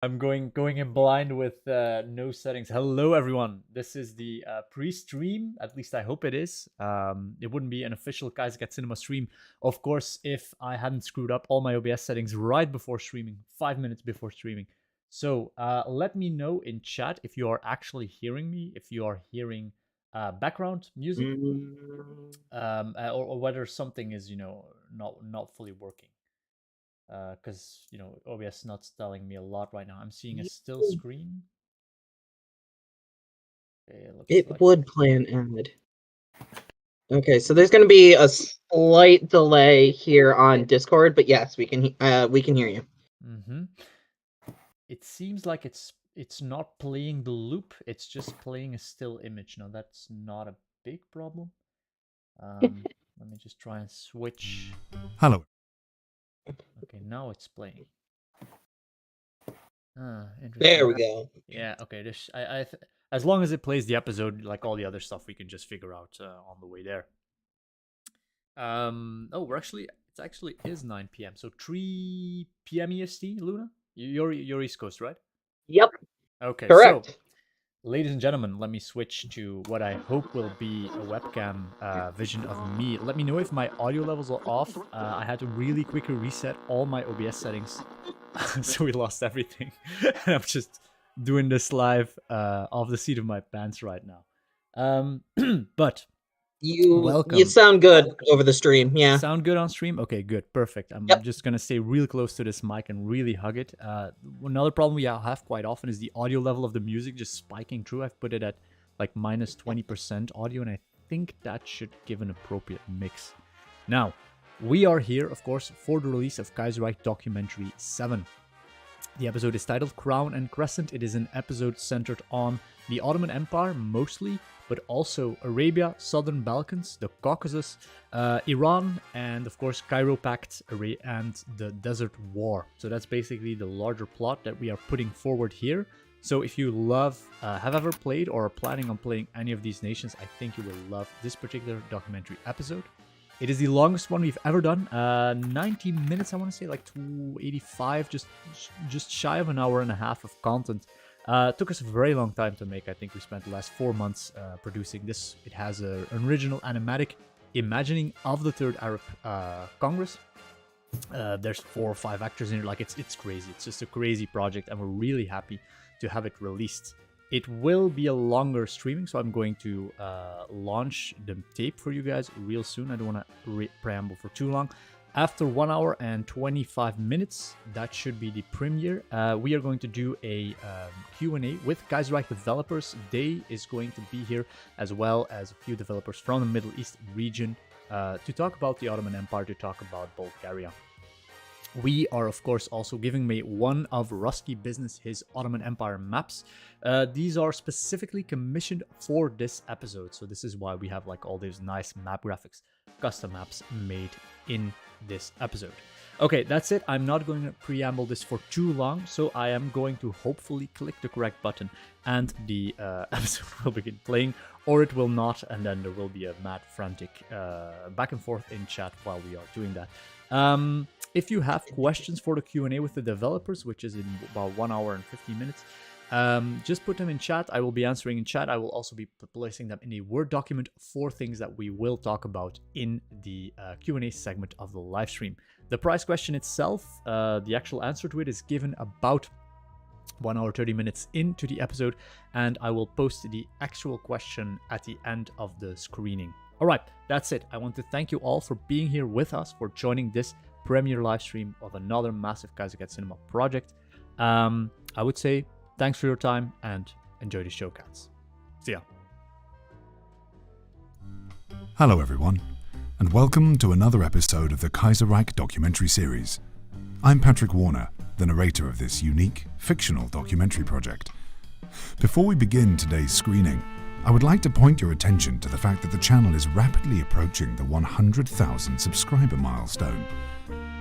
I'm going in blind with no settings. Hello, everyone. This is the pre-stream. At least I hope it is. It wouldn't be an official Kaiserreich Cinema stream, of course, if I hadn't screwed up all my OBS settings right before streaming, 5 minutes before streaming. So let me know in chat if you are actually hearing me, if you are hearing background music, or whether something is not fully working. Because OBS not telling me a lot right now. I'm seeing a still screen. Okay, it would play an ad. Okay, so there's going to be a slight delay here on Discord, but yes, we can hear you. Mm-hmm. It seems like it's not playing the loop. It's just playing a still image. Now that's not a big problem. Let me just try and switch. Hello. Okay, now it's playing. Interesting. There we go. Yeah. Okay. This as long as it plays the episode, like all the other stuff, we can just figure out on the way there. Oh, it actually is 9 p.m. So 3 p.m. EST, Luna. You're East Coast, right? Yep. Okay. Correct. So, ladies and gentlemen, let me switch to what I hope will be a webcam vision of me. Let me know if my audio levels are off. I had to really quickly reset all my OBS settings, so we lost everything. And I'm just doing this live off the seat of my pants right now. But you sound good over the stream. Yeah. Sound good on stream? Okay, good. Perfect. I'm just going to stay real close to this mic and really hug it. Another problem we have quite often is the audio level of the music just spiking through. I've put it at like minus 20% audio, and I think that should give an appropriate mix. Now, we are here, of course, for the release of Kaiserreich Documentary 7. The episode is titled Crown and Crescent. It is an episode centered on the Ottoman Empire mostly, but also Arabia, Southern Balkans, the Caucasus, Iran, and of course Cairo Pact and the Desert War. So that's basically the larger plot that we are putting forward here. So if you have ever played or are planning on playing any of these nations, I think you will love this particular documentary episode. It is the longest one we've ever done. 90 minutes, I want to say, like 285, just shy of an hour and a half of content. Took us a very long time to make. I think we spent the last 4 months producing this. It has an original animatic imagining of the Third Arab Congress. There's 4 or 5 actors in it. Like it's crazy. It's just a crazy project, and we're really happy to have it released. It will be a longer streaming, so I'm going to launch the tape for you guys real soon. I don't want to preamble for too long. After 1 hour and 25 minutes, that should be the premiere. We are going to do a Q&A with Kaiserreich developers. Day is going to be here, as well as a few developers from the Middle East region to talk about the Ottoman Empire, to talk about Bulgaria. We are, of course, also giving away one of Rusky Business his Ottoman Empire maps. These are specifically commissioned for this episode, so this is why we have like all these nice map graphics, custom maps made in this episode. Okay, that's it. I'm not going to preamble this for too long, so I am going to hopefully click the correct button and the episode will begin playing, or it will not, and then there will be a mad frantic back and forth in chat while we are doing that. If you have questions for the Q&A with the developers, which is in about 1 hour and 15 minutes, just put them in chat. I will be answering in chat. I will also be placing them in a Word document for things that we will talk about in the Q&A segment of the live stream. The prize question itself, the actual answer to it is given about 1 hour 30 minutes into the episode, and I will post the actual question at the end of the screening. All right, that's it. I want to thank you all for being here with us, for joining this premiere live stream of another massive Kaiserreich Cinema project. I would say thanks for your time and enjoy the show, cats. See ya. Hello everyone, and welcome to another episode of the Kaiserreich Documentary series. I'm Patrick Warner, the narrator of this unique, fictional documentary project. Before we begin today's screening, I would like to point your attention to the fact that the channel is rapidly approaching the 100,000 subscriber milestone.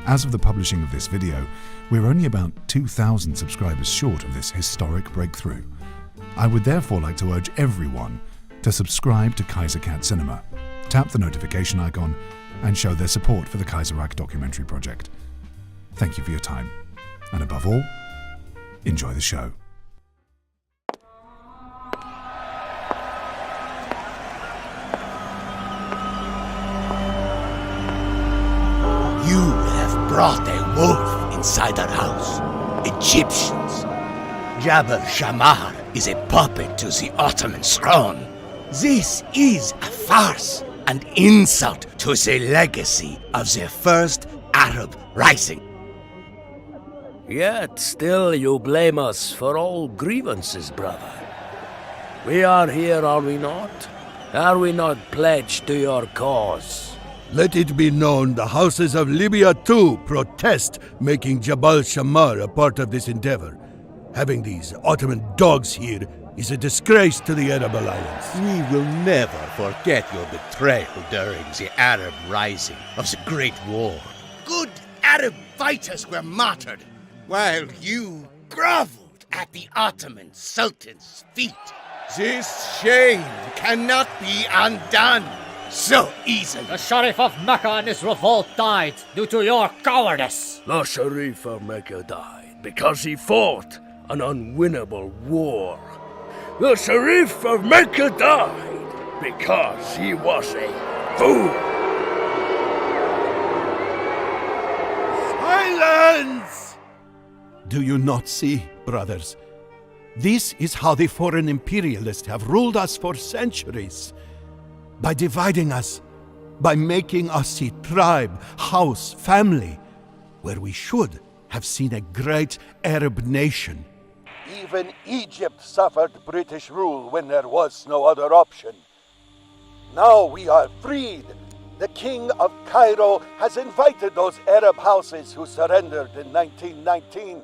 As of the publishing of this video, we're only about 2,000 subscribers short of this historic breakthrough. I would therefore like to urge everyone to subscribe to Kaiserreich Cinema, tap the notification icon, and show their support for the Kaiserreich Documentary project. Thank you for your time, and above all, Enjoy the show. You have brought a wolf inside our house. Egyptians. Jabal Shammar is a puppet to the Ottoman throne. This is a farce, an insult to the legacy of the first Arab rising. Yet still you blame us for all grievances, brother. We are here, are we not? Are we not pledged to your cause? Let it be known the houses of Libya too protest making Jabal Shammar a part of this endeavor. Having these Ottoman dogs here is a disgrace to the Arab alliance. We will never forget your betrayal during the Arab rising of the Great War. Good Arab fighters were martyred, while you groveled at the Ottoman Sultan's feet. This shame cannot be undone so easily. The Sharif of Mecca and his revolt died due to your cowardice. The Sharif of Mecca died because he fought an unwinnable war. The Sharif of Mecca died because he was a fool. Silence! Do you not see, brothers? This is how the foreign imperialists have ruled us for centuries. By dividing us, by making us see tribe, house, family, where we should have seen a great Arab nation. Even Egypt suffered British rule when there was no other option. Now we are freed. The King of Cairo has invited those Arab houses who surrendered in 1919.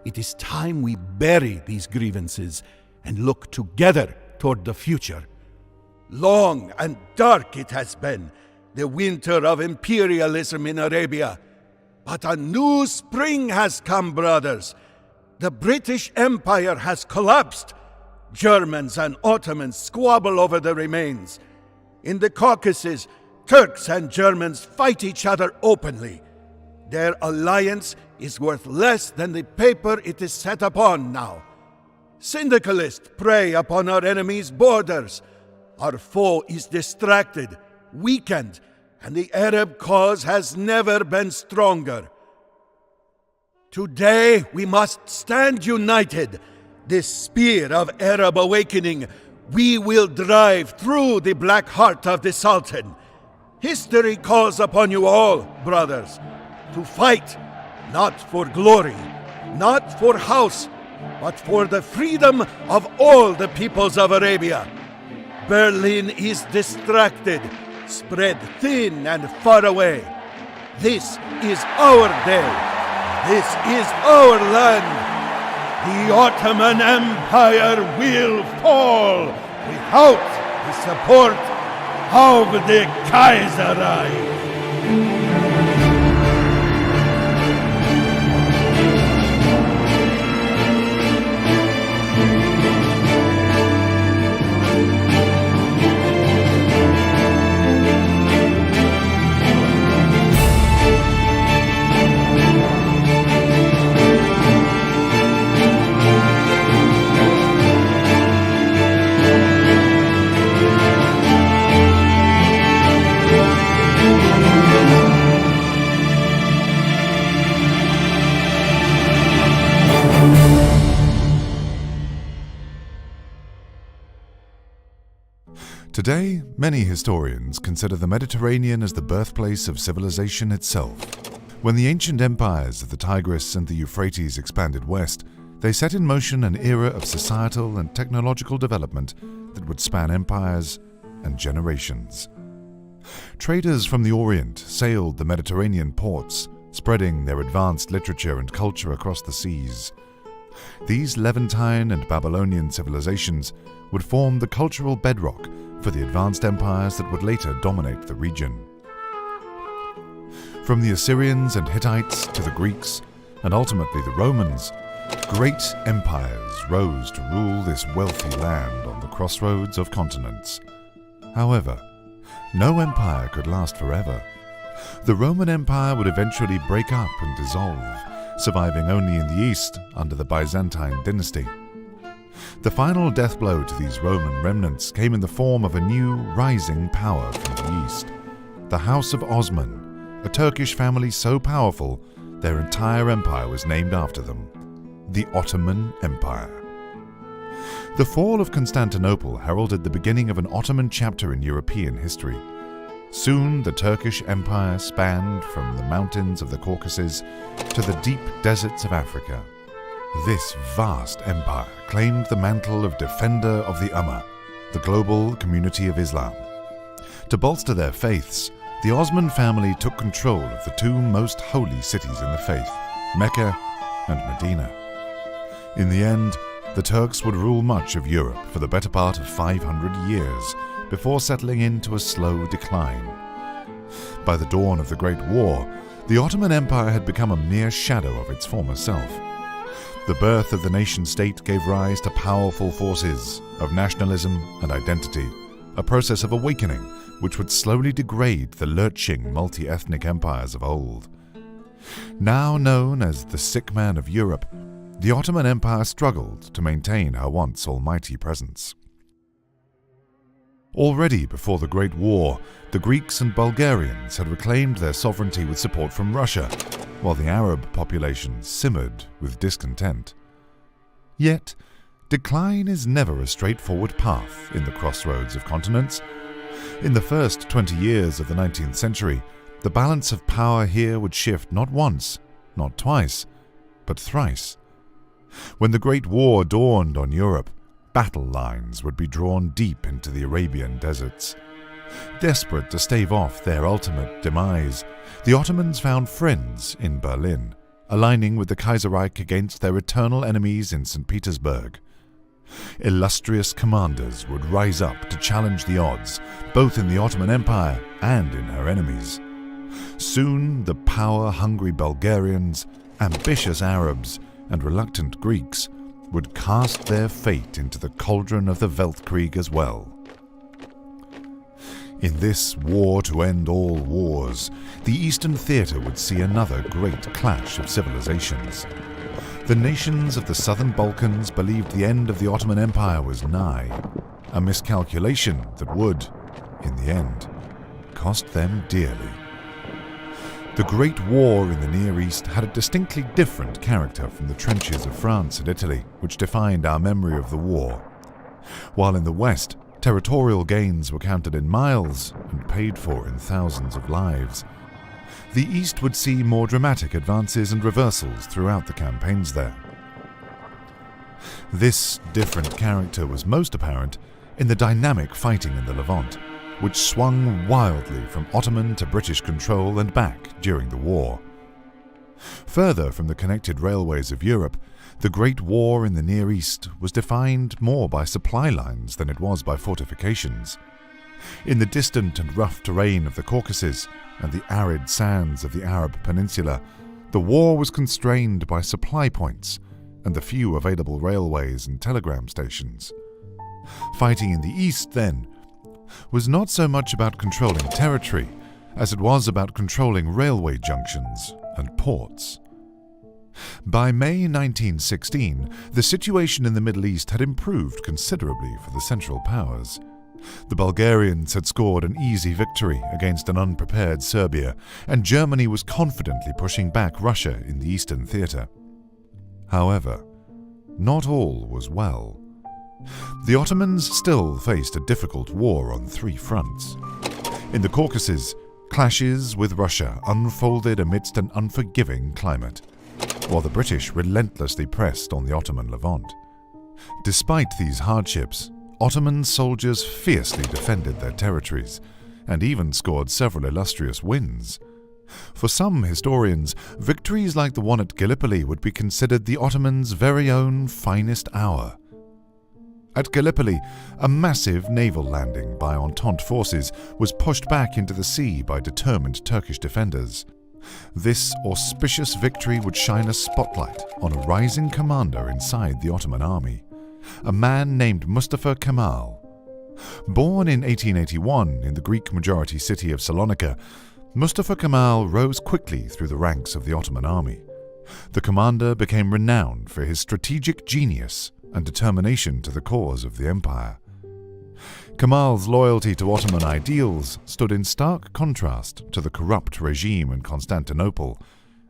It is time we bury these grievances and look together toward the future. Long and dark it has been, the winter of imperialism in Arabia. But a new spring has come, brothers. The British Empire has collapsed. Germans and Ottomans squabble over the remains. In the Caucasus, Turks and Germans fight each other openly. Their alliance is worth less than the paper it is set upon now. Syndicalists prey upon our enemies' borders. Our foe is distracted, weakened, and the Arab cause has never been stronger. Today we must stand united. This spear of Arab awakening we will drive through the black heart of the Sultan. History calls upon you all, brothers, to fight, not for glory, not for house, but for the freedom of all the peoples of Arabia. Berlin is distracted, spread thin and far away. This is our day. This is our land. The Ottoman Empire will fall without the support of the Kaiserreich. Today, many historians consider the Mediterranean as the birthplace of civilization itself. When the ancient empires of the Tigris and the Euphrates expanded west, they set in motion an era of societal and technological development that would span empires and generations. Traders from the Orient sailed the Mediterranean ports, spreading their advanced literature and culture across the seas. These Levantine and Babylonian civilizations would form the cultural bedrock for the advanced empires that would later dominate the region. From the Assyrians and Hittites to the Greeks, and ultimately the Romans, great empires rose to rule this wealthy land on the crossroads of continents. However, no empire could last forever. The Roman Empire would eventually break up and dissolve, surviving only in the east under the Byzantine dynasty. The final death blow to these Roman remnants came in the form of a new rising power from the east, the House of Osman, a Turkish family so powerful their entire empire was named after them, the Ottoman Empire. The fall of Constantinople heralded the beginning of an Ottoman chapter in European history. Soon the Turkish Empire spanned from the mountains of the Caucasus to the deep deserts of Africa. This vast empire claimed the mantle of defender of the Ummah, the global community of Islam. To bolster their faiths, the Osman family took control of the two most holy cities in the faith, Mecca and Medina. In the end, the Turks would rule much of Europe for the better part of 500 years before settling into a slow decline. By the dawn of the Great War, the Ottoman Empire had become a mere shadow of its former self. The birth of the nation-state gave rise to powerful forces of nationalism and identity, a process of awakening which would slowly degrade the lurching multi-ethnic empires of old. Now known as the sick man of Europe, the Ottoman Empire struggled to maintain her once almighty presence. Already before the Great War, the Greeks and Bulgarians had reclaimed their sovereignty with support from Russia, while the Arab population simmered with discontent. Yet, decline is never a straightforward path in the crossroads of continents. In the first 20 years of the 19th century, the balance of power here would shift not once, not twice, but thrice. When the Great War dawned on Europe, battle lines would be drawn deep into the Arabian deserts. Desperate to stave off their ultimate demise, the Ottomans found friends in Berlin, aligning with the Kaiserreich against their eternal enemies in St. Petersburg. Illustrious commanders would rise up to challenge the odds, both in the Ottoman Empire and in her enemies. Soon the power-hungry Bulgarians, ambitious Arabs, and reluctant Greeks would cast their fate into the cauldron of the Weltkrieg as well. In this war to end all wars, the Eastern Theatre would see another great clash of civilizations. The nations of the Southern Balkans believed the end of the Ottoman Empire was nigh, a miscalculation that would, in the end, cost them dearly. The Great War in the Near East had a distinctly different character from the trenches of France and Italy, which defined our memory of the war. While in the West, territorial gains were counted in miles and paid for in thousands of lives, the East would see more dramatic advances and reversals throughout the campaigns there. This different character was most apparent in the dynamic fighting in the Levant, which swung wildly from Ottoman to British control and back during the war. Further from the connected railways of Europe, the Great War in the Near East was defined more by supply lines than it was by fortifications. In the distant and rough terrain of the Caucasus and the arid sands of the Arab Peninsula, the war was constrained by supply points and the few available railways and telegram stations. Fighting in the East, then, was not so much about controlling territory as it was about controlling railway junctions and ports. By May 1916, the situation in the Middle East had improved considerably for the Central Powers. The Bulgarians had scored an easy victory against an unprepared Serbia, and Germany was confidently pushing back Russia in the Eastern Theatre. However, not all was well. The Ottomans still faced a difficult war on three fronts. In the Caucasus, clashes with Russia unfolded amidst an unforgiving climate, while the British relentlessly pressed on the Ottoman Levant. Despite these hardships, Ottoman soldiers fiercely defended their territories, and even scored several illustrious wins. For some historians, victories like the one at Gallipoli would be considered the Ottomans' very own finest hour. At Gallipoli, a massive naval landing by Entente forces was pushed back into the sea by determined Turkish defenders. This auspicious victory would shine a spotlight on a rising commander inside the Ottoman army, a man named Mustafa Kemal. Born in 1881 in the Greek-majority city of Salonika, Mustafa Kemal rose quickly through the ranks of the Ottoman army. The commander became renowned for his strategic genius and determination to the cause of the empire. Kemal's loyalty to Ottoman ideals stood in stark contrast to the corrupt regime in Constantinople,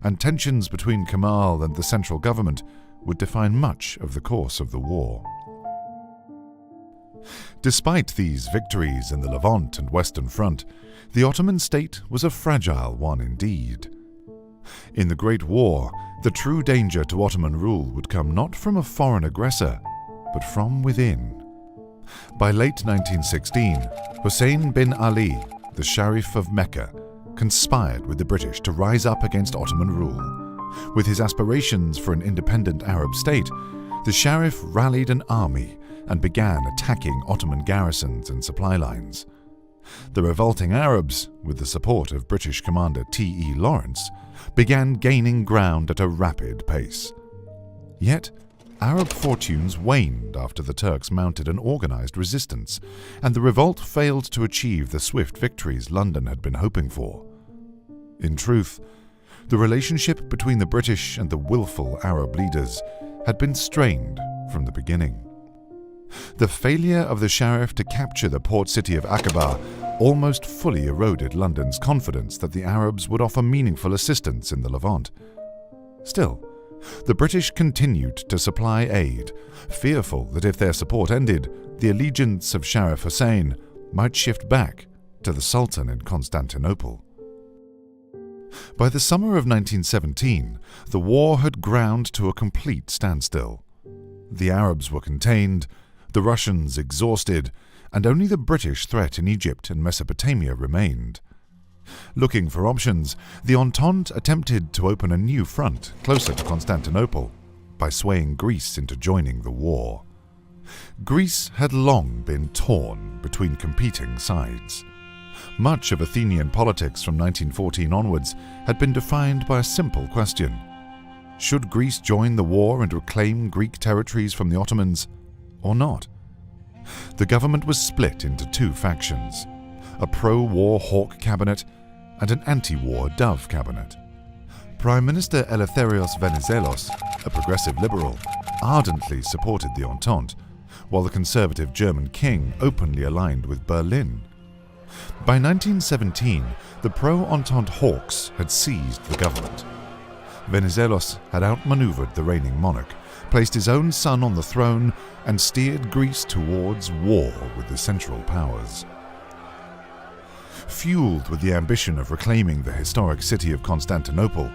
and tensions between Kemal and the central government would define much of the course of the war. Despite these victories in the Levant and Western Front, the Ottoman state was a fragile one indeed. In the Great War, the true danger to Ottoman rule would come not from a foreign aggressor, but from within. By late 1916, Hussein bin Ali, the Sharif of Mecca, conspired with the British to rise up against Ottoman rule. With his aspirations for an independent Arab state, the Sharif rallied an army and began attacking Ottoman garrisons and supply lines. The revolting Arabs, with the support of British commander T.E. Lawrence, began gaining ground at a rapid pace. Yet, Arab fortunes waned after the Turks mounted an organized resistance, and the revolt failed to achieve the swift victories London had been hoping for. In truth, the relationship between the British and the willful Arab leaders had been strained from the beginning. The failure of the Sharif to capture the port city of Aqaba almost fully eroded London's confidence that the Arabs would offer meaningful assistance in the Levant. Still, the British continued to supply aid, fearful that if their support ended, the allegiance of Sharif Hussein might shift back to the Sultan in Constantinople. By the summer of 1917, the war had ground to a complete standstill. The Arabs were contained, the Russians exhausted, and only the British threat in Egypt and Mesopotamia remained. Looking for options, the Entente attempted to open a new front closer to Constantinople by swaying Greece into joining the war. Greece had long been torn between competing sides. Much of Athenian politics from 1914 onwards had been defined by a simple question: should Greece join the war and reclaim Greek territories from the Ottomans, or not? The government was split into two factions: a pro-war Hawke cabinet and an anti-war Dove cabinet. Prime Minister Eleftherios Venizelos, a progressive liberal, ardently supported the Entente, while the conservative German king openly aligned with Berlin. By 1917, the pro-Entente Hawks had seized the government. Venizelos had outmaneuvered the reigning monarch, placed his own son on the throne, and steered Greece towards war with the Central Powers. Fueled with the ambition of reclaiming the historic city of Constantinople,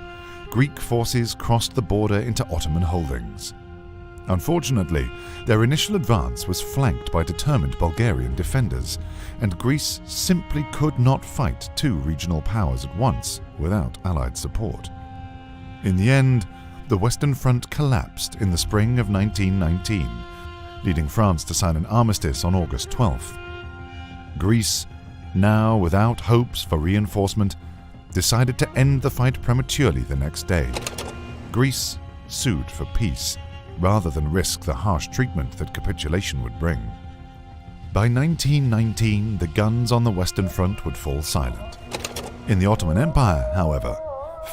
Greek forces crossed the border into Ottoman holdings. Unfortunately, their initial advance was flanked by determined Bulgarian defenders, and Greece simply could not fight two regional powers at once without Allied support. In the end, the Western Front collapsed in the spring of 1919, leading France to sign an armistice on August 12th. Greece, now without hopes for reinforcement, decided to end the fight prematurely the next day. Greece sued for peace, rather than risk the harsh treatment that capitulation would bring. By 1919, the guns on the Western Front would fall silent. In the Ottoman Empire, however,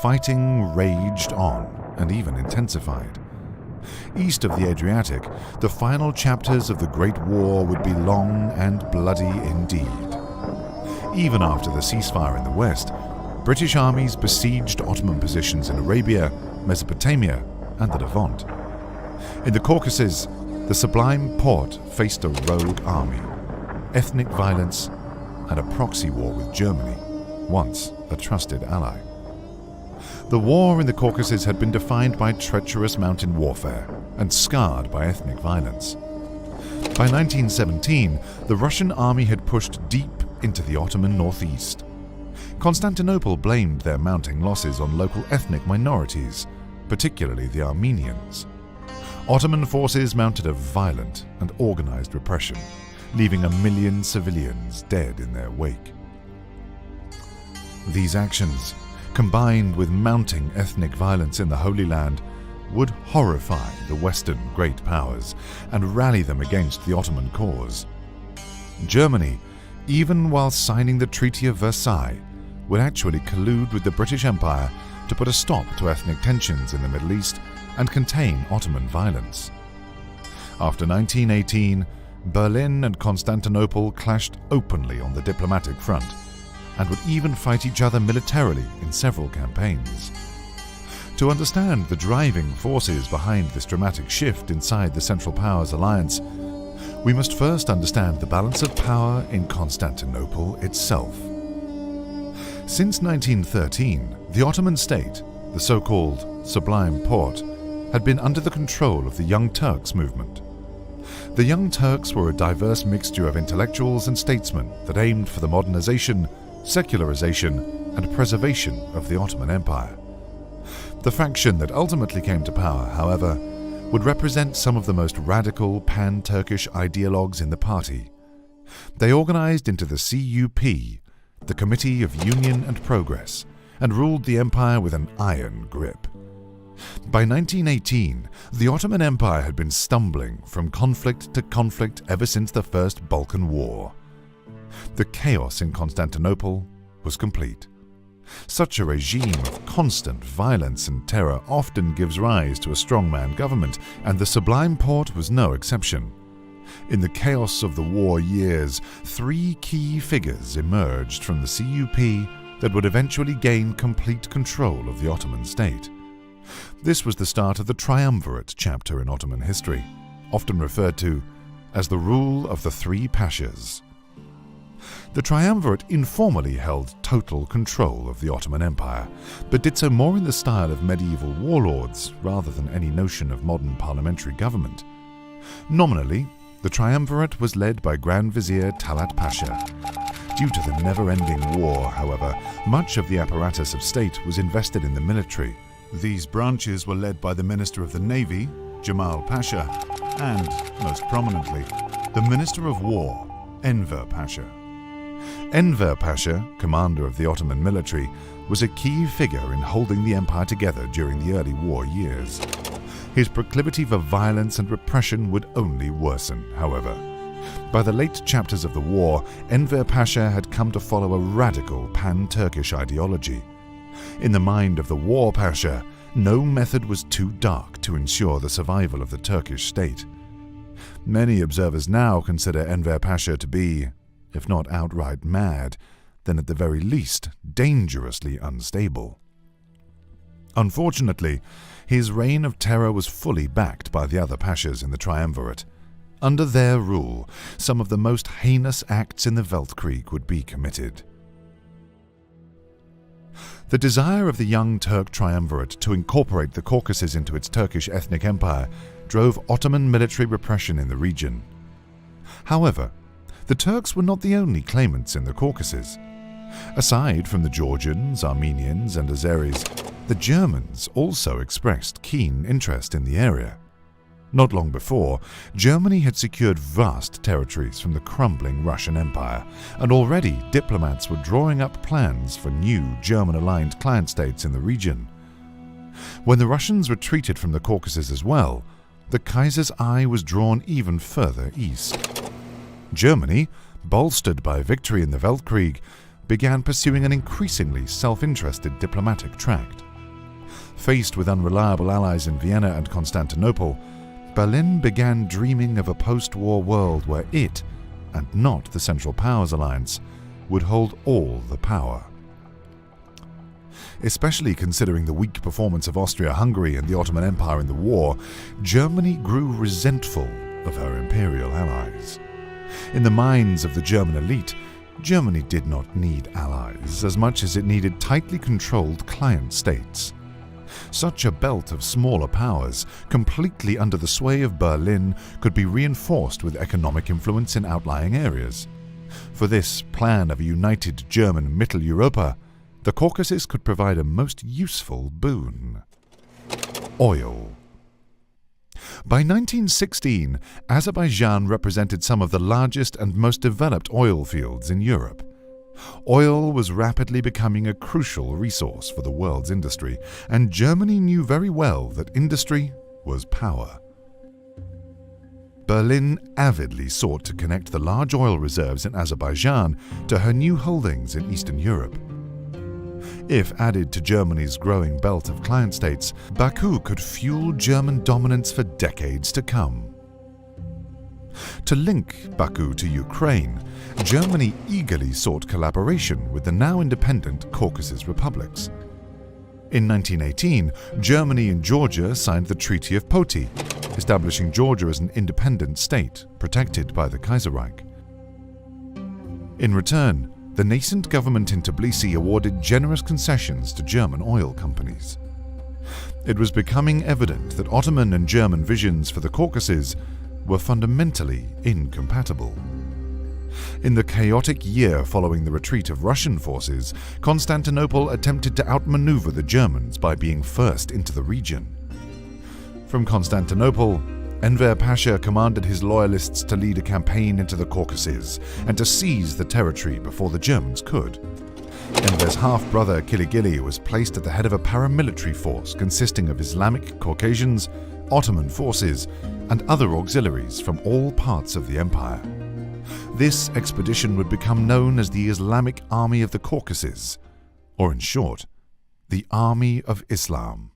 fighting raged on and even intensified. East of the Adriatic, the final chapters of the Great War would be long and bloody indeed. Even after the ceasefire in the west, British armies besieged Ottoman positions in Arabia, Mesopotamia, and the Levant. In the Caucasus, the Sublime Porte faced a rogue army, ethnic violence, and a proxy war with Germany, once a trusted ally. The war in the Caucasus had been defined by treacherous mountain warfare and scarred by ethnic violence. By 1917, the Russian army had pushed deep into the Ottoman northeast. Constantinople blamed their mounting losses on local ethnic minorities, particularly the Armenians. Ottoman forces mounted a violent and organized repression, leaving 1 million civilians dead in their wake. These actions, combined with mounting ethnic violence in the Holy Land, would horrify the Western great powers and rally them against the Ottoman cause. Germany, even while signing the Treaty of Versailles, would actually collude with the British Empire to to put a stop to ethnic tensions in the Middle East and contain Ottoman violence. After 1918, Berlin and Constantinople clashed openly on the diplomatic front, and would even fight each other militarily in several campaigns. To understand the driving forces behind this dramatic shift inside the Central Powers alliance, we must first understand the balance of power in Constantinople itself. Since 1913, the Ottoman state, the so-called Sublime Porte, had been under the control of the Young Turks movement. The Young Turks were a diverse mixture of intellectuals and statesmen that aimed for the modernization, secularization, and preservation of the Ottoman Empire. The faction that ultimately came to power, however, would represent some of the most radical pan-Turkish ideologues in the party. They organized into the CUP, the Committee of Union and Progress, and ruled the empire with an iron grip. By 1918, the Ottoman Empire had been stumbling from conflict to conflict ever since the First Balkan War. The chaos in Constantinople was complete. Such a regime of constant violence and terror often gives rise to a strongman government, and the Sublime Porte was no exception. In the chaos of the war years, 3 key figures emerged from the CUP that would eventually gain complete control of the Ottoman state. This was the start of the triumvirate chapter in Ottoman history, often referred to as the rule of the 3 pashas. The triumvirate informally held total control of the Ottoman Empire, but did so more in the style of medieval warlords rather than any notion of modern parliamentary government. Nominally, the triumvirate was led by Grand Vizier Talat Pasha. Due to the never-ending war, however, much of the apparatus of state was invested in the military. These branches were led by the Minister of the Navy, Jamal Pasha, and, most prominently, the Minister of War, Enver Pasha. Enver Pasha, commander of the Ottoman military, was a key figure in holding the empire together during the early war years. His proclivity for violence and repression would only worsen, however. By the late chapters of the war, Enver Pasha had come to follow a radical pan-Turkish ideology. In the mind of the war Pasha, no method was too dark to ensure the survival of the Turkish state. Many observers now consider Enver Pasha to be, if not outright mad, then at the very least dangerously unstable. Unfortunately, his reign of terror was fully backed by the other pashas in the triumvirate. Under their rule, some of the most heinous acts in the Weltkrieg would be committed. The desire of the Young Turk triumvirate to incorporate the Caucasus into its Turkish ethnic empire drove Ottoman military repression in the region. However, the Turks were not the only claimants in the Caucasus. Aside from the Georgians, Armenians, and Azeris, the Germans also expressed keen interest in the area. Not long before, Germany had secured vast territories from the crumbling Russian Empire, and already diplomats were drawing up plans for new German-aligned client states in the region. When the Russians retreated from the Caucasus as well, the Kaiser's eye was drawn even further east. Germany, bolstered by victory in the Weltkrieg, began pursuing an increasingly self-interested diplomatic tract. Faced with unreliable allies in Vienna and Constantinople, Berlin began dreaming of a post-war world where it, and not the Central Powers Alliance, would hold all the power. Especially considering the weak performance of Austria-Hungary and the Ottoman Empire in the war, Germany grew resentful of her imperial allies. In the minds of the German elite, Germany did not need allies as much as it needed tightly controlled client states. Such a belt of smaller powers, completely under the sway of Berlin, could be reinforced with economic influence in outlying areas. For this plan of a united German Mittel Europa, the Caucasus could provide a most useful boon: oil. By 1916, Azerbaijan represented some of the largest and most developed oil fields in Europe. Oil was rapidly becoming a crucial resource for the world's industry, and Germany knew very well that industry was power. Berlin avidly sought to connect the large oil reserves in Azerbaijan to her new holdings in Eastern Europe. If added to Germany's growing belt of client states, Baku could fuel German dominance for decades to come. To link Baku to Ukraine, Germany eagerly sought collaboration with the now independent Caucasus republics. In 1918, Germany and Georgia signed the Treaty of Poti, establishing Georgia as an independent state protected by the Kaiserreich. In return, the nascent government in Tbilisi awarded generous concessions to German oil companies. It was becoming evident that Ottoman and German visions for the Caucasus were fundamentally incompatible. In the chaotic year following the retreat of Russian forces, Constantinople attempted to outmaneuver the Germans by being first into the region. From Constantinople, Enver Pasha commanded his loyalists to lead a campaign into the Caucasus and to seize the territory before the Germans could. Enver's half-brother Kiligili was placed at the head of a paramilitary force consisting of Islamic Caucasians, Ottoman forces, and other auxiliaries from all parts of the empire. This expedition would become known as the Islamic Army of the Caucasus, or in short, the Army of Islam.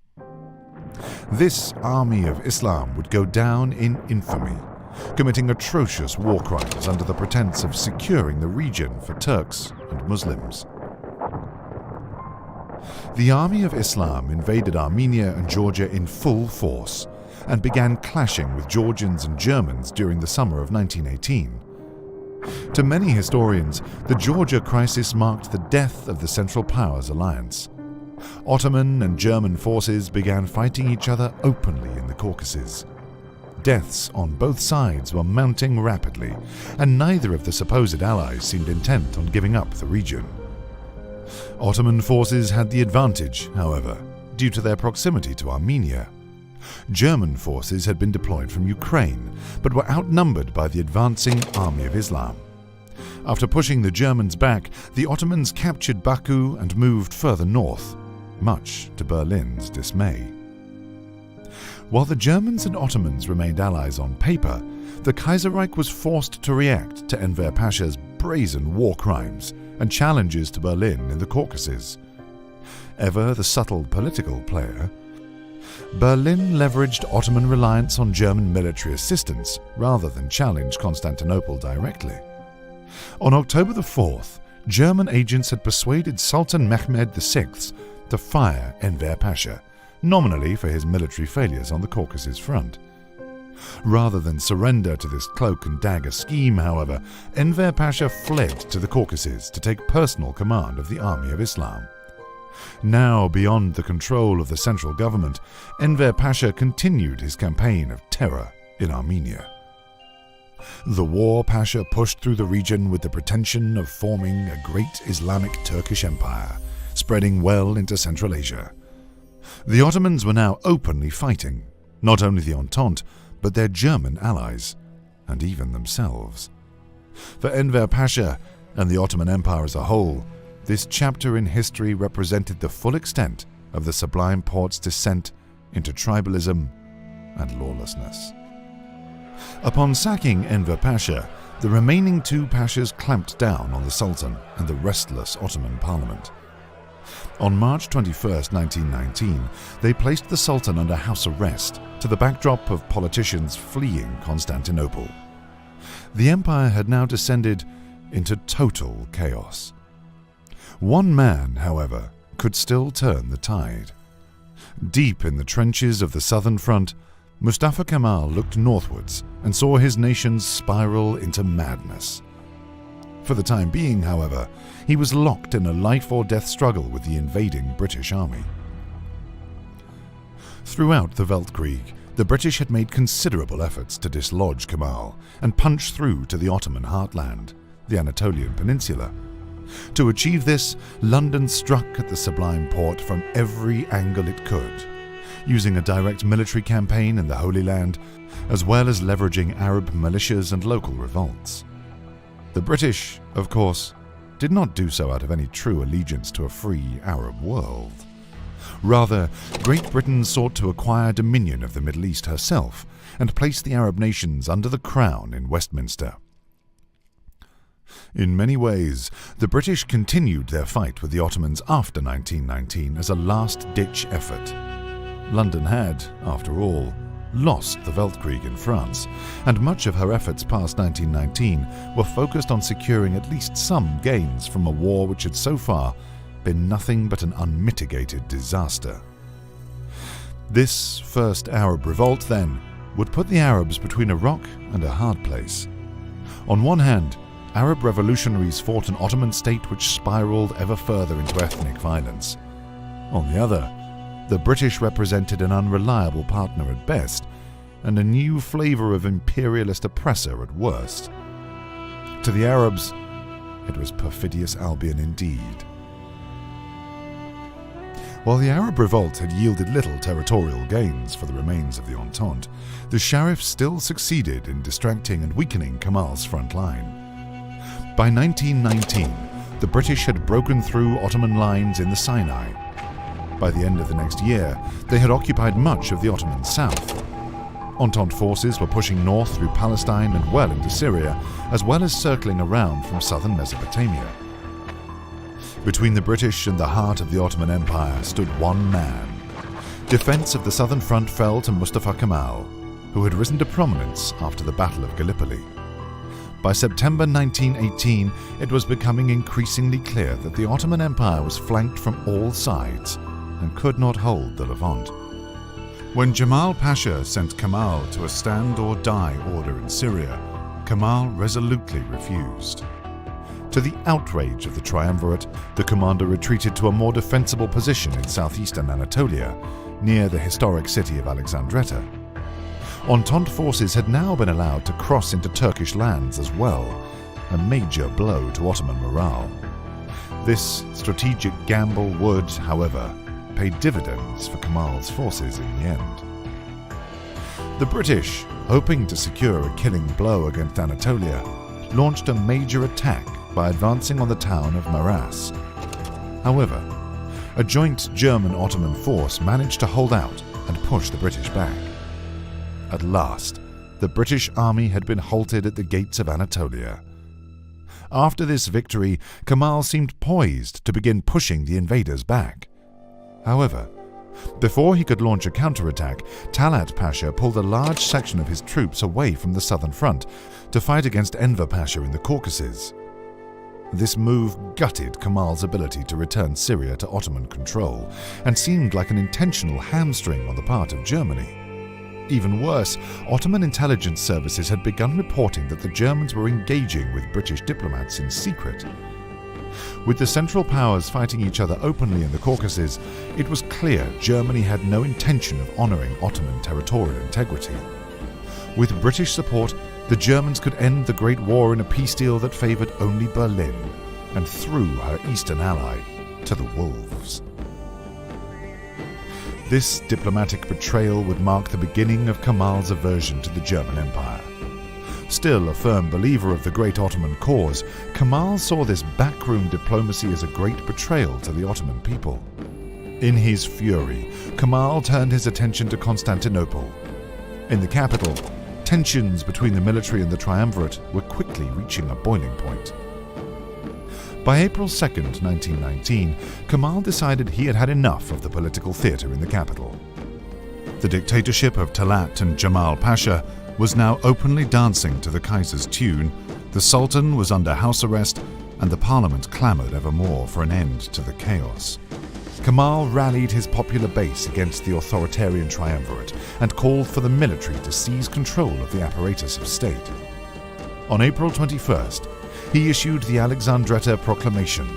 This Army of Islam would go down in infamy, committing atrocious war crimes under the pretense of securing the region for Turks and Muslims. The Army of Islam invaded Armenia and Georgia in full force and began clashing with Georgians and Germans during the summer of 1918. To many historians, the Georgia crisis marked the death of the Central Powers alliance. Ottoman and German forces began fighting each other openly in the Caucasus. Deaths on both sides were mounting rapidly, and neither of the supposed allies seemed intent on giving up the region. Ottoman forces had the advantage, however, due to their proximity to Armenia. German forces had been deployed from Ukraine, but were outnumbered by the advancing Army of Islam. After pushing the Germans back, the Ottomans captured Baku and moved further north, much to Berlin's dismay. While the Germans and Ottomans remained allies on paper, the Kaiserreich was forced to react to Enver Pasha's brazen war crimes and challenges to Berlin in the Caucasus. Ever the subtle political player, Berlin leveraged Ottoman reliance on German military assistance rather than challenge Constantinople directly. On October the 4th, German agents had persuaded Sultan Mehmed VI to fire Enver Pasha, nominally for his military failures on the Caucasus front. Rather than surrender to this cloak and dagger scheme, however, Enver Pasha fled to the Caucasus to take personal command of the Army of Islam. Now beyond the control of the central government, Enver Pasha continued his campaign of terror in Armenia. The war Pasha pushed through the region with the pretension of forming a great Islamic Turkish empire, spreading well into Central Asia. The Ottomans were now openly fighting, not only the Entente, but their German allies, and even themselves. For Enver Pasha and the Ottoman Empire as a whole, this chapter in history represented the full extent of the Sublime Porte's descent into tribalism and lawlessness. Upon sacking Enver Pasha, the remaining two pashas clamped down on the Sultan and the restless Ottoman parliament. On March 21, 1919, they placed the Sultan under house arrest to the backdrop of politicians fleeing Constantinople. The empire had now descended into total chaos. One man, however, could still turn the tide. Deep in the trenches of the southern front, Mustafa Kemal looked northwards and saw his nation spiral into madness. For the time being, however, he was locked in a life-or-death struggle with the invading British army. Throughout the Weltkrieg, the British had made considerable efforts to dislodge Kemal and punch through to the Ottoman heartland, the Anatolian Peninsula. To achieve this, London struck at the Sublime Porte from every angle it could, using a direct military campaign in the Holy Land, as well as leveraging Arab militias and local revolts. The British, of course, did not do so out of any true allegiance to a free Arab world. Rather, Great Britain sought to acquire dominion of the Middle East herself and place the Arab nations under the crown in Westminster. In many ways, the British continued their fight with the Ottomans after 1919 as a last-ditch effort. London had, after all, lost the Weltkrieg in France, and much of her efforts past 1919 were focused on securing at least some gains from a war which had so far been nothing but an unmitigated disaster. This first Arab revolt, then, would put the Arabs between a rock and a hard place. On one hand, Arab revolutionaries fought an Ottoman state which spiraled ever further into ethnic violence. On the other, the British represented an unreliable partner at best, and a new flavor of imperialist oppressor at worst. To the Arabs, it was perfidious Albion indeed. While the Arab revolt had yielded little territorial gains for the remains of the Entente, the Sharif still succeeded in distracting and weakening Kemal's front line. By 1919, the British had broken through Ottoman lines in the Sinai. By the end of the next year, they had occupied much of the Ottoman south. Entente forces were pushing north through Palestine and well into Syria, as well as circling around from southern Mesopotamia. Between the British and the heart of the Ottoman Empire stood one man. Defense of the southern front fell to Mustafa Kemal, who had risen to prominence after the Battle of Gallipoli. By September 1918, it was becoming increasingly clear that the Ottoman Empire was flanked from all sides and could not hold the Levant. When Jamal Pasha sent Kemal to a stand-or-die order in Syria, Kemal resolutely refused. To the outrage of the triumvirate, the commander retreated to a more defensible position in southeastern Anatolia, near the historic city of Alexandretta. Entente forces had now been allowed to cross into Turkish lands as well, a major blow to Ottoman morale. This strategic gamble would, however, pay dividends for Kemal's forces in the end. The British, hoping to secure a killing blow against Anatolia, launched a major attack by advancing on the town of Maras. However, a joint German-Ottoman force managed to hold out and push the British back. At last, the British army had been halted at the gates of Anatolia. After this victory, Kemal seemed poised to begin pushing the invaders back. However, before he could launch a counterattack, Talat Pasha pulled a large section of his troops away from the southern front to fight against Enver Pasha in the Caucasus. This move gutted Kemal's ability to return Syria to Ottoman control and seemed like an intentional hamstring on the part of Germany. Even worse, Ottoman intelligence services had begun reporting that the Germans were engaging with British diplomats in secret. With the Central Powers fighting each other openly in the Caucasus, it was clear Germany had no intention of honouring Ottoman territorial integrity. With British support, the Germans could end the Great War in a peace deal that favoured only Berlin and threw her eastern ally to the wolves. This diplomatic betrayal would mark the beginning of Kemal's aversion to the German Empire. Still a firm believer of the great Ottoman cause, Kemal saw this backroom diplomacy as a great betrayal to the Ottoman people. In his fury, Kemal turned his attention to Constantinople. In the capital, tensions between the military and the triumvirate were quickly reaching a boiling point. By April 2nd, 1919, Kemal decided he had had enough of the political theatre in the capital. The dictatorship of Talat and Jamal Pasha was now openly dancing to the Kaiser's tune, the Sultan was under house arrest, and the parliament clamoured ever more for an end to the chaos. Kemal rallied his popular base against the authoritarian triumvirate and called for the military to seize control of the apparatus of state. On April 21st, he issued the Alexandretta Proclamation.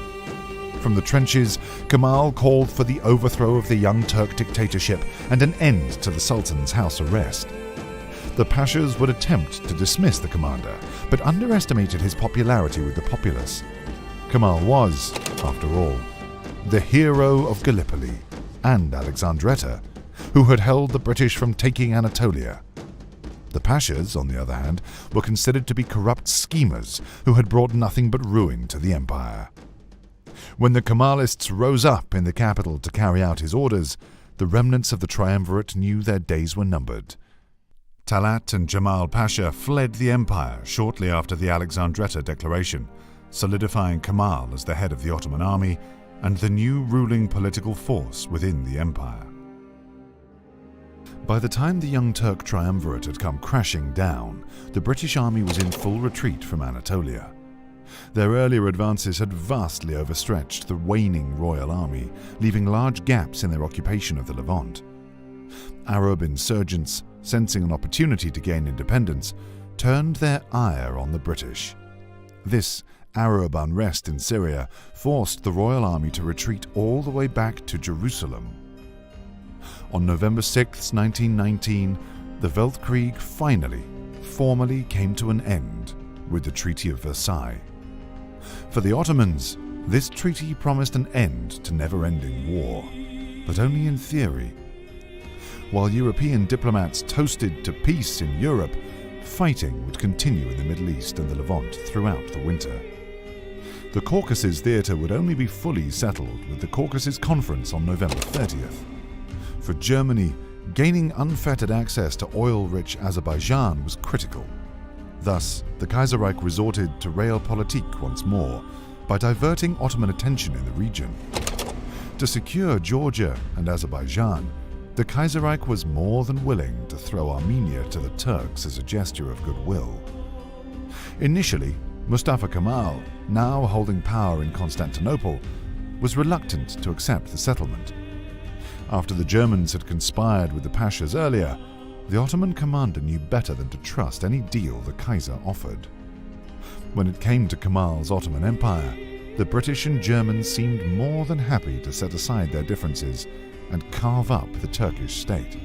From the trenches, Kemal called for the overthrow of the Young Turk dictatorship and an end to the Sultan's house arrest. The Pashas would attempt to dismiss the commander, but underestimated his popularity with the populace. Kemal was, after all, the hero of Gallipoli and Alexandretta, who had held the British from taking Anatolia. The Pashas, on the other hand, were considered to be corrupt schemers who had brought nothing but ruin to the empire. When the Kemalists rose up in the capital to carry out his orders, the remnants of the triumvirate knew their days were numbered. Talat and Jamal Pasha fled the empire shortly after the Alexandretta Declaration, solidifying Kemal as the head of the Ottoman army and the new ruling political force within the empire. By the time the Young Turk triumvirate had come crashing down, the British army was in full retreat from Anatolia. Their earlier advances had vastly overstretched the waning royal army, leaving large gaps in their occupation of the Levant. Arab insurgents, sensing an opportunity to gain independence, turned their ire on the British. This Arab unrest in Syria forced the royal army to retreat all the way back to Jerusalem. On November 6, 1919, the Weltkrieg finally, formally came to an end with the Treaty of Versailles. For the Ottomans, this treaty promised an end to never-ending war, but only in theory. While European diplomats toasted to peace in Europe, fighting would continue in the Middle East and the Levant throughout the winter. The Caucasus theatre would only be fully settled with the Caucasus Conference on November 30th. For Germany, gaining unfettered access to oil-rich Azerbaijan was critical. Thus, the Kaiserreich resorted to realpolitik once more by diverting Ottoman attention in the region. To secure Georgia and Azerbaijan, the Kaiserreich was more than willing to throw Armenia to the Turks as a gesture of goodwill. Initially, Mustafa Kemal, now holding power in Constantinople, was reluctant to accept the settlement. After the Germans had conspired with the Pashas earlier, the Ottoman commander knew better than to trust any deal the Kaiser offered. When it came to Kemal's Ottoman Empire, the British and Germans seemed more than happy to set aside their differences and carve up the Turkish state.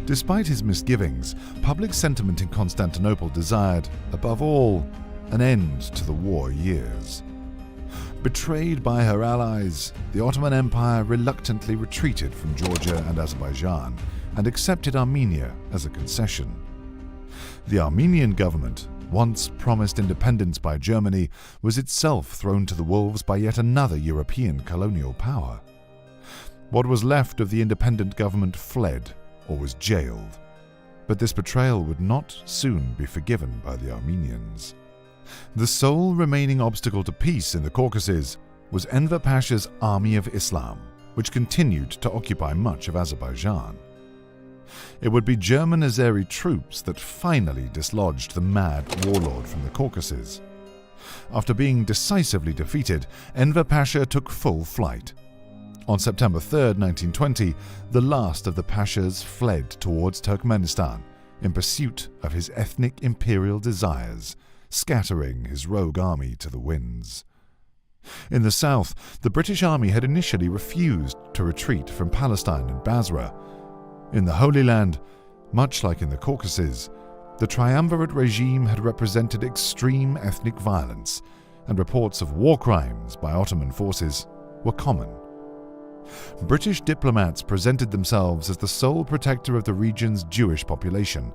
Despite his misgivings, public sentiment in Constantinople desired, above all, an end to the war years. Betrayed by her allies, the Ottoman Empire reluctantly retreated from Georgia and Azerbaijan and accepted Armenia as a concession. The Armenian government, once promised independence by Germany, was itself thrown to the wolves by yet another European colonial power. What was left of the independent government fled or was jailed, but this betrayal would not soon be forgiven by the Armenians. The sole remaining obstacle to peace in the Caucasus was Enver Pasha's Army of Islam, which continued to occupy much of Azerbaijan. It would be German Azeri troops that finally dislodged the mad warlord from the Caucasus. After being decisively defeated, Enver Pasha took full flight. On September 3, 1920, the last of the Pashas fled towards Turkmenistan in pursuit of his ethnic imperial desires, scattering his rogue army to the winds. In the south, the British army had initially refused to retreat from Palestine and Basra. In the Holy Land, much like in the Caucasus, the triumvirate regime had represented extreme ethnic violence, and reports of war crimes by Ottoman forces were common. British diplomats presented themselves as the sole protector of the region's Jewish population,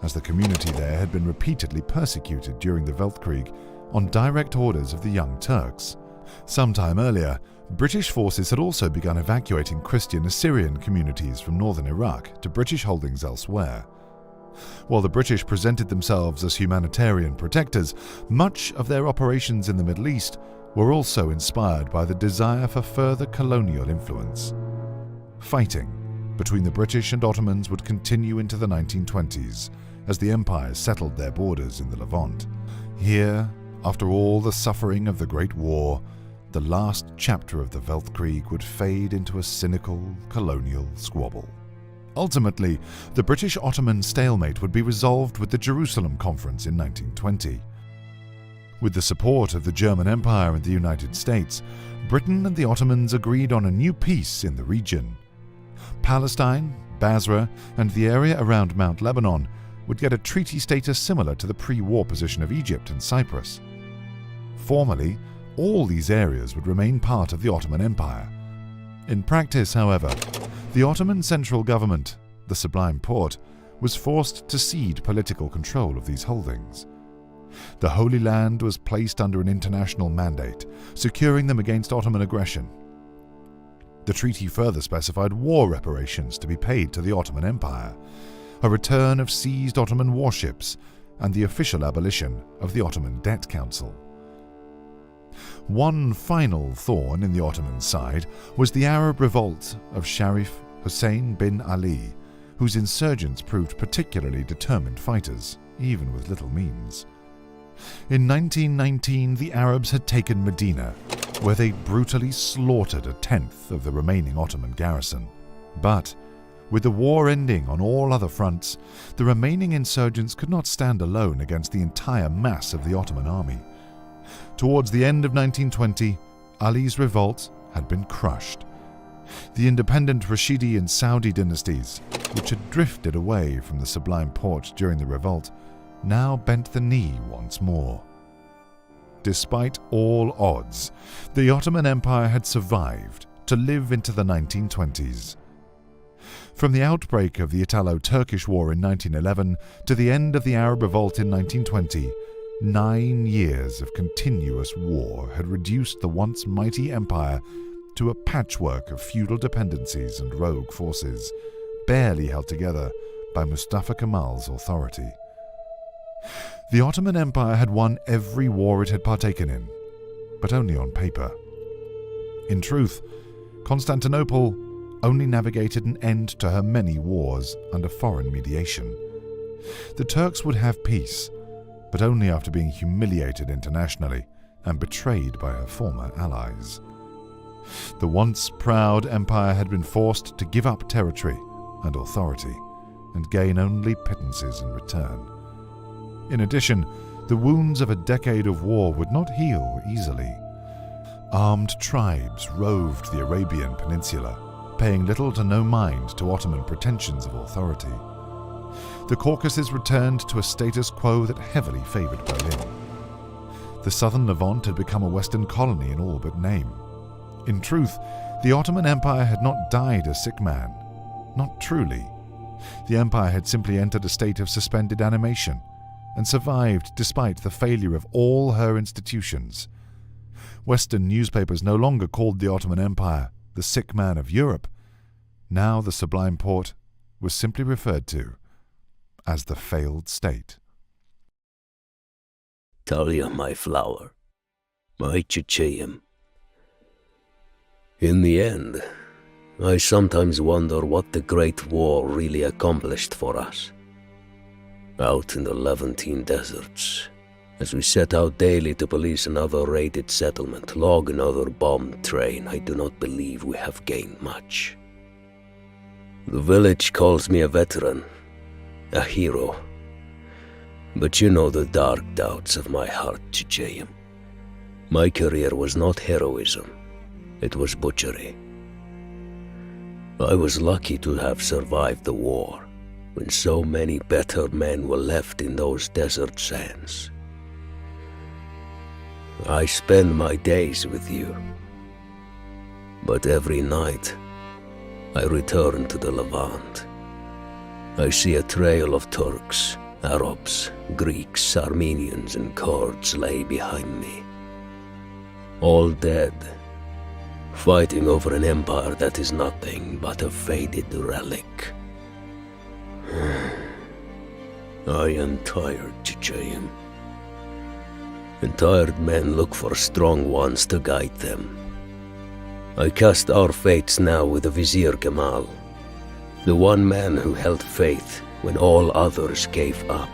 as the community there had been repeatedly persecuted during the Weltkrieg on direct orders of the Young Turks. Sometime earlier, British forces had also begun evacuating Christian Assyrian communities from northern Iraq to British holdings elsewhere. While the British presented themselves as humanitarian protectors, much of their operations in the Middle East were also inspired by the desire for further colonial influence. Fighting between the British and Ottomans would continue into the 1920s as the empires settled their borders in the Levant. Here, after all the suffering of the Great War, the last chapter of the Weltkrieg would fade into a cynical colonial squabble. Ultimately, the British-Ottoman stalemate would be resolved with the Jerusalem Conference in 1920. With the support of the German Empire and the United States, Britain and the Ottomans agreed on a new peace in the region. Palestine, Basra, and the area around Mount Lebanon would get a treaty status similar to the pre-war position of Egypt and Cyprus. Formally, all these areas would remain part of the Ottoman Empire. In practice, however, the Ottoman central government, the Sublime Porte, was forced to cede political control of these holdings. The Holy Land was placed under an international mandate, securing them against Ottoman aggression. The treaty further specified war reparations to be paid to the Ottoman Empire, a return of seized Ottoman warships, and the official abolition of the Ottoman Debt Council. One final thorn in the Ottoman side was the Arab revolt of Sharif Hussein bin Ali, whose insurgents proved particularly determined fighters, even with little means. In 1919, the Arabs had taken Medina, where they brutally slaughtered a tenth of the remaining Ottoman garrison. But, with the war ending on all other fronts, the remaining insurgents could not stand alone against the entire mass of the Ottoman army. Towards the end of 1920, Ali's revolt had been crushed. The independent Rashidi and Saudi dynasties, which had drifted away from the Sublime Porte during the revolt, now bent the knee once more. Despite all odds, the Ottoman Empire had survived to live into the 1920s. From the outbreak of the Italo-Turkish War in 1911 to the end of the Arab Revolt in 1920, 9 years of continuous war had reduced the once mighty empire to a patchwork of feudal dependencies and rogue forces, barely held together by Mustafa Kemal's authority. The Ottoman Empire had won every war it had partaken in, but only on paper. In truth, Constantinople only navigated an end to her many wars under foreign mediation. The Turks would have peace, but only after being humiliated internationally and betrayed by her former allies. The once proud empire had been forced to give up territory and authority and gain only pittances in return. In addition, the wounds of a decade of war would not heal easily. Armed tribes roved the Arabian Peninsula, paying little to no mind to Ottoman pretensions of authority. The Caucasus returned to a status quo that heavily favored Berlin. The southern Levant had become a Western colony in all but name. In truth, the Ottoman Empire had not died a sick man. Not truly. The empire had simply entered a state of suspended animation and survived despite the failure of all her institutions. Western newspapers no longer called the Ottoman Empire the sick man of Europe. Now the Sublime Porte was simply referred to as the failed state. Talia, my flower, my chicheum. In the end, I sometimes wonder what the Great War really accomplished for us. Out in the Levantine deserts, as we set out daily to police another raided settlement, log another bombed train, I do not believe we have gained much. The village calls me a veteran, a hero. But you know the dark doubts of my heart, Chicheum. My career was not heroism, it was butchery. I was lucky to have survived the war, when so many better men were left in those desert sands. I spend my days with you, but every night I return to the Levant. I see a trail of Turks, Arabs, Greeks, Armenians, and Kurds lay behind me. All dead, fighting over an empire that is nothing but a faded relic. I am tired, Chicheum. And tired men look for strong ones to guide them. I cast our fates now with the Vizier Kemal, the one man who held faith when all others gave up,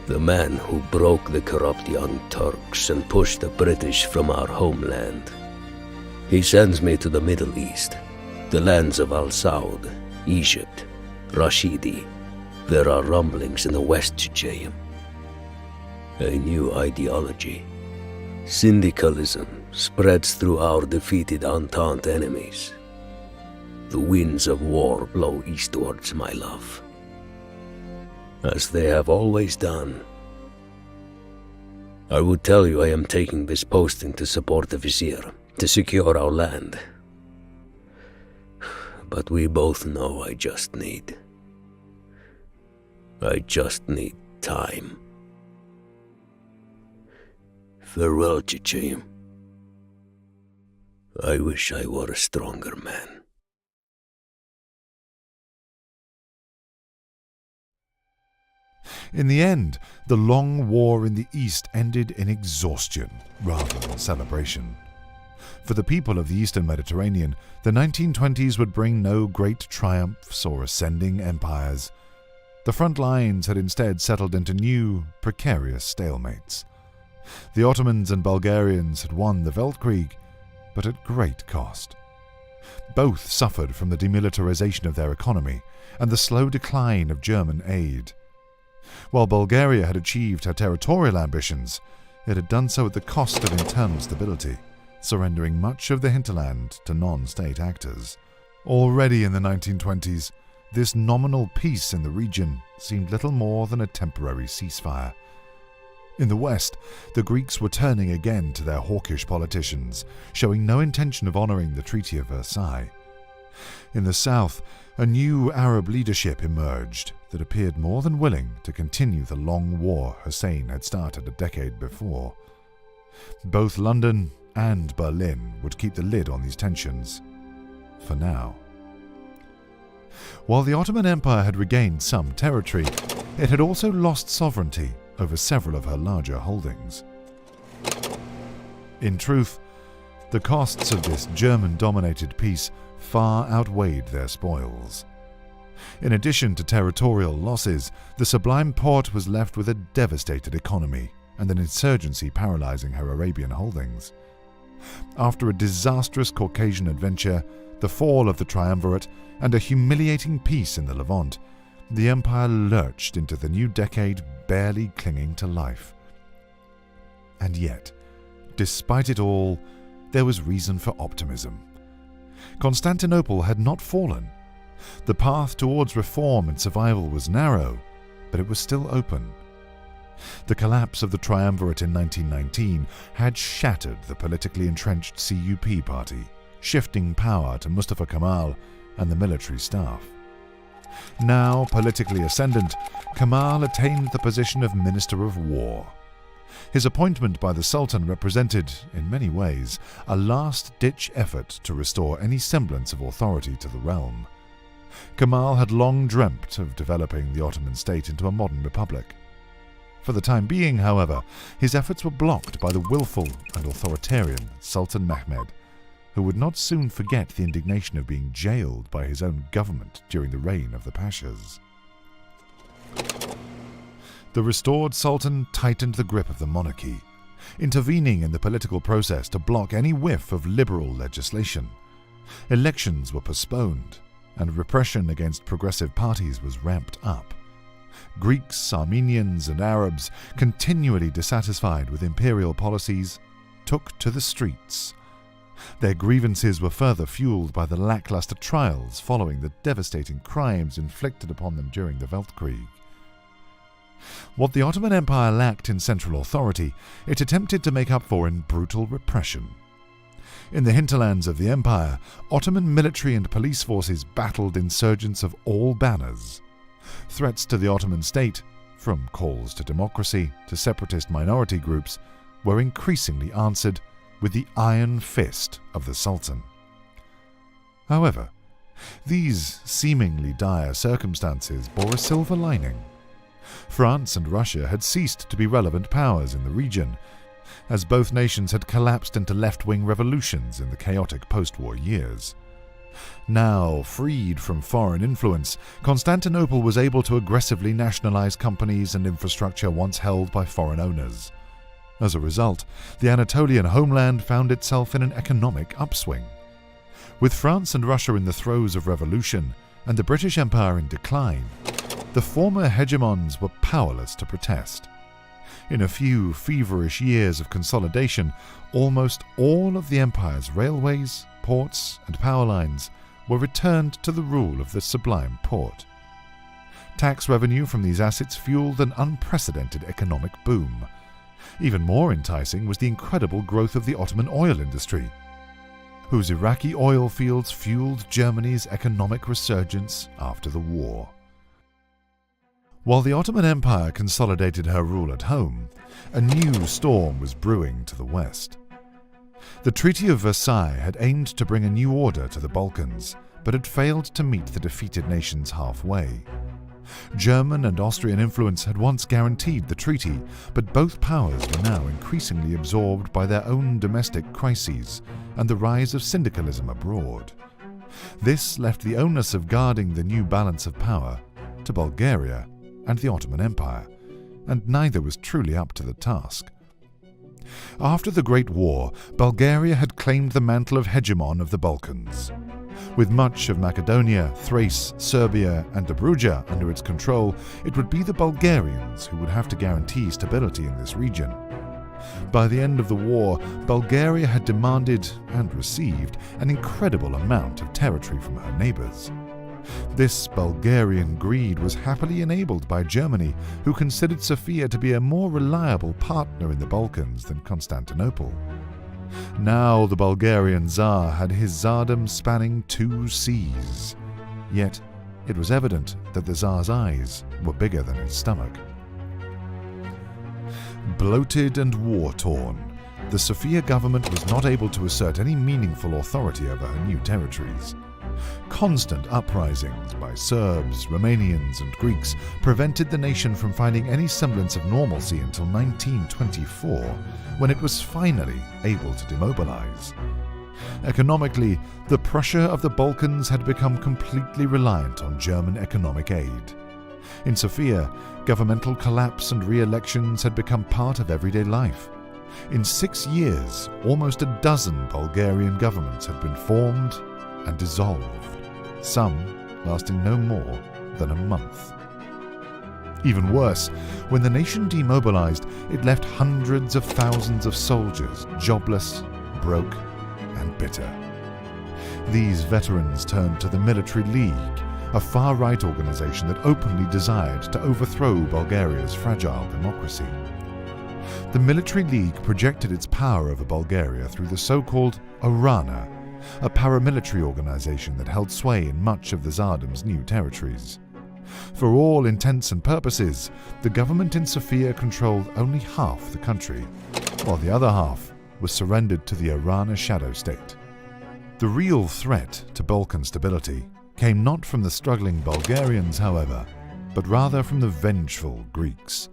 the man who broke the corrupt young Turks and pushed the British from our homeland. He sends me to the Middle East, the lands of Al Saud, Egypt, Rashidi. There are rumblings in the West, Chicheum. A new ideology, syndicalism, spreads through our defeated Entente enemies. The winds of war blow eastwards, my love, as they have always done. I would tell you I am taking this posting to support the Vizier, to secure our land. But we both know I just need time. Farewell, Chicheum. I wish I were a stronger man. In the end, the long war in the East ended in exhaustion rather than celebration. For the people of the Eastern Mediterranean, the 1920s would bring no great triumphs or ascending empires. The front lines had instead settled into new, precarious stalemates. The Ottomans and Bulgarians had won the Weltkrieg, but at great cost. Both suffered from the demilitarization of their economy and the slow decline of German aid. While Bulgaria had achieved her territorial ambitions, it had done so at the cost of internal stability, surrendering much of the hinterland to non-state actors. Already in the 1920s, this nominal peace in the region seemed little more than a temporary ceasefire. In the West, the Greeks were turning again to their hawkish politicians, showing no intention of honoring the Treaty of Versailles. In the South, a new Arab leadership emerged that appeared more than willing to continue the long war Hussein had started a decade before. Both London and Berlin would keep the lid on these tensions, for now. While the Ottoman Empire had regained some territory, it had also lost sovereignty over several of her larger holdings. In truth, the costs of this German-dominated peace far outweighed their spoils. In addition to territorial losses, the Sublime Porte was left with a devastated economy and an insurgency paralyzing her Arabian holdings. After a disastrous Caucasian adventure, the fall of the Triumvirate, and a humiliating peace in the Levant, the empire lurched into the new decade barely clinging to life. And yet, despite it all, there was reason for optimism. Constantinople had not fallen. The path towards reform and survival was narrow, but it was still open. The collapse of the Triumvirate in 1919 had shattered the politically entrenched CUP party, shifting power to Mustafa Kemal and the military staff. Now politically ascendant, Kemal attained the position of Minister of War. His appointment by the Sultan represented, in many ways, a last-ditch effort to restore any semblance of authority to the realm. Kemal had long dreamt of developing the Ottoman state into a modern republic. For the time being, however, his efforts were blocked by the willful and authoritarian Sultan Mehmed, who would not soon forget the indignation of being jailed by his own government during the reign of the Pashas. The restored Sultan tightened the grip of the monarchy, intervening in the political process to block any whiff of liberal legislation. Elections were postponed, and repression against progressive parties was ramped up. Greeks, Armenians, and Arabs, continually dissatisfied with imperial policies, took to the streets. Their grievances were further fueled by the lackluster trials following the devastating crimes inflicted upon them during the Weltkrieg. What the Ottoman Empire lacked in central authority, it attempted to make up for in brutal repression. In the hinterlands of the empire, Ottoman military and police forces battled insurgents of all banners. Threats to the Ottoman state, from calls to democracy to separatist minority groups, were increasingly answered with the iron fist of the Sultan. However, these seemingly dire circumstances bore a silver lining. France and Russia had ceased to be relevant powers in the region, as both nations had collapsed into left-wing revolutions in the chaotic post-war years. Now, freed from foreign influence, Constantinople was able to aggressively nationalize companies and infrastructure once held by foreign owners. As a result, the Anatolian homeland found itself in an economic upswing. With France and Russia in the throes of revolution and the British Empire in decline, the former hegemons were powerless to protest. In a few feverish years of consolidation, almost all of the empire's railways, ports, and power lines were returned to the rule of the Sublime Porte. Tax revenue from these assets fueled an unprecedented economic boom. Even more enticing was the incredible growth of the Ottoman oil industry, whose Iraqi oil fields fueled Germany's economic resurgence after the war. While the Ottoman Empire consolidated her rule at home, a new storm was brewing to the west. The Treaty of Versailles had aimed to bring a new order to the Balkans, but had failed to meet the defeated nations halfway. German and Austrian influence had once guaranteed the treaty, but both powers were now increasingly absorbed by their own domestic crises and the rise of syndicalism abroad. This left the onus of guarding the new balance of power to Bulgaria and the Ottoman Empire, and neither was truly up to the task. After the Great War, Bulgaria had claimed the mantle of hegemon of the Balkans. With much of Macedonia, Thrace, Serbia, and Dobruja under its control, it would be the Bulgarians who would have to guarantee stability in this region. By the end of the war, Bulgaria had demanded, and received, an incredible amount of territory from her neighbours. This Bulgarian greed was happily enabled by Germany, who considered Sofia to be a more reliable partner in the Balkans than Constantinople. Now the Bulgarian Tsar had his tsardom spanning 2 seas. Yet it was evident that the Tsar's eyes were bigger than his stomach. Bloated and war-torn, the Sofia government was not able to assert any meaningful authority over her new territories. Constant uprisings by Serbs, Romanians, and Greeks prevented the nation from finding any semblance of normalcy until 1924, when it was finally able to demobilize. Economically, the Prussia of the Balkans had become completely reliant on German economic aid. In Sofia, governmental collapse and re-elections had become part of everyday life. In 6 years, almost a dozen Bulgarian governments had been formed and dissolved, some lasting no more than a month. Even worse, when the nation demobilized, it left hundreds of thousands of soldiers jobless, broke, and bitter. These veterans turned to the Military League, a far-right organization that openly desired to overthrow Bulgaria's fragile democracy. The Military League projected its power over Bulgaria through the so-called Orana, a paramilitary organization that held sway in much of the Tsardom's new territories. For all intents and purposes, the government in Sofia controlled only half the country, while the other half was surrendered to the Orana shadow state. The real threat to Balkan stability came not from the struggling Bulgarians, however, but rather from the vengeful Greeks.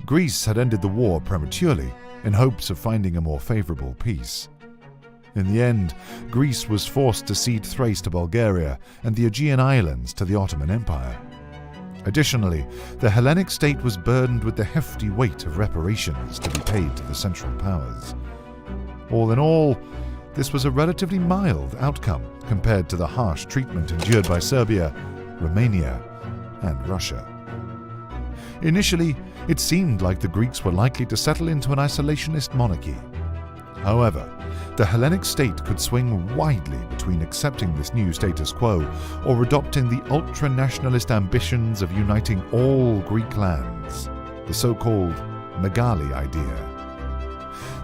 Greece had ended the war prematurely in hopes of finding a more favorable peace. In the end, Greece was forced to cede Thrace to Bulgaria and the Aegean Islands to the Ottoman Empire. Additionally, the Hellenic state was burdened with the hefty weight of reparations to be paid to the Central Powers. All in all, this was a relatively mild outcome compared to the harsh treatment endured by Serbia, Romania, and Russia. Initially, it seemed like the Greeks were likely to settle into an isolationist monarchy. However, the Hellenic state could swing widely between accepting this new status quo or adopting the ultra-nationalist ambitions of uniting all Greek lands, the so-called Megali idea.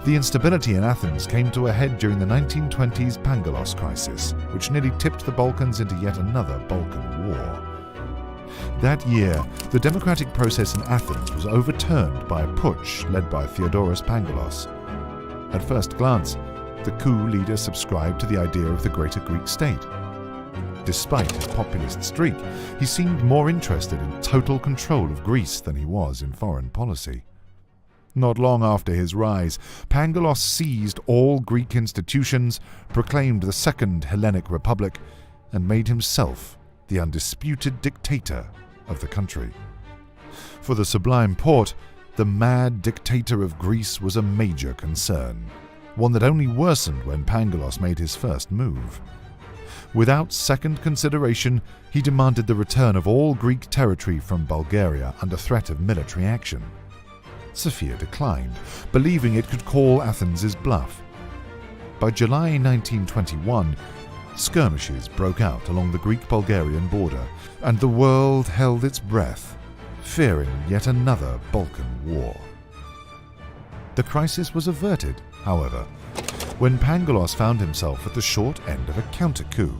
The instability in Athens came to a head during the 1920s Pangalos crisis, which nearly tipped the Balkans into yet another Balkan war. That year, the democratic process in Athens was overturned by a putsch led by Theodoros Pangalos. At first glance, the coup leader subscribed to the idea of the greater Greek state. Despite his populist streak, he seemed more interested in total control of Greece than he was in foreign policy. Not long after his rise, Pangalos seized all Greek institutions, proclaimed the Second Hellenic Republic, and made himself the undisputed dictator of the country. For the Sublime Porte, the mad dictator of Greece was a major concern, one that only worsened when Pangalos made his first move. Without second consideration, he demanded the return of all Greek territory from Bulgaria under threat of military action. Sofia declined, believing it could call Athens' bluff. By July 1921, skirmishes broke out along the Greek-Bulgarian border, and the world held its breath, fearing yet another Balkan war. The crisis was averted, however, when Pangalos found himself at the short end of a counter-coup.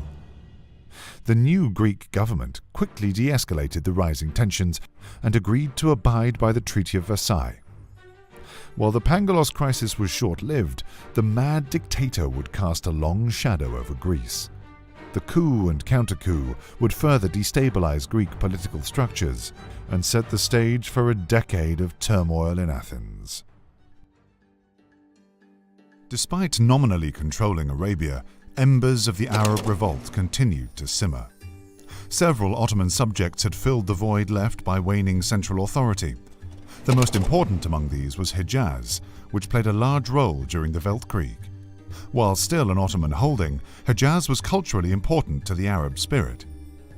The new Greek government quickly de-escalated the rising tensions and agreed to abide by the Treaty of Versailles. While the Pangalos crisis was short-lived, the mad dictator would cast a long shadow over Greece. The coup and counter-coup would further destabilize Greek political structures and set the stage for a decade of turmoil in Athens. Despite nominally controlling Arabia, embers of the Arab revolt continued to simmer. Several Ottoman subjects had filled the void left by waning central authority. The most important among these was Hejaz, which played a large role during the Weltkrieg. While still an Ottoman holding, Hejaz was culturally important to the Arab spirit.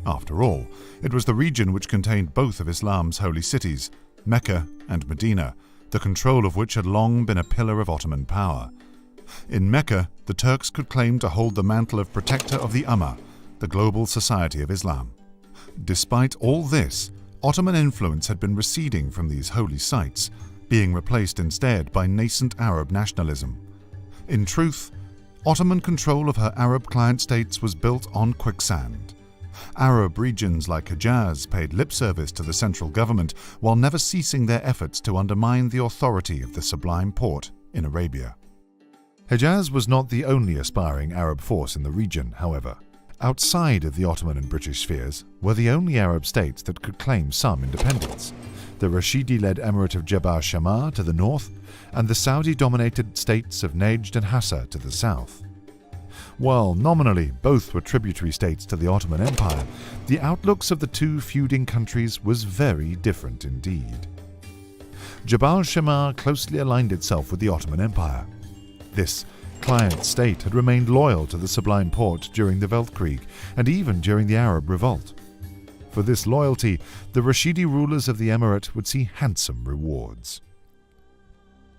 After all, it was the region which contained both of Islam's holy cities, Mecca and Medina, the control of which had long been a pillar of Ottoman power. In Mecca, the Turks could claim to hold the mantle of protector of the Ummah, the global society of Islam. Despite all this, Ottoman influence had been receding from these holy sites, being replaced instead by nascent Arab nationalism. In truth, Ottoman control of her Arab client states was built on quicksand. Arab regions like Hejaz paid lip service to the central government while never ceasing their efforts to undermine the authority of the Sublime Porte in Arabia. Hejaz was not the only aspiring Arab force in the region, however. Outside of the Ottoman and British spheres were the only Arab states that could claim some independence: the Rashidi-led Emirate of Jebel Shammar to the north, and the Saudi-dominated states of Najd and Hassa to the south. While nominally both were tributary states to the Ottoman Empire, the outlooks of the two feuding countries was very different indeed. Jebel Shammar closely aligned itself with the Ottoman Empire. This client state had remained loyal to the Sublime Porte during the Weltkrieg and even during the Arab Revolt. For this loyalty, the Rashidi rulers of the emirate would see handsome rewards.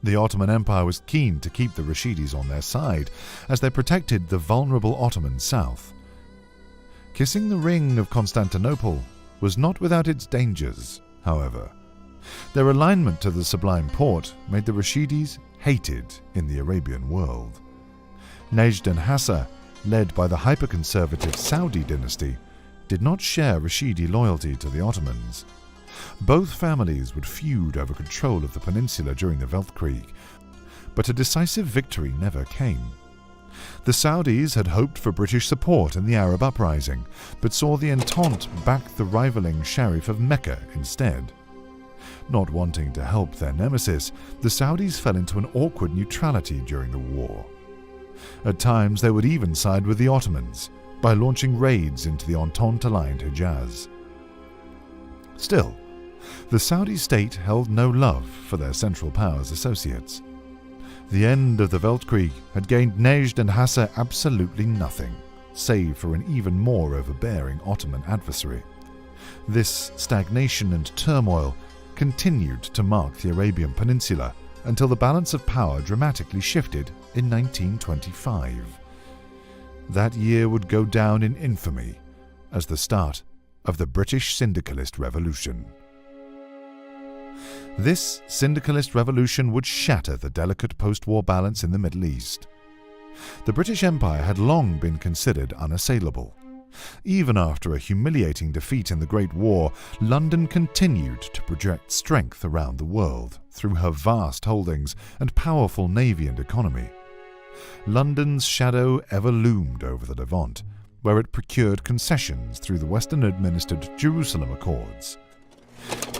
The Ottoman Empire was keen to keep the Rashidis on their side as they protected the vulnerable Ottoman south. Kissing the ring of Constantinople was not without its dangers, however. Their alignment to the Sublime Porte made the Rashidis hated in the Arabian world. Najd and Hassa, led by the hyperconservative Saudi dynasty, did not share Rashidi loyalty to the Ottomans. Both families would feud over control of the peninsula during the Weltkrieg, but a decisive victory never came. The Saudis had hoped for British support in the Arab uprising, but saw the Entente back the rivaling Sharif of Mecca instead. Not wanting to help their nemesis, the Saudis fell into an awkward neutrality during the war. At times they would even side with the Ottomans by launching raids into the Entente-aligned Hejaz. Still, the Saudi state held no love for their Central Powers associates. The end of the Weltkrieg had gained Najd and Hassa absolutely nothing, save for an even more overbearing Ottoman adversary. This stagnation and turmoil continued to mark the Arabian Peninsula until the balance of power dramatically shifted in 1925. That year would go down in infamy as the start of the British Syndicalist Revolution. This Syndicalist Revolution would shatter the delicate post-war balance in the Middle East. The British Empire had long been considered unassailable. Even after a humiliating defeat in the Great War, London continued to project strength around the world through her vast holdings and powerful navy and economy. London's shadow ever loomed over the Levant, where it procured concessions through the Western-administered Jerusalem Accords.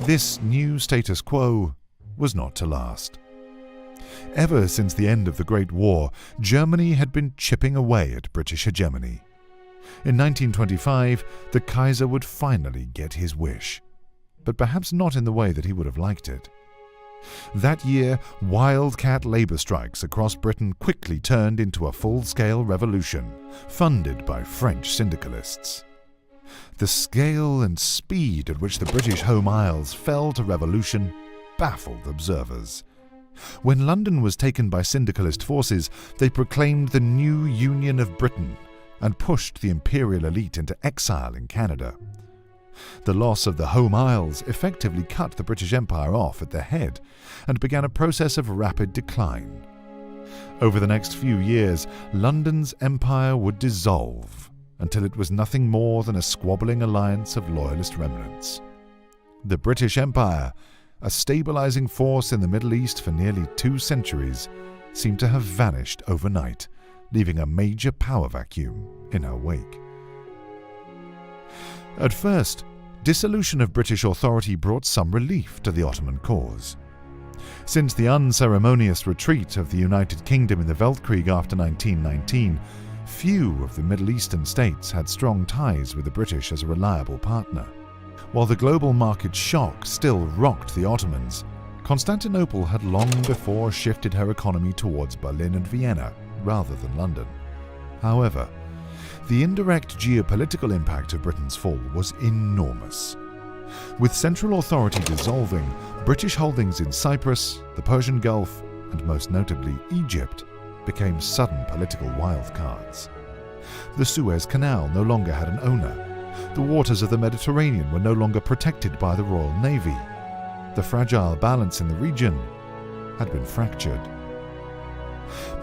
This new status quo was not to last. Ever since the end of the Great War, Germany had been chipping away at British hegemony. In 1925, the Kaiser would finally get his wish, but perhaps not in the way that he would have liked it. That year, wildcat labour strikes across Britain quickly turned into a full-scale revolution, funded by French syndicalists. The scale and speed at which the British Home Isles fell to revolution baffled observers. When London was taken by syndicalist forces, they proclaimed the new Union of Britain and pushed the imperial elite into exile in Canada. The loss of the Home Isles effectively cut the British Empire off at the head and began a process of rapid decline. Over the next few years, London's empire would dissolve until it was nothing more than a squabbling alliance of loyalist remnants. The British Empire, a stabilizing force in the Middle East for nearly 2 centuries, seemed to have vanished overnight, leaving a major power vacuum in her wake. At first, dissolution of British authority brought some relief to the Ottoman cause. Since the unceremonious retreat of the United Kingdom in the Weltkrieg after 1919, few of the Middle Eastern states had strong ties with the British as a reliable partner. While the global market shock still rocked the Ottomans, Constantinople had long before shifted her economy towards Berlin and Vienna rather than London. However, the indirect geopolitical impact of Britain's fall was enormous. With central authority dissolving, British holdings in Cyprus, the Persian Gulf, and most notably Egypt, became sudden political wildcards. The Suez Canal no longer had an owner. The waters of the Mediterranean were no longer protected by the Royal Navy. The fragile balance in the region had been fractured.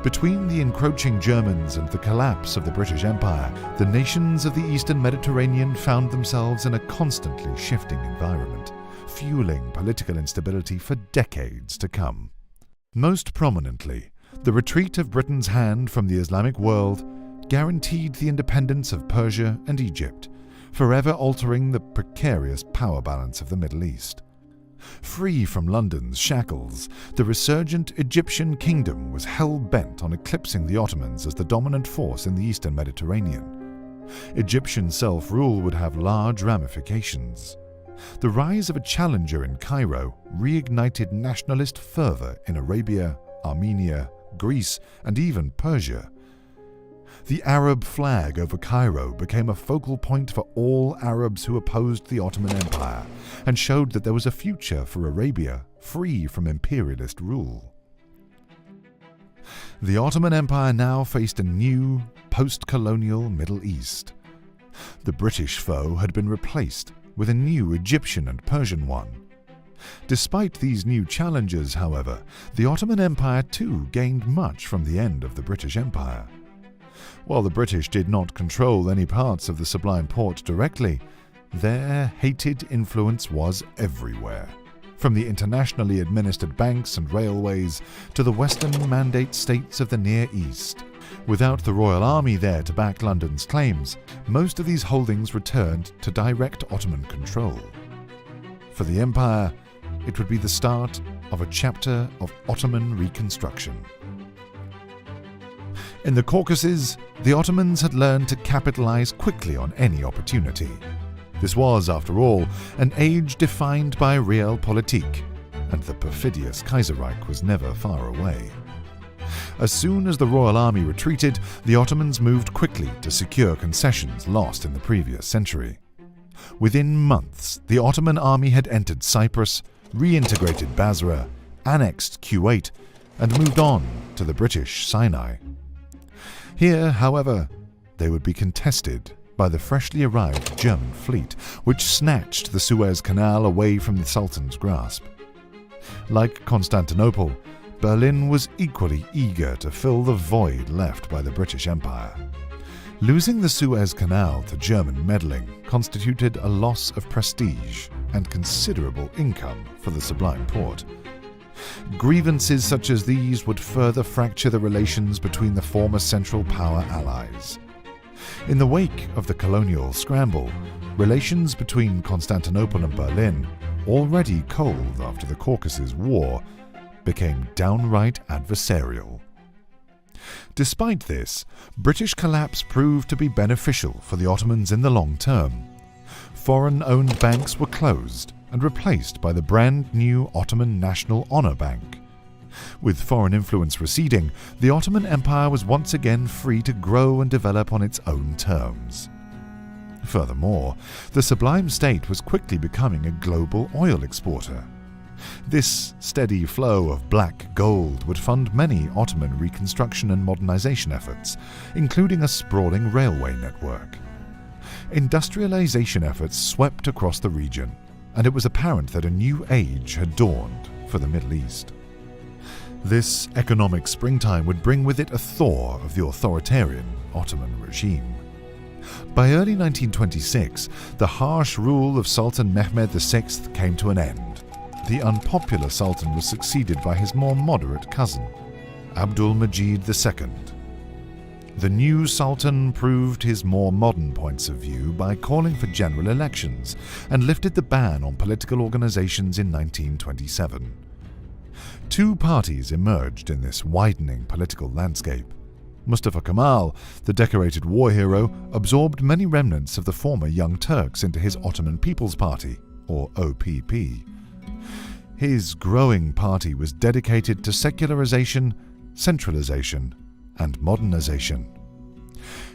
Between the encroaching Germans and the collapse of the British Empire, the nations of the Eastern Mediterranean found themselves in a constantly shifting environment, fueling political instability for decades to come. Most prominently, the retreat of Britain's hand from the Islamic world guaranteed the independence of Persia and Egypt, forever altering the precarious power balance of the Middle East. Free from London's shackles, the resurgent Egyptian kingdom was hell-bent on eclipsing the Ottomans as the dominant force in the Eastern Mediterranean. Egyptian self-rule would have large ramifications. The rise of a challenger in Cairo reignited nationalist fervor in Arabia, Armenia, Greece, and even Persia. The Arab flag over Cairo became a focal point for all Arabs who opposed the Ottoman Empire and showed that there was a future for Arabia free from imperialist rule. The Ottoman Empire now faced a new, post-colonial Middle East. The British foe had been replaced with a new Egyptian and Persian one. Despite these new challenges, however, the Ottoman Empire too gained much from the end of the British Empire. While the British did not control any parts of the Sublime Porte directly, their hated influence was everywhere, from the internationally administered banks and railways to the Western Mandate states of the Near East. Without the Royal Army there to back London's claims, most of these holdings returned to direct Ottoman control. For the Empire, it would be the start of a chapter of Ottoman reconstruction. In the Caucasus, the Ottomans had learned to capitalize quickly on any opportunity. This was, after all, an age defined by realpolitik, and the perfidious Kaiserreich was never far away. As soon as the Royal Army retreated, the Ottomans moved quickly to secure concessions lost in the previous century. Within months, the Ottoman army had entered Cyprus, reintegrated Basra, annexed Kuwait, and moved on to the British Sinai. Here, however, they would be contested by the freshly arrived German fleet, which snatched the Suez Canal away from the Sultan's grasp. Like Constantinople, Berlin was equally eager to fill the void left by the British Empire. Losing the Suez Canal to German meddling constituted a loss of prestige and considerable income for the Sublime Porte. Grievances such as these would further fracture the relations between the former Central Power allies. In the wake of the colonial scramble, relations between Constantinople and Berlin, already cold after the Caucasus War, became downright adversarial. Despite this, British collapse proved to be beneficial for the Ottomans in the long term. Foreign-owned banks were closed and replaced by the brand-new Ottoman National Honor Bank. With foreign influence receding, the Ottoman Empire was once again free to grow and develop on its own terms. Furthermore, the Sublime State was quickly becoming a global oil exporter. This steady flow of black gold would fund many Ottoman reconstruction and modernization efforts, including a sprawling railway network. Industrialization efforts swept across the region, and it was apparent that a new age had dawned for the Middle East. This economic springtime would bring with it a thaw of the authoritarian Ottoman regime. By early 1926, the harsh rule of Sultan Mehmed VI came to an end. The unpopular Sultan was succeeded by his more moderate cousin, Abdul Majid II. The new Sultan proved his more modern points of view by calling for general elections and lifted the ban on political organizations in 1927. Two parties emerged in this widening political landscape. Mustafa Kemal, the decorated war hero, absorbed many remnants of the former Young Turks into his Ottoman People's Party, or OPP. His growing party was dedicated to secularization, centralization, and modernization.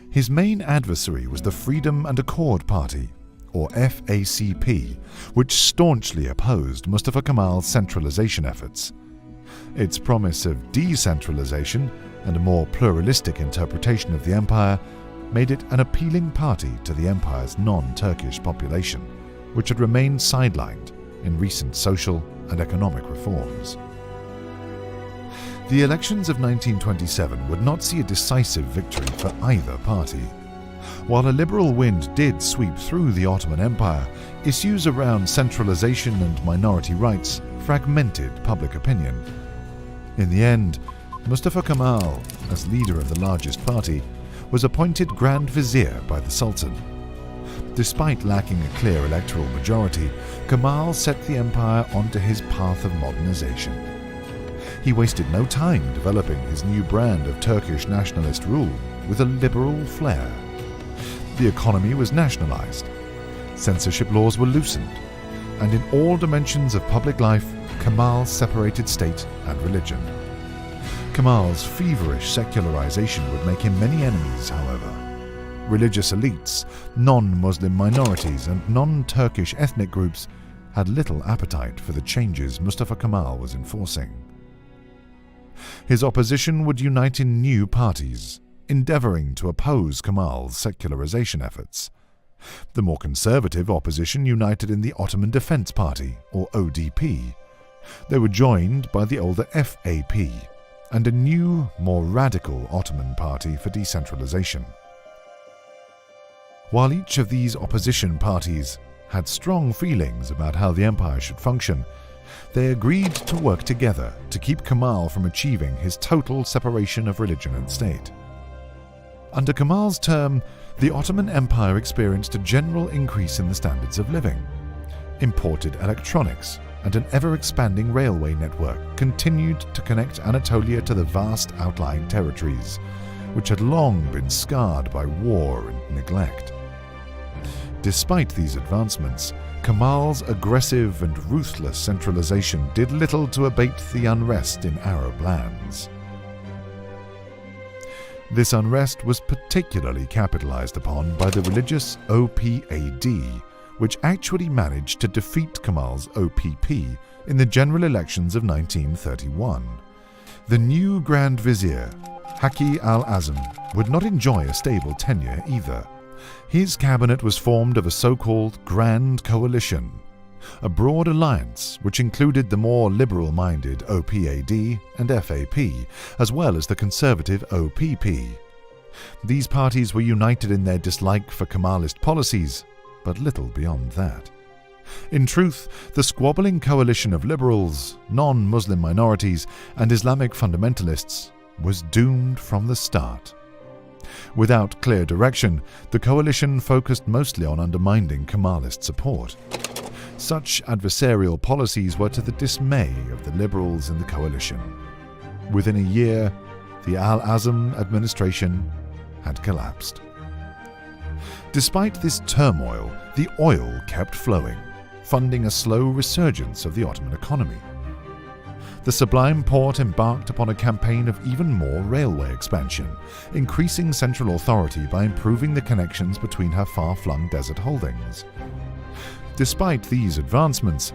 His main adversary was the Freedom and Accord Party, or FACP, which staunchly opposed Mustafa Kemal's centralization efforts. Its promise of decentralization and a more pluralistic interpretation of the empire made it an appealing party to the empire's non-Turkish population, which had remained sidelined in recent social and economic reforms. The elections of 1927 would not see a decisive victory for either party. While a liberal wind did sweep through the Ottoman Empire, issues around centralization and minority rights fragmented public opinion. In the end, Mustafa Kemal, as leader of the largest party, was appointed Grand Vizier by the Sultan. Despite lacking a clear electoral majority, Kemal set the empire onto his path of modernization. He wasted no time developing his new brand of Turkish nationalist rule with a liberal flair. The economy was nationalized, censorship laws were loosened, and in all dimensions of public life, Kemal separated state and religion. Kemal's feverish secularization would make him many enemies, however. Religious elites, non-Muslim minorities, and non-Turkish ethnic groups had little appetite for the changes Mustafa Kemal was enforcing. His opposition would unite in new parties, endeavoring to oppose Kemal's secularization efforts. The more conservative opposition united in the Ottoman Defense Party, or ODP. They were joined by the older FAP, and a new, more radical Ottoman party for decentralization. While each of these opposition parties had strong feelings about how the empire should function, they agreed to work together to keep Kemal from achieving his total separation of religion and state. Under Kemal's term, the Ottoman Empire experienced a general increase in the standards of living. Imported electronics and an ever-expanding railway network continued to connect Anatolia to the vast outlying territories, which had long been scarred by war and neglect. Despite these advancements, Kemal's aggressive and ruthless centralization did little to abate the unrest in Arab lands. This unrest was particularly capitalized upon by the religious OPAD, which actually managed to defeat Kemal's OPP in the general elections of 1931. The new Grand Vizier, Haki al-Azm, would not enjoy a stable tenure either. His cabinet was formed of a so-called Grand Coalition, a broad alliance which included the more liberal-minded OPAD and FAP, as well as the conservative OPP. These parties were united in their dislike for Kemalist policies, but little beyond that. In truth, the squabbling coalition of liberals, non-Muslim minorities, and Islamic fundamentalists was doomed from the start. Without clear direction, the coalition focused mostly on undermining Kemalist support. Such adversarial policies were to the dismay of the liberals in the coalition. Within a year, the al-Azm administration had collapsed. Despite this turmoil, the oil kept flowing, funding a slow resurgence of the Ottoman economy. The Sublime Porte embarked upon a campaign of even more railway expansion, increasing central authority by improving the connections between her far-flung desert holdings. Despite these advancements,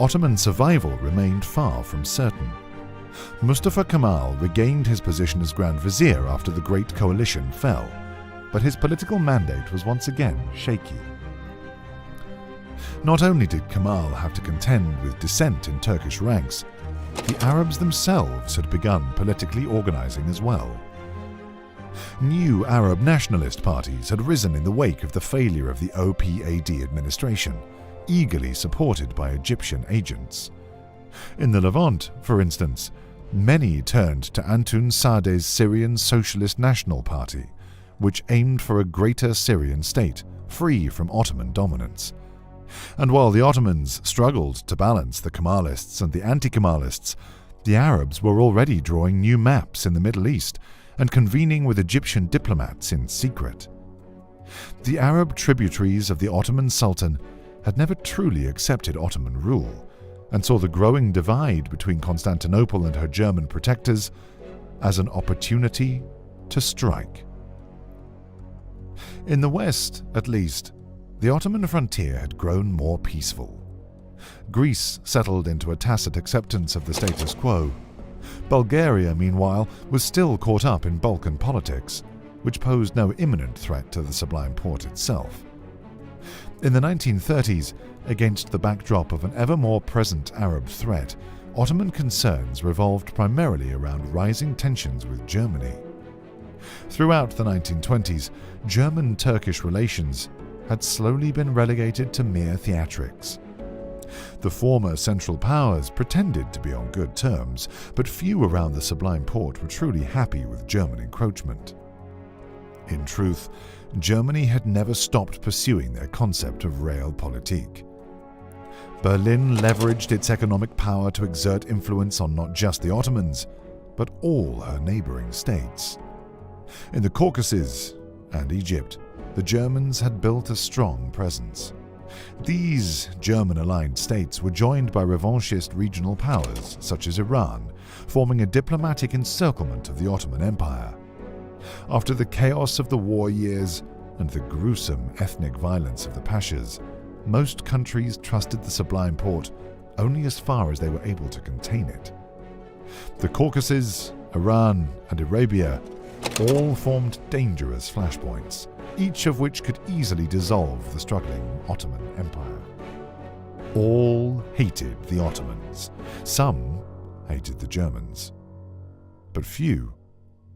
Ottoman survival remained far from certain. Mustafa Kemal regained his position as Grand Vizier after the Great Coalition fell, but his political mandate was once again shaky. Not only did Kemal have to contend with dissent in Turkish ranks, the Arabs themselves had begun politically organizing as well. New Arab nationalist parties had risen in the wake of the failure of the OPAD administration, eagerly supported by Egyptian agents. In the Levant, for instance, many turned to Antun Sade's Syrian Socialist National Party, which aimed for a greater Syrian state, free from Ottoman dominance. And while the Ottomans struggled to balance the Kemalists and the anti-Kemalists, the Arabs were already drawing new maps in the Middle East and convening with Egyptian diplomats in secret. The Arab tributaries of the Ottoman Sultan had never truly accepted Ottoman rule, and saw the growing divide between Constantinople and her German protectors as an opportunity to strike. In the West, at least, the Ottoman frontier had grown more peaceful. Greece settled into a tacit acceptance of the status quo. Bulgaria, meanwhile, was still caught up in Balkan politics, which posed no imminent threat to the Sublime Porte itself. In the 1930s, against the backdrop of an ever more present Arab threat, Ottoman concerns revolved primarily around rising tensions with Germany. Throughout the 1920s, German-Turkish relations had slowly been relegated to mere theatrics. The former Central Powers pretended to be on good terms, but few around the Sublime Porte were truly happy with German encroachment. In truth, Germany had never stopped pursuing their concept of realpolitik. Berlin leveraged its economic power to exert influence on not just the Ottomans, but all her neighboring states. In the Caucasus and Egypt, the Germans had built a strong presence. These German-aligned states were joined by revanchist regional powers, such as Iran, forming a diplomatic encirclement of the Ottoman Empire. After the chaos of the war years and the gruesome ethnic violence of the Pashas, most countries trusted the Sublime Porte only as far as they were able to contain it. The Caucasus, Iran, and Arabia all formed dangerous flashpoints, each of which could easily dissolve the struggling Ottoman Empire. All hated the Ottomans. Some hated the Germans. But few,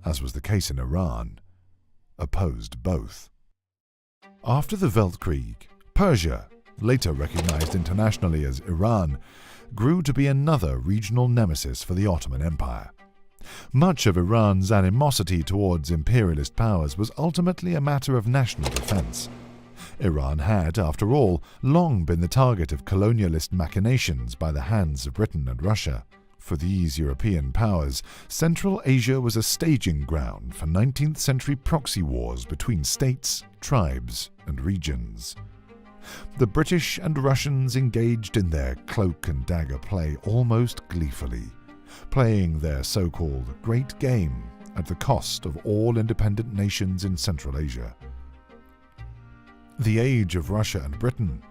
as was the case in Iran, opposed both. After the Weltkrieg, Persia, later recognized internationally as Iran, grew to be another regional nemesis for the Ottoman Empire. Much of Iran's animosity towards imperialist powers was ultimately a matter of national defense. Iran had, after all, long been the target of colonialist machinations by the hands of Britain and Russia. For these European powers, Central Asia was a staging ground for 19th century proxy wars between states, tribes, and regions. The British and Russians engaged in their cloak and dagger play almost gleefully, playing their so-called Great Game at the cost of all independent nations in Central Asia. The age of Russia and Britain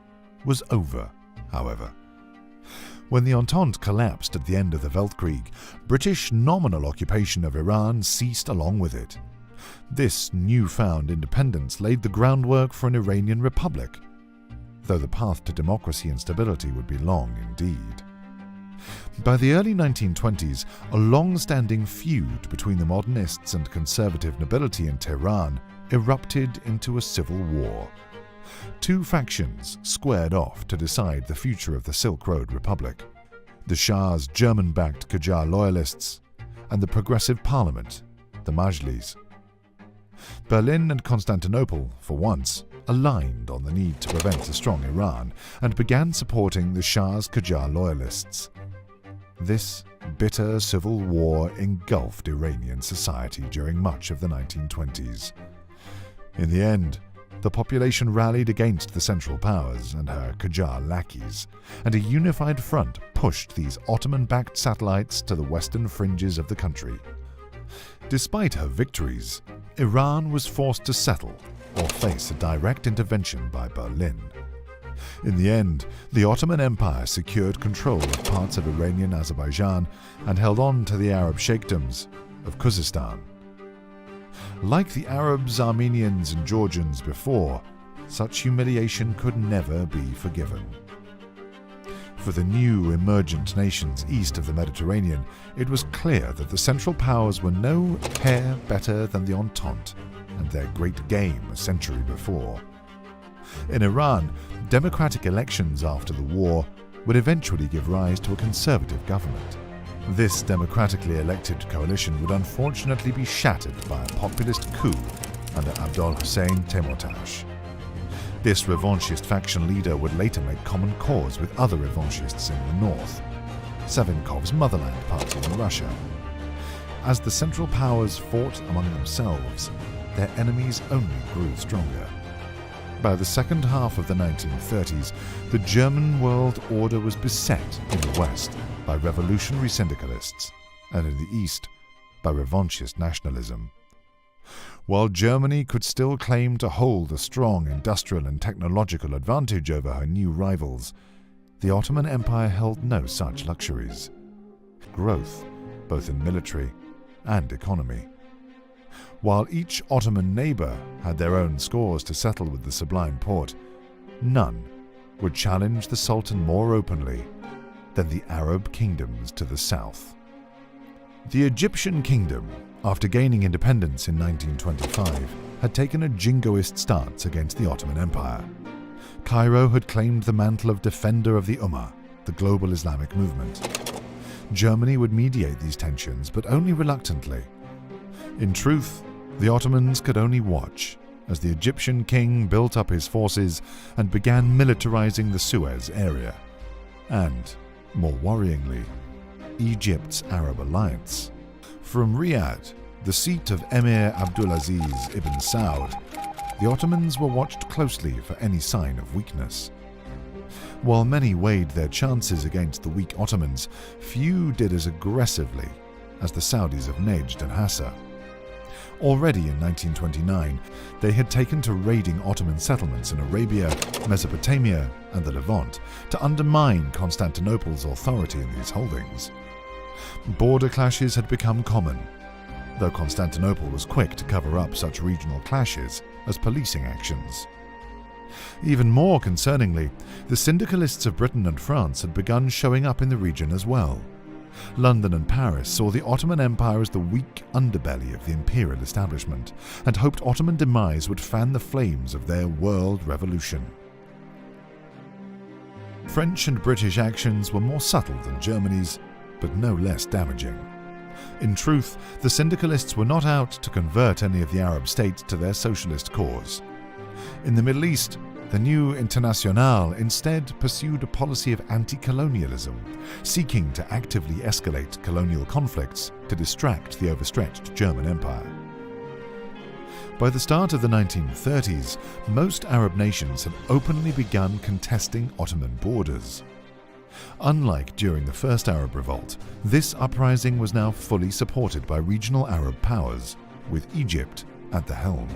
was over, however. When the Entente collapsed at the end of the Weltkrieg, British nominal occupation of Iran ceased along with it. This newfound independence laid the groundwork for an Iranian republic, though the path to democracy and stability would be long indeed. By the early 1920s, a long-standing feud between the modernists and conservative nobility in Tehran erupted into a civil war. Two factions squared off to decide the future of the Silk Road Republic: the Shah's German-backed Qajar loyalists and the progressive parliament, the Majlis. Berlin and Constantinople, for once, aligned on the need to prevent a strong Iran and began supporting the Shah's Qajar loyalists. This bitter civil war engulfed Iranian society during much of the 1920s. In the end, the population rallied against the Central Powers and her Qajar lackeys, and a unified front pushed these Ottoman-backed satellites to the western fringes of the country. Despite her victories, Iran was forced to settle or face a direct intervention by Berlin. In the end, the Ottoman Empire secured control of parts of Iranian Azerbaijan and held on to the Arab sheikdoms of Khuzestan. Like the Arabs, Armenians, and Georgians before, such humiliation could never be forgiven. For the new emergent nations east of the Mediterranean, it was clear that the Central Powers were no hair better than the Entente and their Great Game a century before. In Iran, democratic elections after the war would eventually give rise to a conservative government. This democratically elected coalition would unfortunately be shattered by a populist coup under Abdol Hussein Temurtash. This revanchist faction leader would later make common cause with other revanchists in the north, Savinkov's Motherland Party in Russia. As the Central Powers fought among themselves, their enemies only grew stronger. By the second half of the 1930s, the German world order was beset in the West by revolutionary syndicalists, and in the East by revanchist nationalism. While Germany could still claim to hold a strong industrial and technological advantage over her new rivals, the Ottoman Empire held no such luxuries. Growth, both in military and economy. While each Ottoman neighbor had their own scores to settle with the Sublime Porte, none would challenge the Sultan more openly than the Arab kingdoms to the south. The Egyptian kingdom, after gaining independence in 1925, had taken a jingoist stance against the Ottoman Empire. Cairo had claimed the mantle of defender of the Ummah, the global Islamic movement. Germany would mediate these tensions, but only reluctantly. In truth, the Ottomans could only watch as the Egyptian king built up his forces and began militarizing the Suez area, and, more worryingly, Egypt's Arab alliance. From Riyadh, the seat of Emir Abdulaziz ibn Saud, the Ottomans were watched closely for any sign of weakness. While many weighed their chances against the weak Ottomans, few did as aggressively as the Saudis of Najd and Hassa. Already in 1929, they had taken to raiding Ottoman settlements in Arabia, Mesopotamia, and the Levant to undermine Constantinople's authority in these holdings. Border clashes had become common, though Constantinople was quick to cover up such regional clashes as policing actions. Even more concerningly, the syndicalists of Britain and France had begun showing up in the region as well. London and Paris saw the Ottoman Empire as the weak underbelly of the imperial establishment, and hoped Ottoman demise would fan the flames of their world revolution. French and British actions were more subtle than Germany's, but no less damaging. In truth, the syndicalists were not out to convert any of the Arab states to their socialist cause. In the Middle East, the new Internationale instead pursued a policy of anti-colonialism, seeking to actively escalate colonial conflicts to distract the overstretched German Empire. By the start of the 1930s, most Arab nations had openly begun contesting Ottoman borders. Unlike during the First Arab Revolt, this uprising was now fully supported by regional Arab powers, with Egypt at the helm.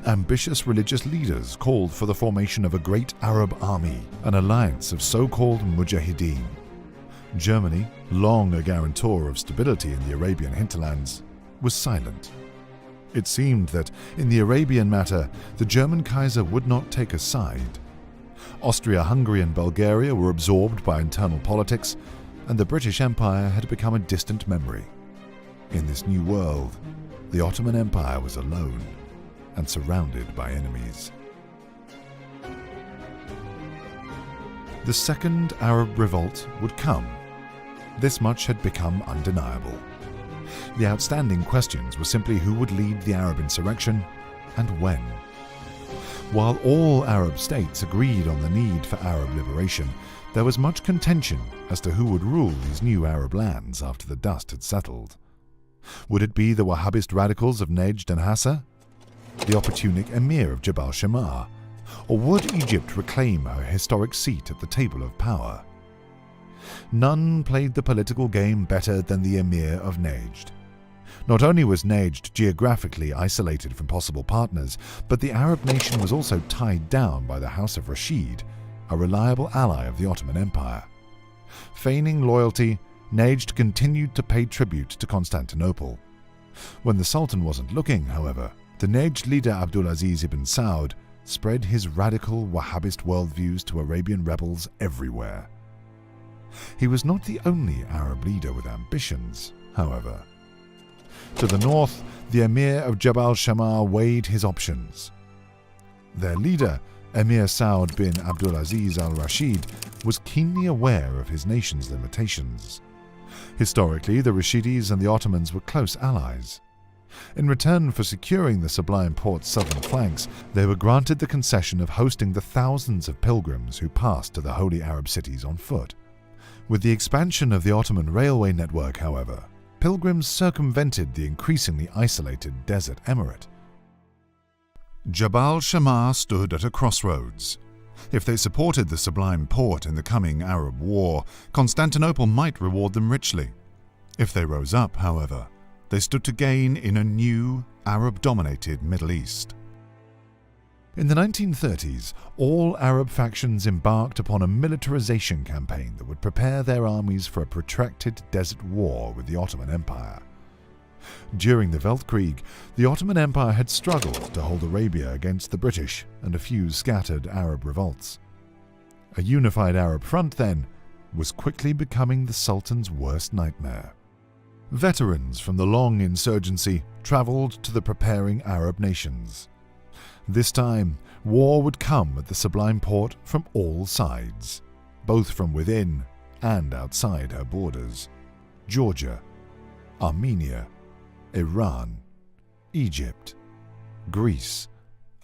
Ambitious religious leaders called for the formation of a great Arab army, an alliance of so-called mujahideen. Germany, long a guarantor of stability in the Arabian hinterlands, was silent. It seemed that, in the Arabian matter, the German Kaiser would not take a side. Austria-Hungary and Bulgaria were absorbed by internal politics, and the British Empire had become a distant memory. In this new world, the Ottoman Empire was alone and surrounded by enemies. The Second Arab Revolt would come. This much had become undeniable. The outstanding questions were simply who would lead the Arab insurrection and when. While all Arab states agreed on the need for Arab liberation, there was much contention as to who would rule these new Arab lands after the dust had settled. Would it be the Wahhabist radicals of Najd and Hassa, the opportunic emir of Jabal Shammar, or would Egypt reclaim her historic seat at the table of power? None played the political game better than the emir of Najd. Not only was Najd geographically isolated from possible partners, but the Arab nation was also tied down by the House of Rashid, a reliable ally of the Ottoman Empire. Feigning loyalty, Najd continued to pay tribute to Constantinople. When the Sultan wasn't looking, however, the Najd leader Abdulaziz ibn Saud spread his radical Wahhabist worldviews to Arabian rebels everywhere. He was not the only Arab leader with ambitions, however. To the north, the emir of Jabal Shammar weighed his options. Their leader, Emir Saud bin Abdulaziz al-Rashid, was keenly aware of his nation's limitations. Historically, the Rashidis and the Ottomans were close allies. In return for securing the Sublime Port's southern flanks, they were granted the concession of hosting the thousands of pilgrims who passed to the Holy Arab cities on foot. With the expansion of the Ottoman railway network, however, pilgrims circumvented the increasingly isolated desert emirate. Jabal Shammar stood at a crossroads. If they supported the Sublime Porte in the coming Arab War, Constantinople might reward them richly. If they rose up, however, they stood to gain in a new, Arab-dominated Middle East. In the 1930s, all Arab factions embarked upon a militarization campaign that would prepare their armies for a protracted desert war with the Ottoman Empire. During the Weltkrieg, the Ottoman Empire had struggled to hold Arabia against the British and a few scattered Arab revolts. A unified Arab front, then, was quickly becoming the Sultan's worst nightmare. Veterans from the long insurgency traveled to the preparing Arab nations. This time, war would come at the Sublime Porte from all sides, both from within and outside her borders. Georgia, Armenia, Iran, Egypt, Greece,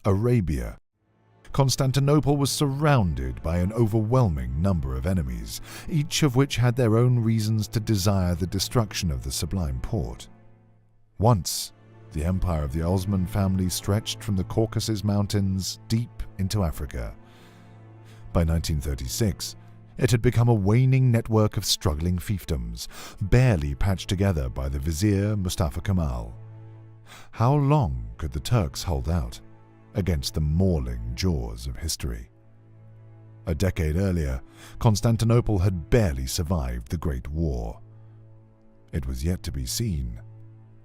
Arabia. Constantinople was surrounded by an overwhelming number of enemies, each of which had their own reasons to desire the destruction of the Sublime Porte. Once, the empire of the Osman family stretched from the Caucasus Mountains deep into Africa. By 1936, it had become a waning network of struggling fiefdoms, barely patched together by the vizier Mustafa Kemal. How long could the Turks hold out against the mauling jaws of history? A decade earlier, Constantinople had barely survived the Great War. It was yet to be seen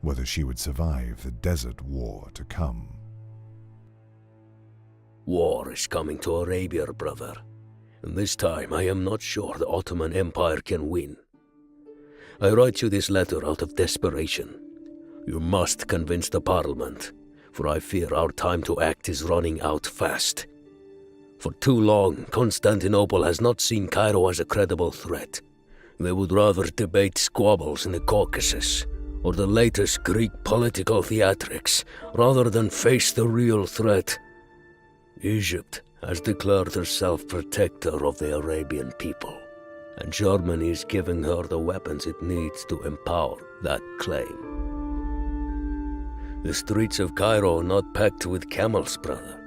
whether she would survive the Desert War to come. War is coming to Arabia, brother. And this time I am not sure the Ottoman Empire can win. I write you this letter out of desperation. You must convince the Parliament, for I fear our time to act is running out fast. For too long, Constantinople has not seen Cairo as a credible threat. They would rather debate squabbles in the Caucasus, or the latest Greek political theatrics, rather than face the real threat. Egypt has declared herself protector of the Arabian people, and Germany is giving her the weapons it needs to empower that claim. The streets of Cairo are not packed with camels, brother.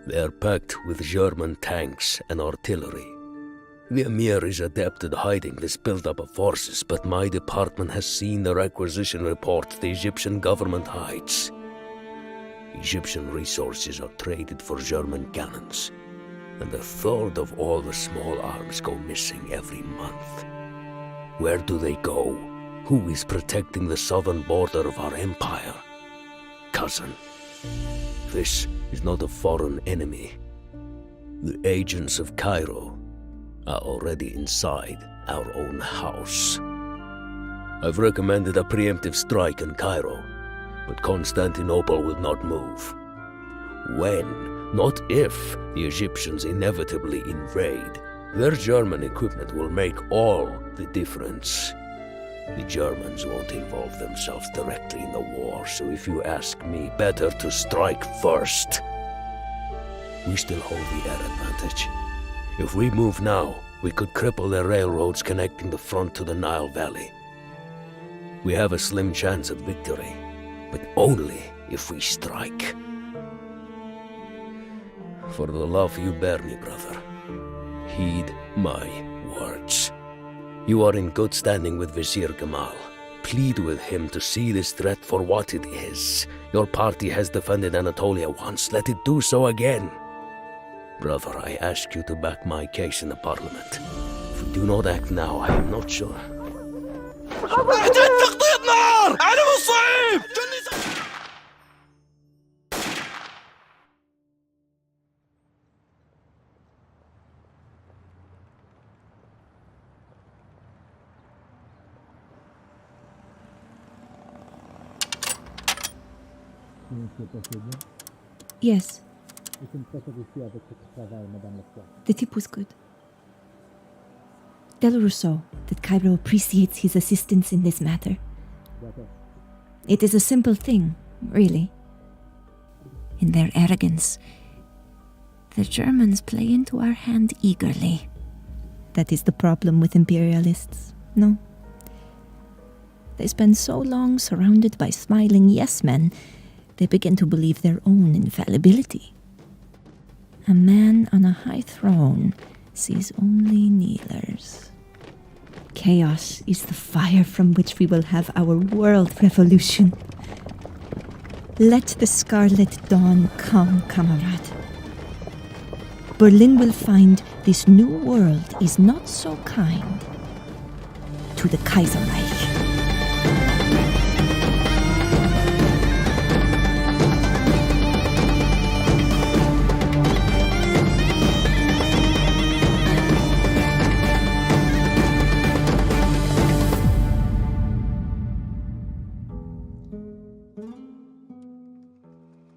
They are packed with German tanks and artillery. The Emir is adept at hiding this buildup of forces, but my department has seen the requisition report the Egyptian government hides. Egyptian resources are traded for German cannons, and a third of all the small arms go missing every month. Where do they go? Who is protecting the southern border of our empire? Cousin, this is not a foreign enemy. The agents of Cairo are already inside our own house. I've recommended a preemptive strike on Cairo, but Constantinople will not move. When, not if, the Egyptians inevitably invade, their German equipment will make all the difference. The Germans won't involve themselves directly in the war, so if you ask me, better to strike first. We still hold the air advantage. If we move now, we could cripple the railroads connecting the front to the Nile Valley. We have a slim chance of victory, but only if we strike. For the love you bear me, brother, heed my words. You are in good standing with Vizier Kemal. Plead with him to see this threat for what it is. Your party has defended Anatolia once, let it do so again. Brother, I ask you to back my case in the Parliament. If we do not act now, I am not sure. Yes. The tip was good. Tell Rousseau that Cairo appreciates his assistance in this matter. It is a simple thing, really. In their arrogance, the Germans play into our hand eagerly. That is the problem with imperialists, no? They spend so long surrounded by smiling yes-men, they begin to believe their own infallibility. A man on a high throne sees only kneelers. Chaos is the fire from which we will have our world revolution. Let the scarlet dawn come, comrade. Berlin will find this new world is not so kind to the Kaiserreich.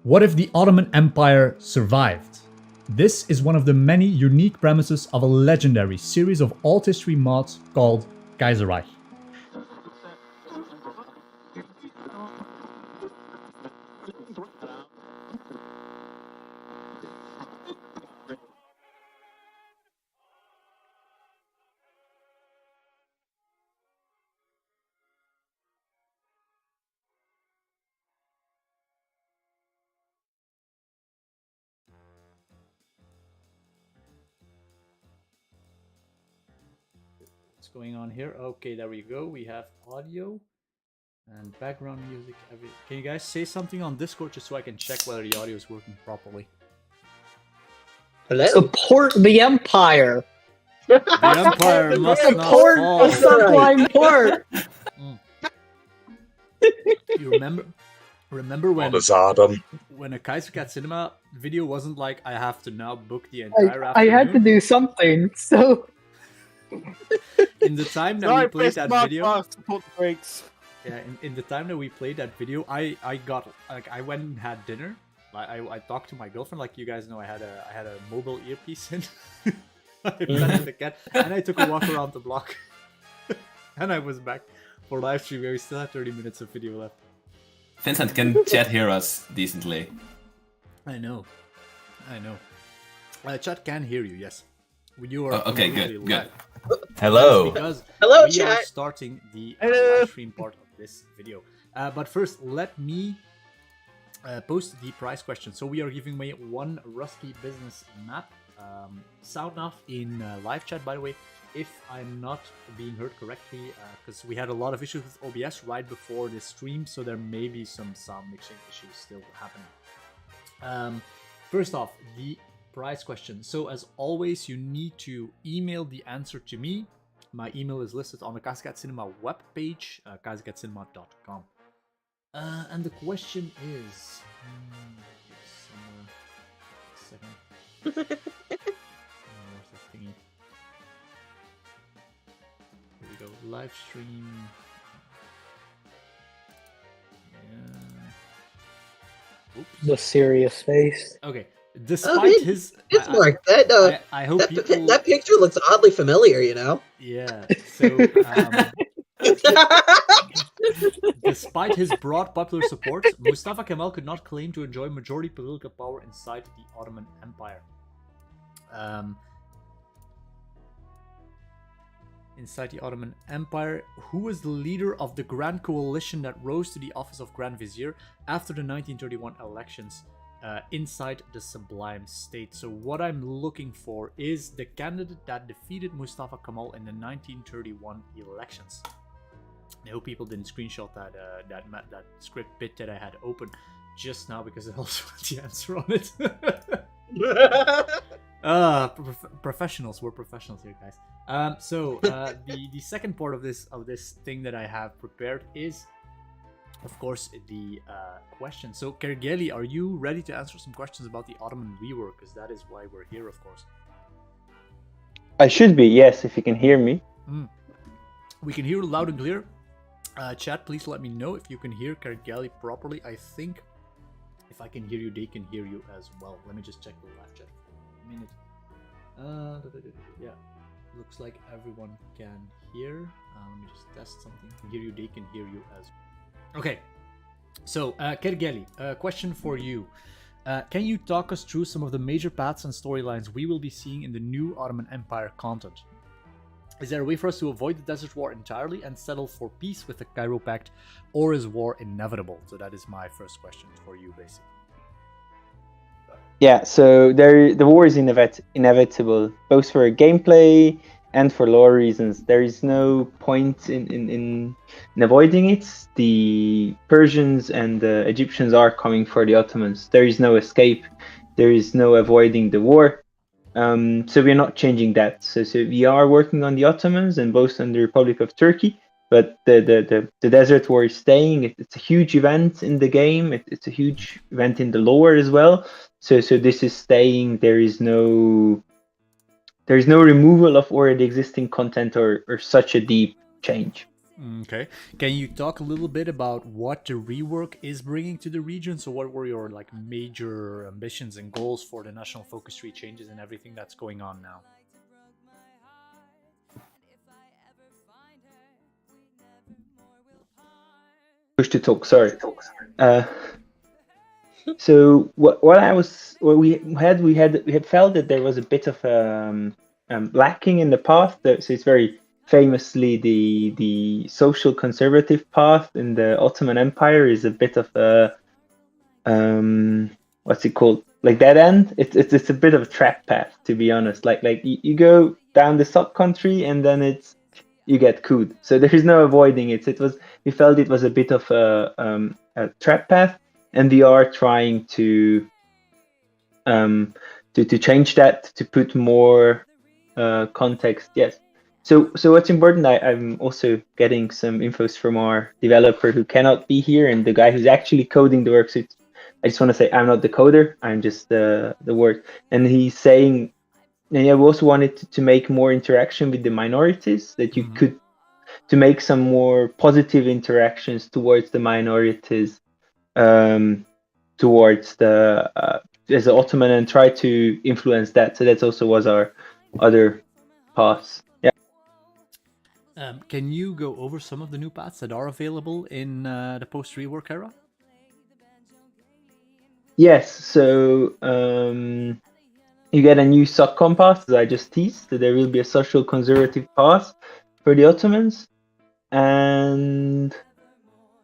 What if the Ottoman Empire survived? This is one of the many unique premises of a legendary series of alt history mods called Kaiserreich. What's going on here? Okay, there we go. We have audio and background music. Can you guys say something on Discord just so I can check whether the audio is working properly? Hello? Support the Empire. The Empire must not Support fall. the subline port. You remember when a Kaiserreich Cinema video wasn't like, I have to now book the entire I afternoon? had to do something, so... In the time that we played that video... Support the brakes. Yeah, in the time that we played that video, I went and had dinner. I talked to my girlfriend, like you guys know, I had a mobile earpiece in. I petted the cat, and I took a walk around the block. And I was back for live stream where we still had 30 minutes of video left. Vincent, can chat hear us decently? I know. Chat can hear you, yes. You are okay, completely good. live. Hello. Because Hello, we chat. are starting the live stream part of this video. But first, let me post the prize question. So we are giving away one Rusky business map. Sound off in live chat, by the way, if I'm not being heard correctly, because we had a lot of issues with OBS right before this stream, so there may be some sound mixing issues still happening. First off, the prize question. So as always, you need to email the answer to me. My email is listed on the Kaiserreich Cinema webpage, kaiserreichcinema.com. And the question is... Where's the thingy? Here we go. Live stream. Yeah. Oops. The serious face. Okay. Despite his... It's Mark. That, I hope people... that picture looks oddly familiar, you know? Yeah, so... despite his broad popular support, Mustafa Kemal could not claim to enjoy majority political power inside the Ottoman Empire. Inside the Ottoman Empire, who was the leader of the Grand Coalition that rose to the office of Grand Vizier after the 1931 elections inside the Sublime State? So what I'm looking for is the candidate that defeated Mustafa Kemal in the 1931 elections. I hope people didn't screenshot that script bit that I had open just now because it also had the answer on it. Professionals. We're professionals here, guys. The second part of this thing that I have prepared is, of course, the question. So, Kergeli, are you ready to answer some questions about the Ottoman rework? Because that is why we're here, of course. I should be, yes, if you can hear me. We can hear you loud and clear. Chat, please let me know if you can hear Kergeli properly. I think if I can hear you, they can hear you as well. Let me just check the live chat for a minute. Yeah, looks like everyone can hear. Let me just test something. I can hear you, they can hear you as well. Okay, So, Kergeli, a question for you. Can you talk us through some of the major paths and storylines we will be seeing in the new Ottoman Empire content? Is there a way for us to avoid the Desert War entirely and settle for peace with the Cairo Pact, or is war inevitable? So that is my first question for you, basically. Yeah, so the war is inevitable, both for gameplay and for lore reasons. There is no point in avoiding it. The Persians and the Egyptians are coming for the Ottomans. There is no escape. There is no avoiding the war. So we're not changing that. So we are working on the Ottomans and both on the Republic of Turkey. But the Desert War is staying. It's a huge event in the game. It's a huge event in the lore as well. So this is staying. There is no removal of already existing content or such a deep change. Okay. Can you talk a little bit about what the rework is bringing to the region? So what were your like major ambitions and goals for the National Focus Tree changes and everything that's going on now? Push to talk. Sorry. So what we had felt that there was a bit of lacking in the path. So it's very famously the social conservative path in the Ottoman Empire is a bit of a what's it called? Like dead end. It's a bit of a trap path, to be honest. Like you go down the sub country and then you get cooed. So there is no avoiding it. We felt it was a bit of a trap path, and we are trying to change that, to put more context. Yes. So what's important? I'm also getting some infos from our developer who cannot be here, and the guy who's actually coding the work. So I just want to say I'm not the coder. I'm just the word. And he's saying. And yeah, we also wanted to make more interaction with the minorities, that you could, to make some more positive interactions towards the minorities, towards the as the Ottoman, and try to influence that. So that also was our other paths. Yeah. Can you go over some of the new paths that are available in the post-rework era? Yes. So you get a new subcom path, as I just teased. So there will be a social conservative path for the Ottomans, and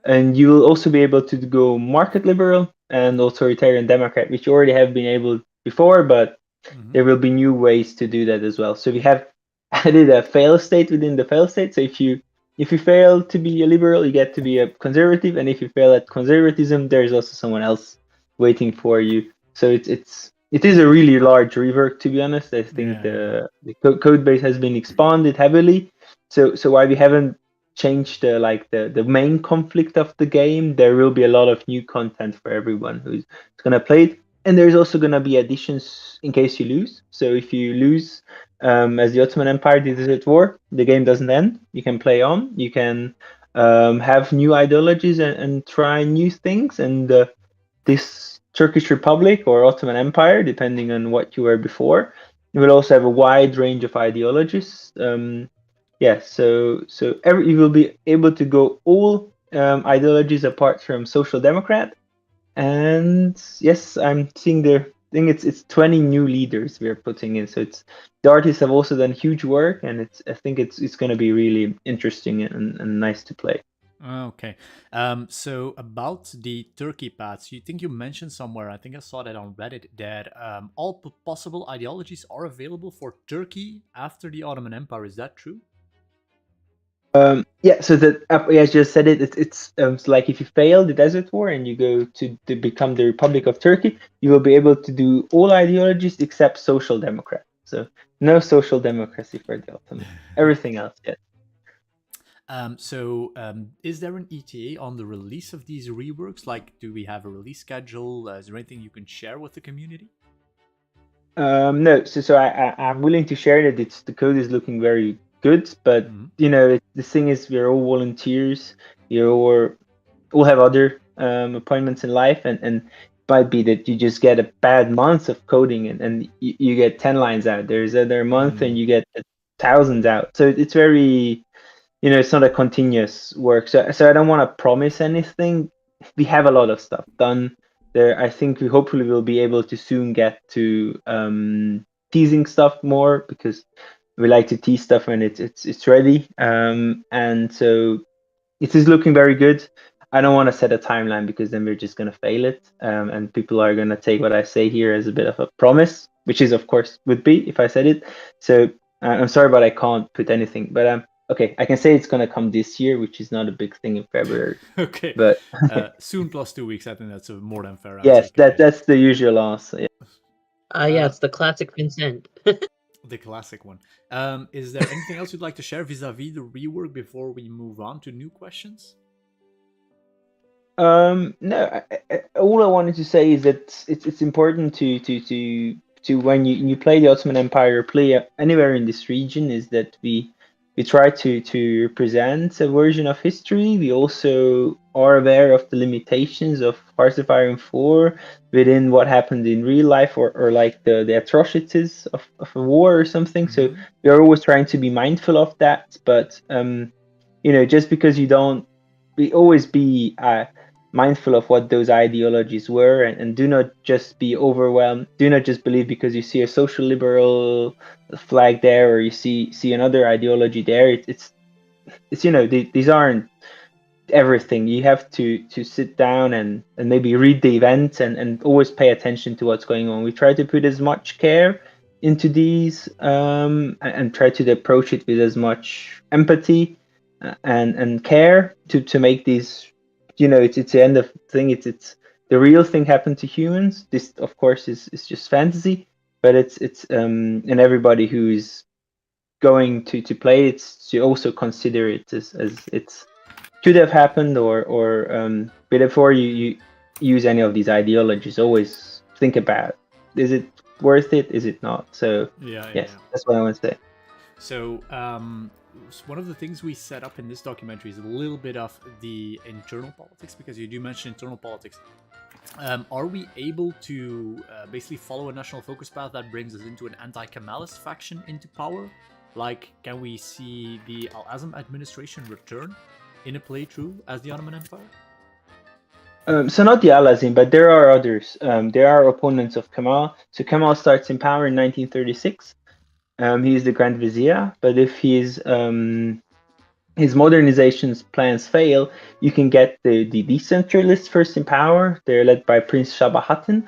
you will also be able to go market liberal and authoritarian democrat, which you already have been able before, but there will be new ways to do that as well. So we have added a fail state within the fail state. So if you fail to be a liberal, you get to be a conservative, and if you fail at conservatism, there's also someone else waiting for you. So it is a really large rework, to be honest. I think the code base has been expanded heavily. So while we haven't changed the main conflict of the game, there will be a lot of new content for everyone who's gonna play it. And there's also gonna be additions in case you lose. So if you lose, as the Ottoman Empire did at war, the game doesn't end. You can play on. You can have new ideologies and try new things. And this Turkish Republic or Ottoman Empire, depending on what you were before, you will also have a wide range of ideologies. So you will be able to go all ideologies apart from Social Democrat. And yes, I'm seeing I think it's 20 new leaders we're putting in. So the artists have also done huge work, and I think it's going to be really interesting and nice to play. Okay. So about the Turkey paths, you think you mentioned somewhere, I think I saw that on Reddit, that all possible ideologies are available for Turkey after the Ottoman Empire. Is that true? Yeah, so that I just said it's like if you fail the Desert War and you go to become the Republic of Turkey, you will be able to do all ideologies except Social Democrat. So no social democracy for the Ottoman. Everything else, yes. Is there an ETA on the release of these reworks? Like, do we have a release schedule? Is there anything you can share with the community? No, so I'm willing to share that the code is looking very good, but the thing is, we're all volunteers. We all have other appointments in life, and it might be that you just get a bad month of coding, and you get 10 lines out. There's another month and you get thousands out. So it's very, it's not a continuous work. So I don't want to promise anything. we have a lot of stuff done there. I think we hopefully will be able to soon get to teasing stuff more, because we like to tease stuff when it's ready. And so it is looking very good. I don't want to set a timeline, because then we're just going to fail it, and people are going to take what I say here as a bit of a promise, which is, of course, would be if I said it. So I'm sorry, but I can't put anything. But okay, I can say it's going to come this year, which is not a big thing in February. Okay. But soon plus 2 weeks. I think that's a more than fair answer. yes, that's the usual answer. Yeah. Yeah, it's the classic Vincent. The classic one. Is there anything else you'd like to share vis-a-vis the rework before we move on to new questions? No. All I wanted to say is that it's important to when you play the Ottoman Empire, or play anywhere in this region, is that we try to represent a version of history. We also are aware of the limitations of Parsifying 4 within what happened in real life, or like the atrocities of a war or something. So we are always trying to be mindful of that. But just because we always be mindful of what those ideologies were, and do not just be overwhelmed. Do not just believe because you see a social liberal flag there, or you see another ideology there. It's these aren't everything. You have to sit down and maybe read the event, and always pay attention to what's going on. We try to put as much care into these, and try to approach it with as much empathy and care to make these. It's the end of the thing. It's the real thing happened to humans. This, of course, is just fantasy, but it's and everybody who is going to play it to also consider it as it's could have happened, or before you use any of these ideologies, always think about, is it worth it? Is it not? So yes, that's what I want to say. So one of the things we set up in this documentary is a little bit of the internal politics, because you do mention internal politics. Are we able to basically follow a national focus path that brings us into an anti-Kemalist faction into power? Like, can we see the Al-Azam administration return in a playthrough as the Ottoman Empire? So not the Al-Azim, but there are others. There are opponents of Kemal. So Kemal starts in power in 1936. He is the Grand Vizier, but if his modernization plans fail, you can get the decentralists first in power. They're led by Prince Sabahattin.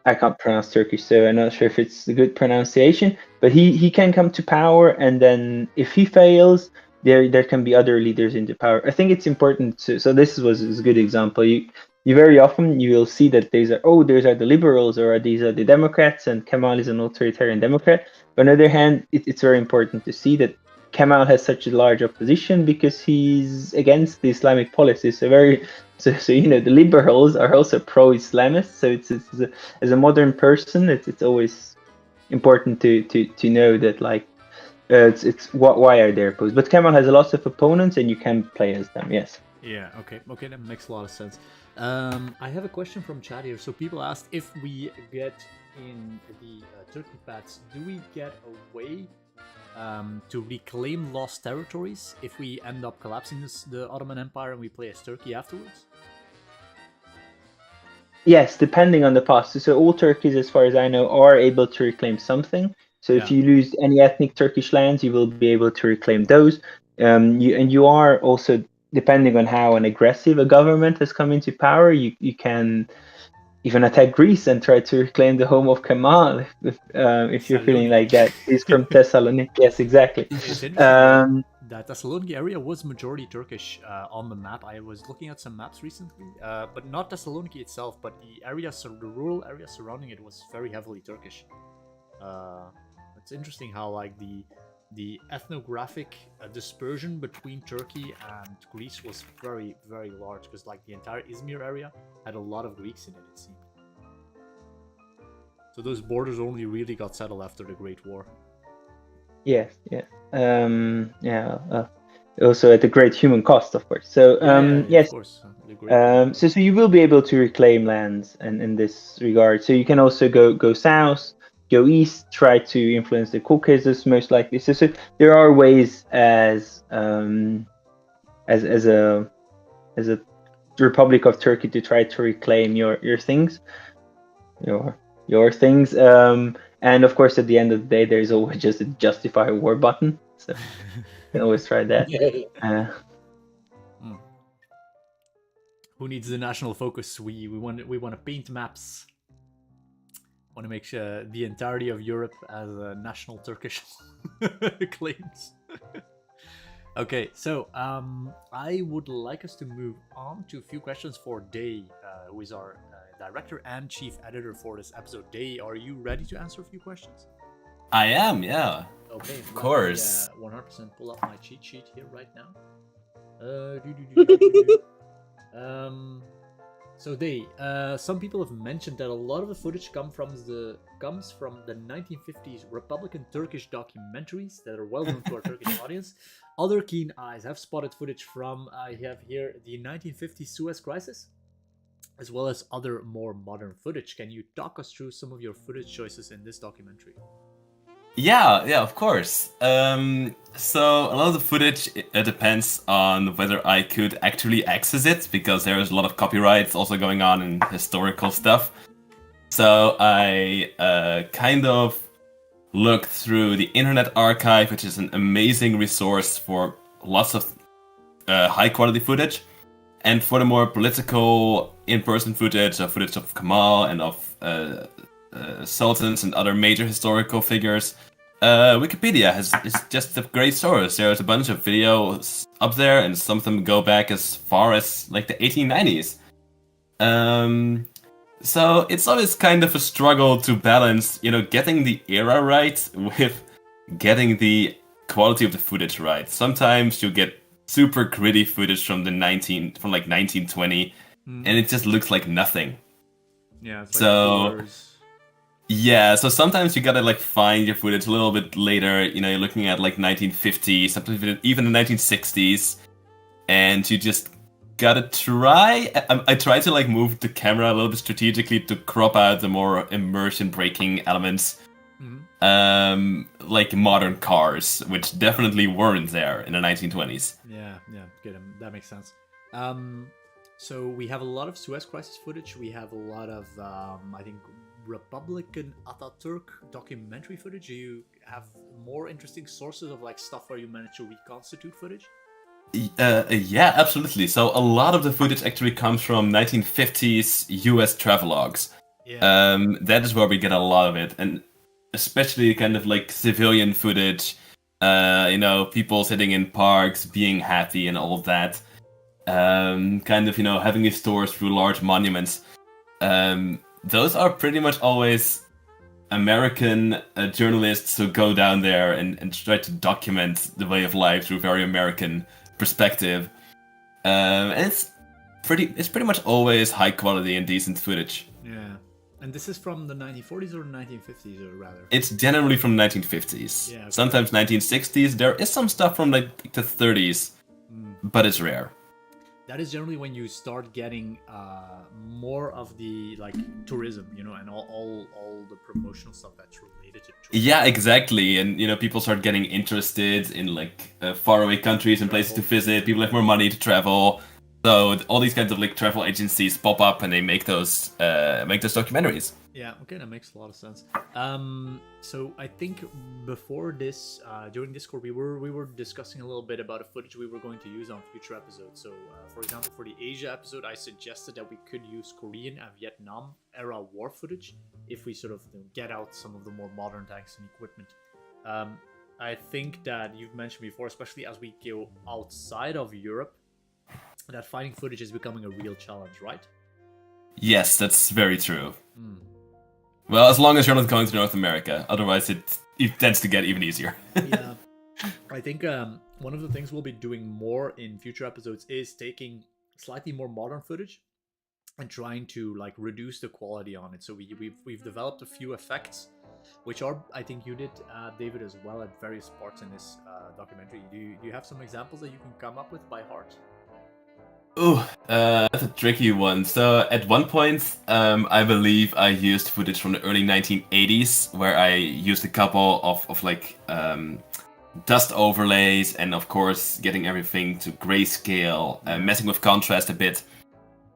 I can't pronounce Turkish, so I'm not sure if it's a good pronunciation, but he can come to power, and then if he fails, there can be other leaders into power. I think it's important so this was a good example. You very often you will see that these are the liberals, or these are the Democrats, and Kemal is an authoritarian Democrat. But on the other hand, it's very important to see that Kemal has such a large opposition because he's against the Islamic policies. So the liberals are also pro-Islamist. So it's as a modern person, it's always important to know that, like, why are they opposed. But Kemal has lots of opponents, and you can play as them. Yes. Yeah. Okay, that makes a lot of sense. I have a question from chat here. So people asked, if we get in the Turkey paths, do we get a way to reclaim lost territories if we end up collapsing the Ottoman Empire and we play as Turkey afterwards? Yes, depending on the past. So all Turkeys, as far as I know, are able to reclaim something. So if you lose any ethnic Turkish lands, you will be able to reclaim those. You are also, depending on how an aggressive a government has come into power, you can even attack Greece and try to reclaim the home of Kemal if you're feeling like that. He's from Thessaloniki. Yes, exactly. It's interesting that Thessaloniki area was majority Turkish on the map. I was looking at some maps recently, but not Thessaloniki itself, but the rural area surrounding it was very heavily Turkish. It's interesting how, like, the ethnographic dispersion between Turkey and Greece was very, very large, because, like, the entire Izmir area had a lot of Greeks in it, it seemed. So those borders only really got settled after the Great War. Yes, yeah. Also at a great human cost, of course. So yes. Of course. So you will be able to reclaim lands in this regard. So you can also go south, go east, try to influence the Caucasus, most likely. So there are ways as a Republic of Turkey to try to reclaim your things, your things. And of course, at the end of the day, there's always just a justify war button. So you can always try that. Who needs the national focus? We want to paint maps. Want to make sure the entirety of Europe as a national Turkish claims. Okay, so I would like us to move on to a few questions for Day, who is our director and chief editor for this episode. Day, are you ready to answer a few questions? I am, yeah. Okay, of course. 100% pull up my cheat sheet here right now. So Day, some people have mentioned that a lot of the footage comes from the 1950s Republican Turkish documentaries that are well known to our Turkish audience. Other keen eyes have spotted footage from, I have here, the 1950s Suez Crisis, as well as other more modern footage. Can you talk us through some of your footage choices in this documentary? Yeah, of course. So a lot of the footage depends on whether I could actually access it, because there's a lot of copyrights also going on in historical stuff. So I kind of looked through the Internet Archive, which is an amazing resource for lots of high quality footage. And for the more political in-person footage, so footage of Kemal and of sultans and other major historical figures, Wikipedia is just a great source. There's a bunch of videos up there, and some of them go back as far as like the 1890s. So it's always kind of a struggle to balance, getting the era right with getting the quality of the footage right. Sometimes you get super gritty footage from 1920, and it just looks like nothing. Yeah, it's so sometimes you gotta find your footage a little bit later. You're looking at 1950, sometimes even the 1960s, and you just gotta try. I try to move the camera a little bit strategically to crop out the more immersion breaking elements, like modern cars, which definitely weren't there in the 1920s. Yeah, good. That makes sense. So we have a lot of Suez Crisis footage. We have a lot of, I think, Republican Ataturk documentary footage. Do you have more interesting sources of stuff where you manage to reconstitute footage? Yeah, absolutely. So a lot of the footage actually comes from 1950s US travelogues. Yeah. That is where we get a lot of it, and especially kind of civilian footage. People sitting in parks, being happy, and all of that. Kind of having these tours through large monuments. Those are pretty much always American journalists who go down there and try to document the way of life through a very American perspective. And it's pretty much always high quality and decent footage. Yeah. And this is from the 1940s or 1950s, or rather? It's generally from 1950s. Yeah, okay. Sometimes 1960s. There is some stuff from the 30s, but it's rare. That is generally when you start getting more of the tourism, and all the promotional stuff that's related to tourism. Yeah, exactly. And people start getting interested in faraway countries and places to visit. People have more money to travel, so all these kinds of travel agencies pop up and they make those documentaries. Yeah, okay, that makes a lot of sense. So I think before this, during Discord, we were discussing a little bit about the footage we were going to use on future episodes. So, for example, for the Asia episode, I suggested that we could use Korean and Vietnam era war footage if we sort of get out some of the more modern tanks and equipment. I think that you've mentioned before, especially as we go outside of Europe, that finding footage is becoming a real challenge, right? Yes, that's very true. Well, as long as you're not going to North America, otherwise it tends to get even easier. Yeah, I think one of the things we'll be doing more in future episodes is taking slightly more modern footage and trying to reduce the quality on it. So we've developed a few effects, which are, I think you did, David, as well at various parts in this documentary. Do you have some examples that you can come up with by heart? Ooh, that's a tricky one. So at one point, I believe I used footage from the early 1980s, where I used a couple of dust overlays, and of course getting everything to grayscale, messing with contrast a bit.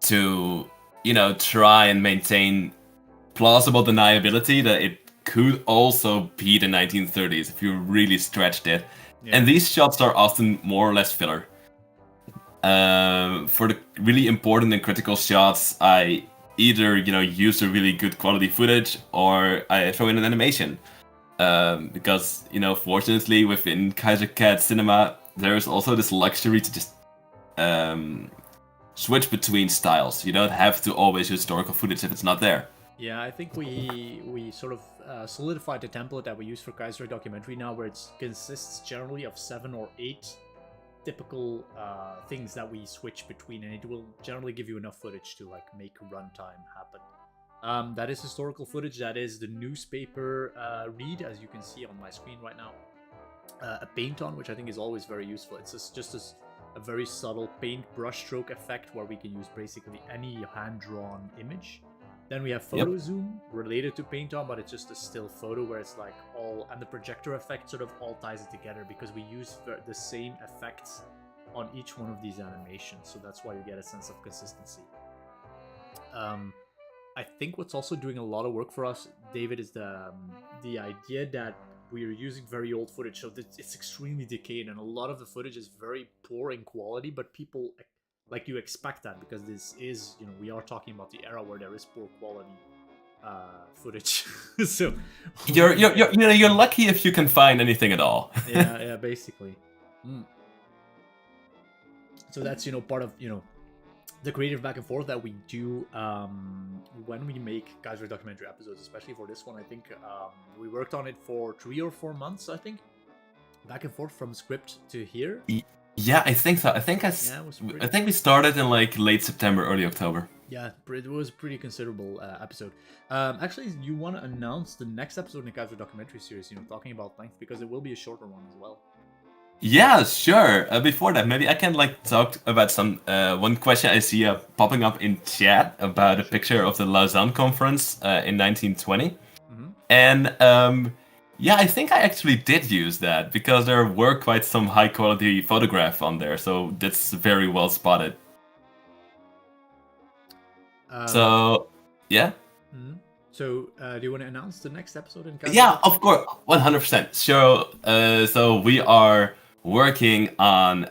to, try and maintain plausible deniability that it could also be the 1930s if you really stretched it. Yeah. And these shots are often more or less filler. For the really important and critical shots, I either, use a really good quality footage or I throw in an animation. Because, fortunately within Kaiser Cat cinema, there's also this luxury to just switch between styles. You don't have to always use historical footage if it's not there. Yeah, I think we sort of solidified the template that we use for Kaiserreich Documentary now, where it consists generally of 7 or 8 typical things that we switch between, and it will generally give you enough footage to like make runtime happen. That is historical footage. That is the newspaper read, as you can see on my screen right now. A paint on, which I think is always very useful. It's just a very subtle paint brushstroke effect where we can use basically any hand-drawn image. Then we have photo zoom related to paint on, but it's just a still photo where it's like all, and the projector effect sort of all ties it together because we use the same effects on each one of these animations. So that's why you get a sense of consistency. I think what's also doing a lot of work for us, David, is the idea that we are using very old footage, so it's extremely decayed, and a lot of the footage is very poor in quality, but people, like, you expect that because this is, we are talking about the era where there is poor quality footage. So you're lucky if you can find anything at all. yeah, basically. So that's part of the creative back and forth that we do when we make Kaiser documentary episodes, especially for this one. I think we worked on it for 3 or 4 months, I think, back and forth from script to here. Yeah, I think so. I think we started in like late September, early October. Yeah, it was a pretty considerable episode. Actually, you want to announce the next episode in the Kaiser documentary series, talking about length, because it will be a shorter one as well. Yeah, sure. Before that, maybe I can talk about some one question I see popping up in chat about a picture of the Lausanne conference in 1920. Mm-hmm. And yeah, I think I actually did use that because there were quite some high quality photograph on there, so that's very well spotted. So yeah. Mm-hmm. So, do you want to announce the next episode in Kaiser? Yeah, of course, 100%. So we are working on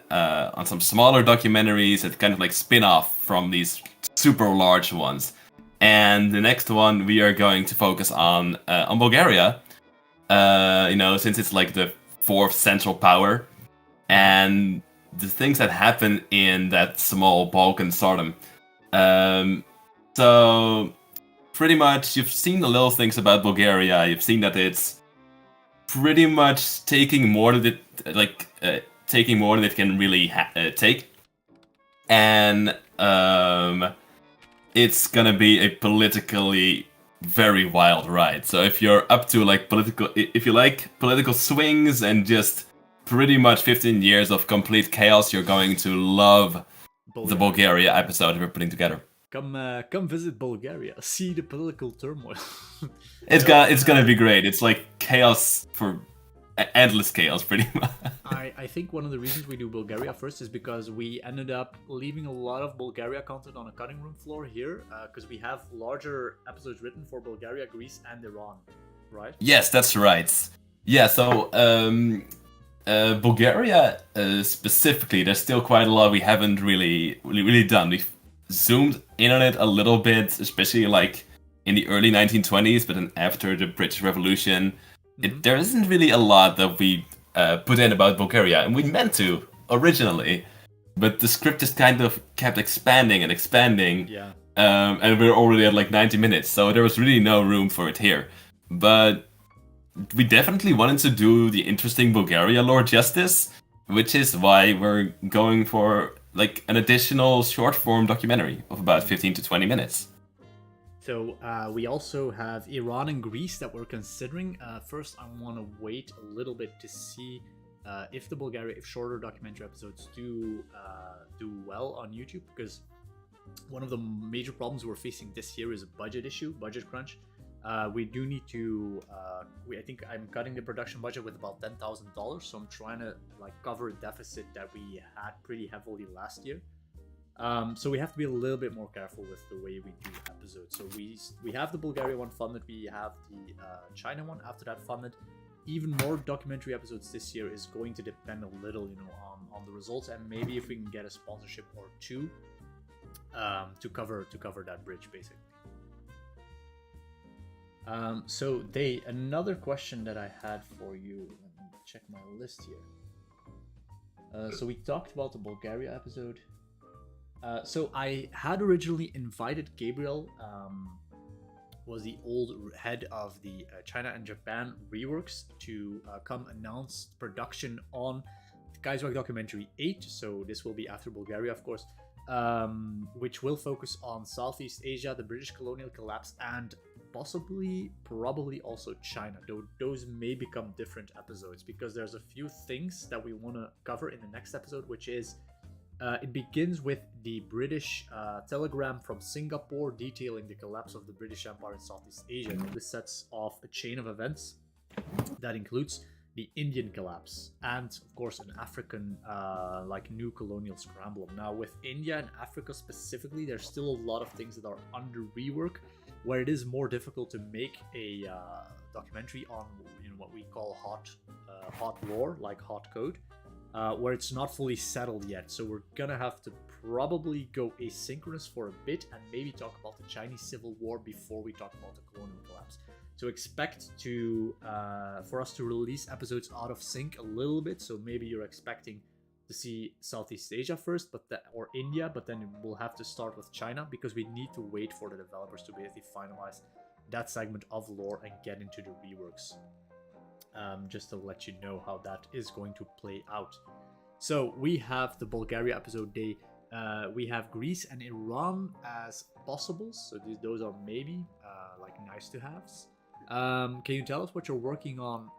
some smaller documentaries that kind of like spin off from these super large ones, and the next one we are going to focus on Bulgaria. Since it's like the 4th central power, and the things that happen in that small Balkan Sodom. So pretty much you've seen the little things about Bulgaria. You've seen that it's pretty much taking more than it can really take, and it's gonna be a politically very wild ride. So if you're up to if you like political swings and just pretty much 15 years of complete chaos, you're going to love the Bulgaria episode we're putting together. Come visit Bulgaria. See the political turmoil. It's gonna be great. It's like chaos for endless chaos, pretty much. I think one of the reasons we do Bulgaria first is because we ended up leaving a lot of Bulgaria content on a cutting room floor here, because we have larger episodes written for Bulgaria, Greece, and Iran, right? Yes, that's right. Yeah, so Bulgaria specifically, there's still quite a lot we haven't really done. We've zoomed in on it a little bit, especially like in the early 1920s, but then after the British Revolution, there isn't really a lot that we put in about Bulgaria, and we meant to originally, but the script just kind of kept expanding and expanding. Yeah. And we're already at like 90 minutes, so there was really no room for it here. But we definitely wanted to do the interesting Bulgaria lore justice, which is why we're going for like an additional short form documentary of about 15 to 20 minutes. So we also have Iran and Greece that we're considering. First, I want to wait a little bit to see if shorter documentary episodes do well on YouTube, because one of the major problems we're facing this year is a budget crunch. We do need to. I think I'm cutting the production budget with about $10,000, so I'm trying to cover a deficit that we had pretty heavily last year. So we have to be a little bit more careful with the way we do episodes. So we have the Bulgaria one funded, we have the China one after that funded. Even more documentary episodes this year is going to depend a little, on the results, and maybe if we can get a sponsorship or two to cover that bridge, basically. So another question that I had for you. Let me check my list here. So we talked about the Bulgaria episode. So I had originally invited Gabriel, was the old head of the China and Japan reworks, to come announce production on Kaiserreich Documentary 8. So this will be after Bulgaria, of course, which will focus on Southeast Asia, the British colonial collapse, and probably also China. Though those may become different episodes because there's a few things that we want to cover in the next episode, which is it begins with the British telegram from Singapore detailing the collapse of the British Empire in Southeast Asia. And this sets off a chain of events that includes the Indian collapse and, of course, an African new colonial scramble. Now, with India and Africa specifically, there's still a lot of things that are under rework, where it is more difficult to make a documentary on what we call hot lore, like hot code. Where it's not fully settled yet. So we're gonna have to probably go asynchronous for a bit and maybe talk about the Chinese Civil War before we talk about the colonial collapse. So expect for us to release episodes out of sync a little bit. So maybe you're expecting to see Southeast Asia first, or India, but then we'll have to start with China because we need to wait for the developers to basically finalize that segment of lore and get into the reworks. Just to let you know how that is going to play out. So we have the Bulgaria episode day. We have Greece and Iran as possibles. So those are maybe nice to haves. Can you tell us what you're working on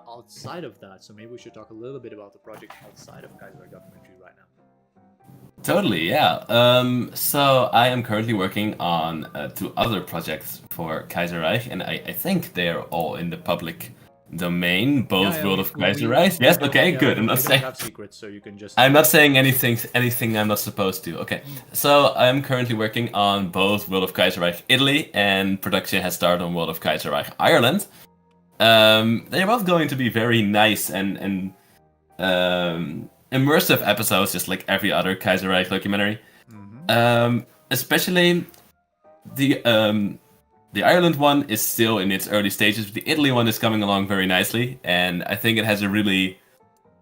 outside of that? So maybe we should talk a little bit about the project outside of Kaiserreich Documentary right now. Totally, yeah. So I am currently working on 2 other projects for Kaiserreich, and I think they're all in the public domain, both World of Kaiserreich. Yes, okay, good. I'm not saying have secrets, so you can just. I'm not saying anything I'm not supposed to. Okay, so I'm currently working on both World of Kaiserreich Italy, and production has started on World of Kaiserreich Ireland. They're both going to be very nice and immersive episodes, just like every other Kaiserreich documentary. Especially the Ireland one is still in its early stages, but the Italy one is coming along very nicely, and I think it has a really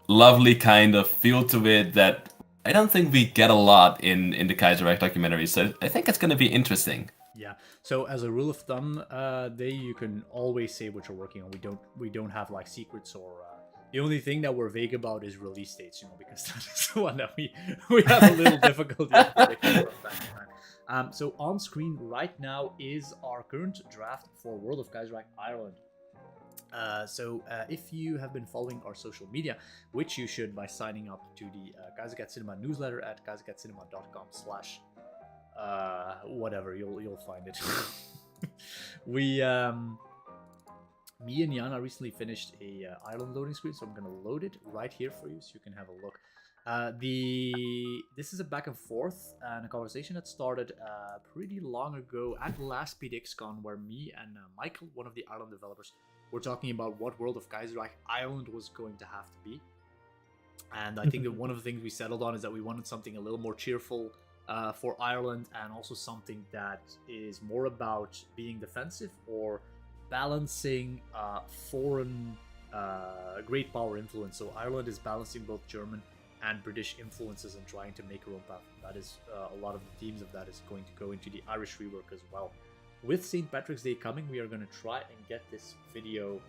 lovely kind of feel to it that I don't think we get a lot in the Kaiserreich documentary, so I think it's going to be interesting. Yeah, so as a rule of thumb, you can always say what you're working on. We don't have secrets or... The only thing that we're vague about is release dates, because that is the one that we have a little difficulty in predicting from time to time. So on screen right now is our current draft for World of Kaiserreich Ireland. So if you have been following our social media, which you should by signing up to the Kaiserreich Cinema newsletter at kaiserreichcinema.com/ whatever, you'll find it. Me and Yana recently finished a Ireland loading screen, so I'm gonna load it right here for you so you can have a look. This is a back and forth and a conversation that started pretty long ago at last PDXCon, where me and Michael, one of the Ireland developers, were talking about what World of Kaiserreich Ireland was going to have to be. And I think that one of the things we settled on is that we wanted something a little more cheerful for Ireland, and also something that is more about being defensive or balancing foreign great power influence. So Ireland is balancing both German and British influences and trying to make her own path. That is a lot of the themes of that is going to go into the Irish rework as well. With St. Patrick's Day coming, we are going to try and get this video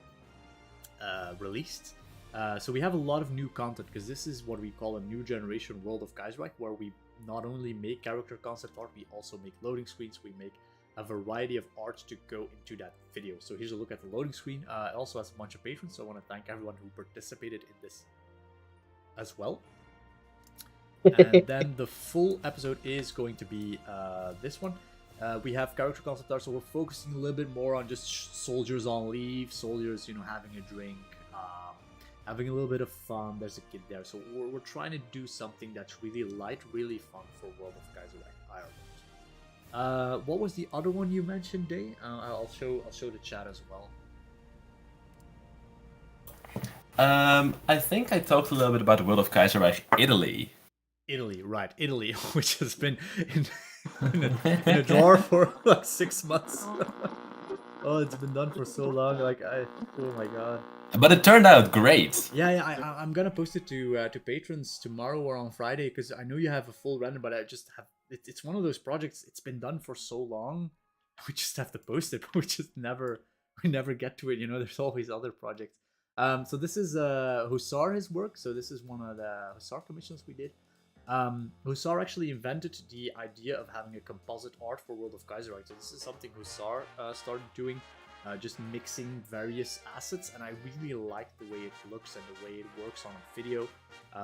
released. So we have a lot of new content, because this is what we call a new generation World of Kaiserreich, where we not only make character concept art, we also make loading screens, we make a variety of art to go into that video. So here's a look at the loading screen. It also has a bunch of patrons, so I want to thank everyone who participated in this as well. And then the full episode is going to be this one. We have character concept art, so we're focusing a little bit more on just soldiers on leave, soldiers, having a drink, having a little bit of fun. There's a kid there, so we're trying to do something that's really light, really fun for World of Kaiserreich. What was the other one you mentioned, Day? I'll show the chat as well. I think I talked a little bit about the world of Kaiserreich Italy. Italy, right? Italy, which has been in a drawer for like 6 months. Oh, it's been done for so long. Oh my god. But it turned out great. Yeah. I'm gonna post it to patrons tomorrow or on Friday because I know you have a full render, but I just have. It's one of those projects. It's been done for so long. We just have to post it. We never get to it. You know, there's always other projects. So this is Hussar, his work. So this is one of the Hussar commissions we did. Hussar actually invented the idea of having a composite art for World of Kaiserreich. So this is something Hussar started doing, just mixing various assets, and I really like the way it looks and the way it works on a video.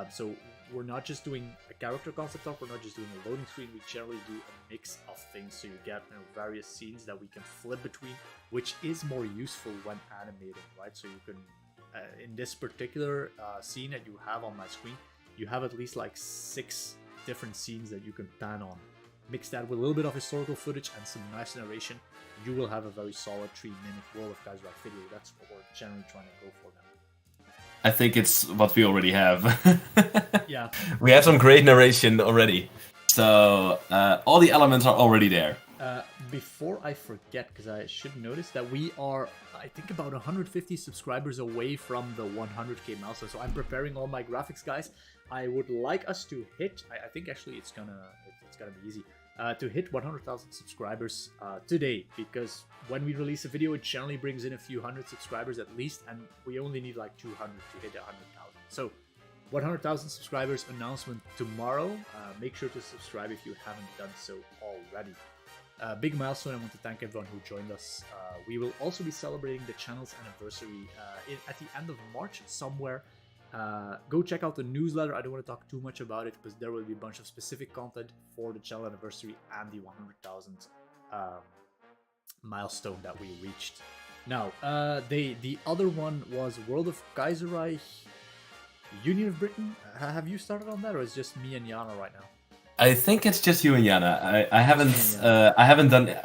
So we're not just doing a character concept art, we're not just doing a loading screen, we generally do a mix of things, so you get various scenes that we can flip between, which is more useful when animating, right? So you can, in this particular scene that you have on my screen, you have at least like 6 different scenes that you can pan on. Mix that with a little bit of historical footage and some nice narration, you will have a very solid 3-minute World of Kaiserreich video. That's what we're generally trying to go for now. I think it's what we already have. Yeah. We have some great narration already. So all the elements are already there. Before I forget, because I should notice that we are, I think, about 150 subscribers away from the 100k milestone. So I'm preparing all my graphics, guys. I would like us to hit, I think actually it's gonna be easy, to hit 100,000 subscribers today, because when we release a video, it generally brings in a few hundred subscribers at least, and we only need like 200 to hit 100,000. So 100,000 subscribers announcement tomorrow. Make sure to subscribe if you haven't done so already. Big milestone. I want to thank everyone who joined us. We will also be celebrating the channel's anniversary at the end of March somewhere. Go check out the newsletter. I don't want to talk too much about it because there will be a bunch of specific content for the channel anniversary and the 100,000 milestone that we reached. Now, the other one was World of Kaiserreich, Union of Britain. Have you started on that, or is it just me and Yana right now? I think it's just you and Yana. I haven't done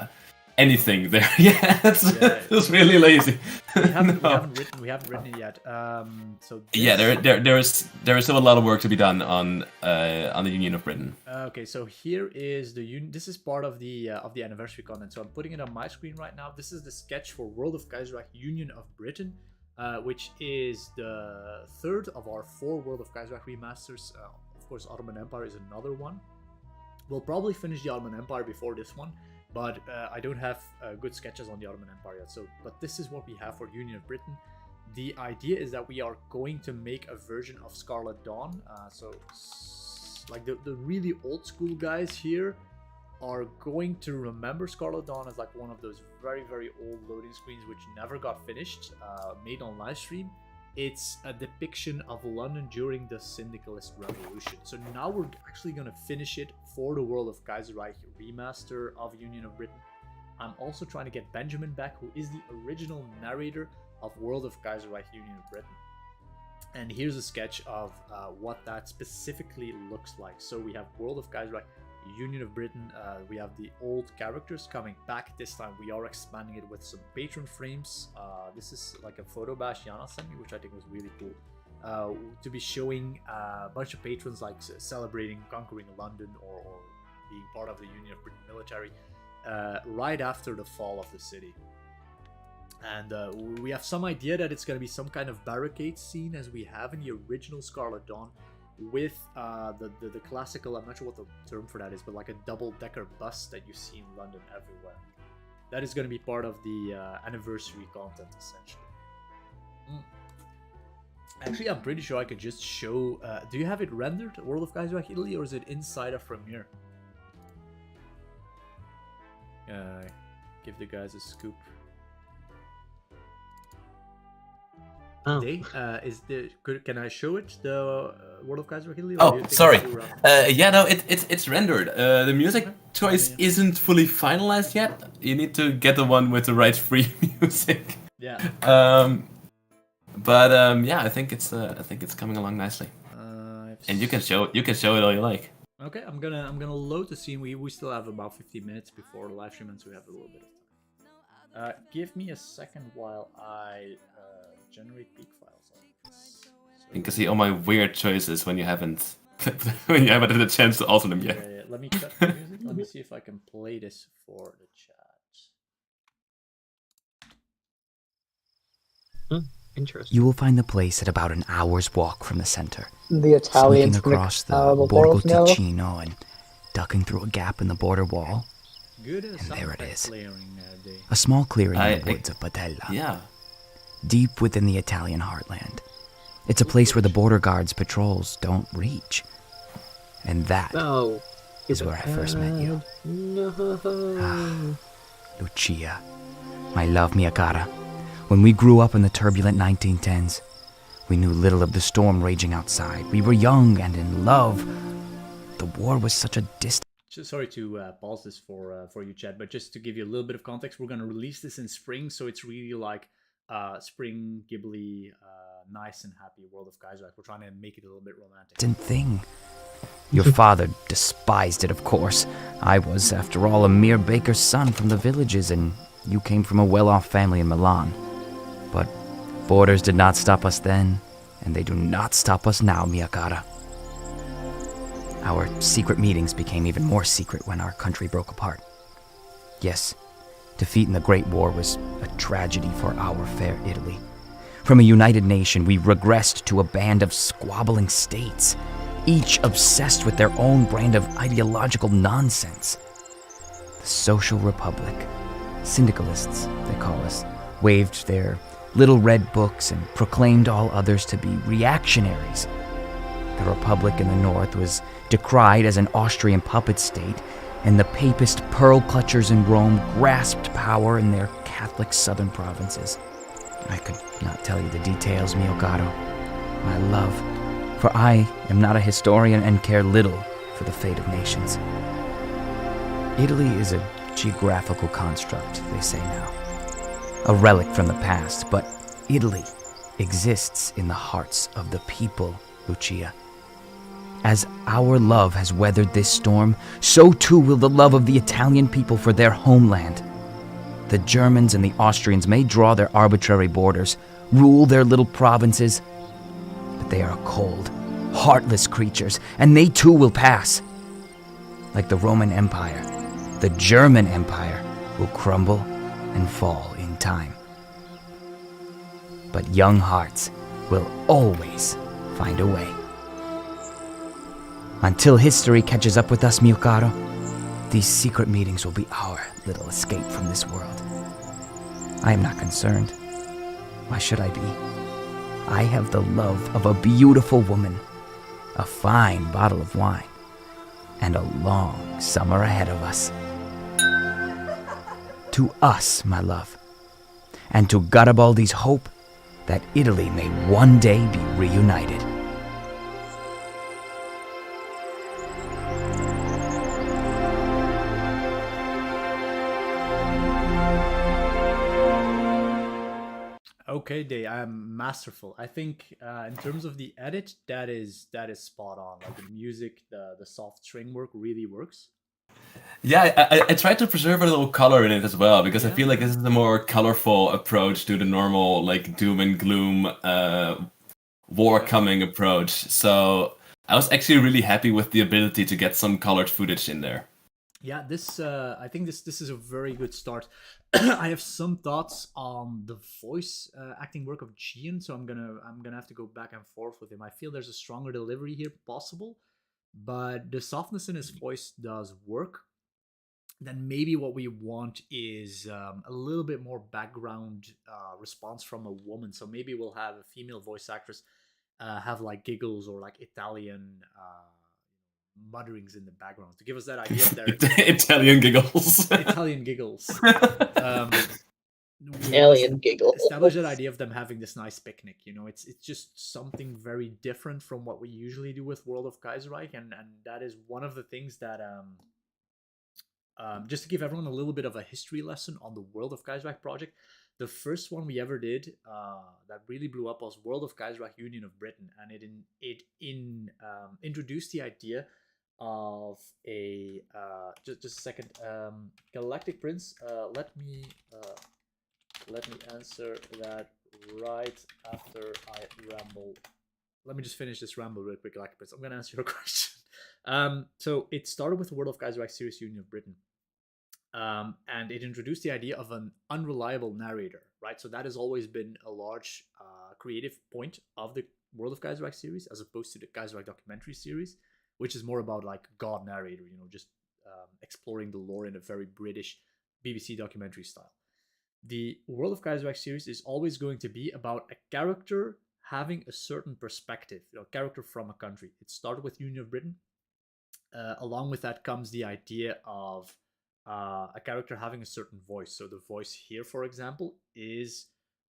anything there yet. It's really lazy. We haven't written it yet. So yeah, there is still a lot of work to be done on the Union of Britain. Okay, so here is the union. This is part of the anniversary content. So I'm putting it on my screen right now. This is the sketch for World of Kaiserreich Union of Britain, which is the 3rd of our 4 World of Kaiserreich remasters. Of course, Ottoman Empire is another one. We'll probably finish the Ottoman Empire before this one, but I don't have good sketches on the Ottoman Empire yet. But this is what we have for Union of Britain. The idea is that we are going to make a version of Scarlet Dawn. Like the really old school guys here are going to remember Scarlet Dawn as like one of those very, very old loading screens which never got finished, made on Livestream. It's a depiction of London during the Syndicalist Revolution. So now we're actually going to finish it for the World of Kaiserreich remaster of Union of Britain. I'm also trying to get Benjamin back, who is the original narrator of World of Kaiserreich Union of Britain. And here's a sketch of what that specifically looks like. So we have World of Kaiserreich Union of Britain. We have the old characters coming back. This time we are expanding it with some patron frames. This is like a photo bash Yana sent me, which I think was really cool, to be showing a bunch of patrons like celebrating conquering London or being part of the Union of Britain military right after the fall of the city. And we have some idea that it's going to be some kind of barricade scene as we have in the original Scarlet Dawn, with the classical, I'm not sure what the term for that is, but like a double-decker bus that you see in London everywhere. That is going to be part of the anniversary content, essentially. Actually, I'm pretty sure I could just show... do you have it rendered, World of Kaiserreich Italy, or is it inside of Premiere? Give the guys a scoop. Oh. Can I show it, the World of Kaiserreich Italy? Oh, sorry. Yeah, no, it's rendered. The music choice isn't fully finalized yet. You need to get the one with the right free music. Yeah. But yeah, I think it's coming along nicely. And you can show it all you like. Okay, I'm gonna load the scene. We still have about 15 minutes before the live stream, and so we have a little bit of time. Give me a second while I generate peak files. You can see all my weird choices when you haven't when you haven't had a chance to alter them yet. Yeah. Let me cut the music. Let me see if I can play this for the chat. Interesting. You will find the place at about an hour's walk from the center. The Italians sneaking across the the Borgo balls now. Ticino and ducking through a gap in the border wall. Good And there it is. layering, Dave. A small clearing in the woods of Batella. Yeah. Deep within the Italian heartland. It's a place where the border guards' patrols don't reach. And that is where I first met you. No. Lucia, my love, mia cara. When we grew up in the turbulent 1910s, we knew little of the storm raging outside. We were young and in love. The war was such a distant... Sorry to pause this for you, Chad, but just to give you a little bit of context, we're going to release this in spring, so it's really like spring, Ghibli, nice and happy world of Kaiserreich. We're trying to make it a little bit romantic. thing. Your father despised it, of course. I was, after all, a mere baker's son from the villages, and you came from a well-off family in Milan. But borders did not stop us then, and they do not stop us now, mia cara. Our secret meetings became even more secret when our country broke apart. Yes, defeat in the Great War was a tragedy for our fair Italy. From a united nation, we regressed to a band of squabbling states, each obsessed with their own brand of ideological nonsense. The Social Republic, syndicalists, they call us, waved their little red books and proclaimed all others to be reactionaries. The Republic in the north was decried as an Austrian puppet state, and the papist pearl clutchers in Rome grasped power in their Catholic southern provinces. I could not tell you the details, mio caro, my love, for I am not a historian and care little for the fate of nations. Italy is a geographical construct, they say now. A relic from the past, but Italy exists in the hearts of the people, Lucia. As our love has weathered this storm, so too will the love of the Italian people for their homeland. The Germans and the Austrians may draw their arbitrary borders, rule their little provinces, but they are cold, heartless creatures, and they too will pass. Like the Roman Empire, the German Empire will crumble and fall in time. But young hearts will always find a way. Until history catches up with us, mio caro, these secret meetings will be our little escape from this world. I am not concerned. Why should I be? I have the love of a beautiful woman, a fine bottle of wine, and a long summer ahead of us. To us, my love, and to Garibaldi's hope that Italy may one day be reunited. Okay, Day, I'm masterful. I think in terms of the edit, that is spot on. Like the music, the soft string work really works. Yeah, I tried to preserve a little color in it as well, because I feel like this is a more colorful approach to the normal, like, doom and gloom war coming approach. So I was actually really happy with the ability to get some colored footage in there. Yeah, this I think this is a very good start. I have some thoughts on the voice acting work of Gian, so I'm gonna have to go back and forth with him. I feel there's a stronger delivery here possible, but the softness in his voice does work. Then maybe what we want is a little bit more background response from a woman. So maybe we'll have a female voice actress have like giggles or like Italian mutterings in the background to give us that idea of their Italian giggles. Italian giggles. Alien giggle. Establish that idea of them having this nice picnic. You know, it's just something very different from what we usually do with World of Kaiserreich, and that is one of the things that just to give everyone a little bit of a history lesson on the World of Kaiserreich project. The first one we ever did that really blew up was World of Kaiserreich Union of Britain, and it introduced the idea of a just a second. Galactic Prince, let me answer that right after I ramble. Let me just finish this ramble real quick, Galactic Prince. I'm gonna answer your question. So it started with the World of Kaiserreich series Union of Britain. And it introduced the idea of an unreliable narrator, right? So that has always been a large creative point of the World of Kaiserreich series, as opposed to the Kaiserreich Documentary series, which is more about like God narrator, just exploring the lore in a very British BBC documentary style. The World of Kaiserreich series is always going to be about a character having a certain perspective, a character from a country. It started with Union of Britain. Along with that comes the idea of a character having a certain voice. So the voice here, for example, is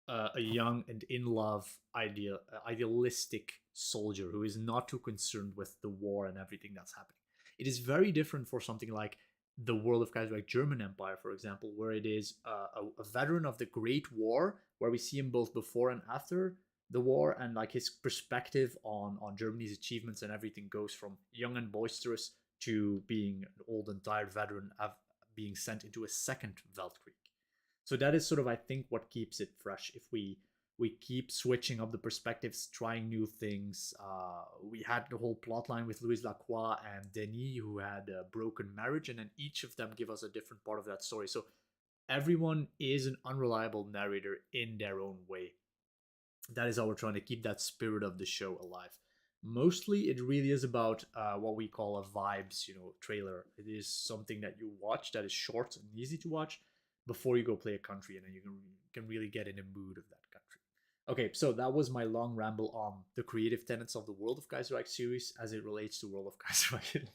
a young and in love idealistic soldier who is not too concerned with the war and everything that's happening. It is very different for something like the World of Kaiserreich German Empire, for example, where it is a veteran of the Great War, where we see him both before and after the war, and like his perspective on Germany's achievements and everything goes from young and boisterous to being an old and tired veteran being sent into a second Weltkrieg. So that is sort of, I think, what keeps it fresh. If we keep switching up the perspectives, trying new things. We had the whole plot line with Louis Lacroix and Denis, who had a broken marriage, and then each of them give us a different part of that story. So everyone is an unreliable narrator in their own way. That is how we're trying to keep that spirit of the show alive. Mostly, it really is about what we call a vibes, trailer. It is something that you watch that is short and easy to watch before you go play a country, and then you can really get in a mood of that country. Okay, so that was my long ramble on the creative tenets of the World of Kaiserreich series as it relates to World of Kaiserreich.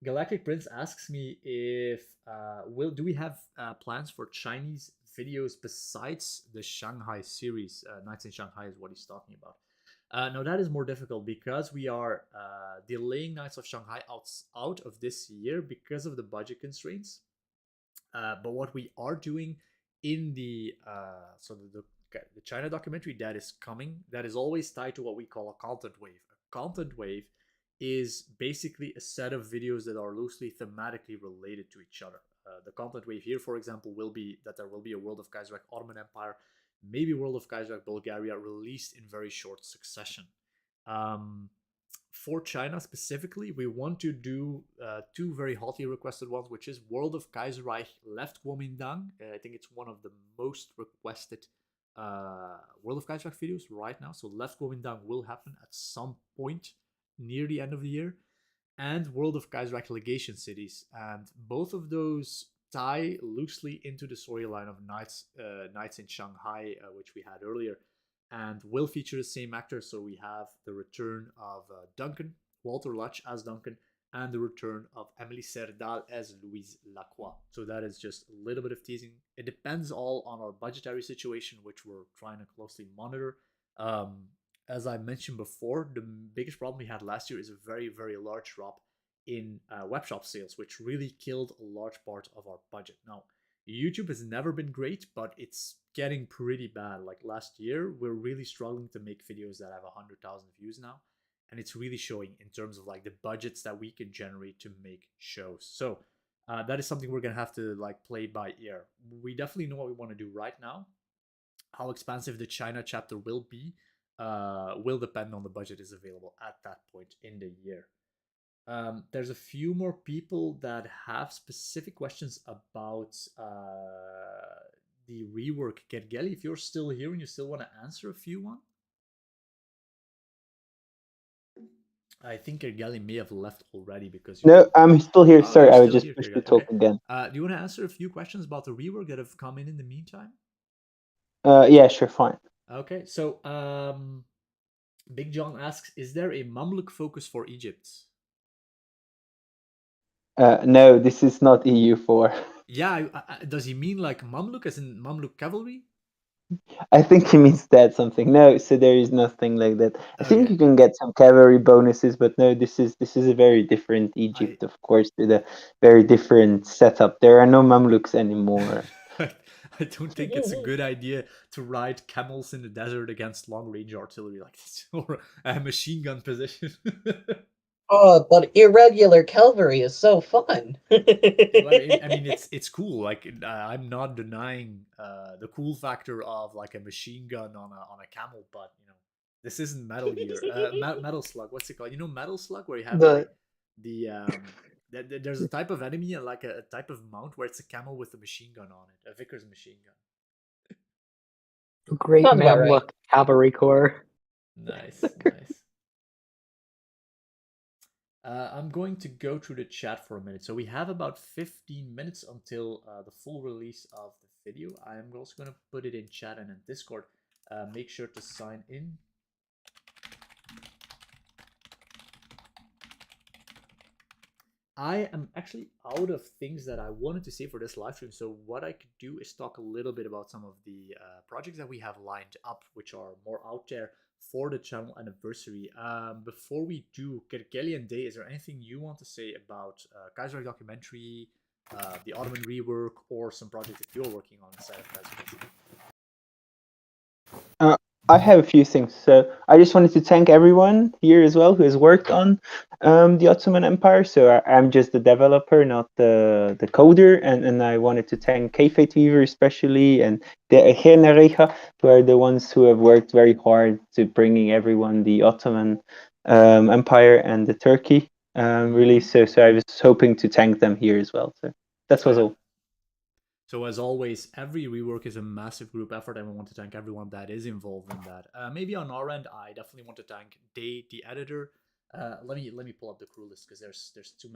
Galactic Prince asks me if do we have plans for Chinese videos besides the Shanghai series? Nights in Shanghai is what he's talking about. No, that is more difficult because we are delaying Nights of Shanghai out of this year because of the budget constraints. But what we are doing in the China documentary that is coming, that is always tied to what we call a content wave. A content wave is basically a set of videos that are loosely thematically related to each other. The content wave here, for example, will be that there will be a World of Kaiserreich Ottoman Empire, maybe World of Kaiserreich Bulgaria, released in very short succession. For China specifically, we want to do two very hotly requested ones, which is World of Kaiserreich Left Kuomintang. I think it's one of the most requested World of Kaiserreich videos right now. So Left Kuomintang will happen at some point near the end of the year. And World of Kaiserreich Legation Cities. And both of those tie loosely into the storyline of Nights in Shanghai, which we had earlier, and will feature the same actors. So we have the return of Duncan, Walter Lutch as Duncan, and the return of Emily Serdal as Louise Lacroix. So that is just a little bit of teasing. It depends all on our budgetary situation, which we're trying to closely monitor. As I mentioned before, the biggest problem we had last year is a very, very large drop in webshop sales, which really killed a large part of our budget. Now, YouTube has never been great, but it's getting pretty bad. Like last year, we're really struggling to make videos that have 100,000 views now. And it's really showing in terms of like the budgets that we can generate to make shows. So that is something we're going to have to like play by ear. We definitely know what we want to do right now. How expansive the China chapter will be will depend on the budget is available at that point in the year. There's a few more people that have specific questions about the rework. Gergely, if you're still here and you still want to answer a few one. I think Gergely may have left already because... No, I'm still here. Sorry, I was just pushed to talk again. Do you want to answer a few questions about the rework that have come in the meantime? Yeah, sure, fine. Okay, so Big John asks, is there a Mamluk focus for Egypt? No, this is not EU4. Yeah, does he mean like Mamluk as in Mamluk cavalry? I think he means that something. No, so there is nothing like that. I think you can get some cavalry bonuses, but no, this is a very different Egypt, of course, with a very different setup. There are no Mamluks anymore. I don't think it's a good idea to ride camels in the desert against long-range artillery like this, or a machine gun position. Oh, but irregular cavalry is so fun. I mean, it's cool. Like I'm not denying the cool factor of like a machine gun on a camel, but you know, this isn't Metal Gear. Metal Slug. What's it called? You know, Metal Slug, where you have The the there's a type of enemy and like a type of mount where it's a camel with a machine gun on it, a Vickers machine gun. Great Sounds about right. Mamluk Cavalry Corps. Nice, nice. I'm going to go through the chat for a minute. So we have about 15 minutes until the full release of the video. I am also going to put it in chat and in Discord. Make sure to sign in. I am actually out of things that I wanted to say for this live stream. So what I could do is talk a little bit about some of the projects that we have lined up, which are more out there for the channel anniversary. Before we do, Kerkelian Day, is there anything you want to say about Kaiserreich Documentary, the Ottoman rework, or some projects that you're working on inside of Kaiserreich? I have a few things. So I just wanted to thank everyone here as well who has worked on the Ottoman Empire. So I'm just the developer, not the coder. And I wanted to thank K-Fate Weaver especially, and the Kaiserreich, who are the ones who have worked very hard to bringing everyone the Ottoman Empire and the Turkey release. So I was hoping to thank them here as well. So that was all. So as always, every rework is a massive group effort, and we want to thank everyone that is involved in that. Maybe on our end, I definitely want to thank Day, the editor. Let me pull up the crew list because there's too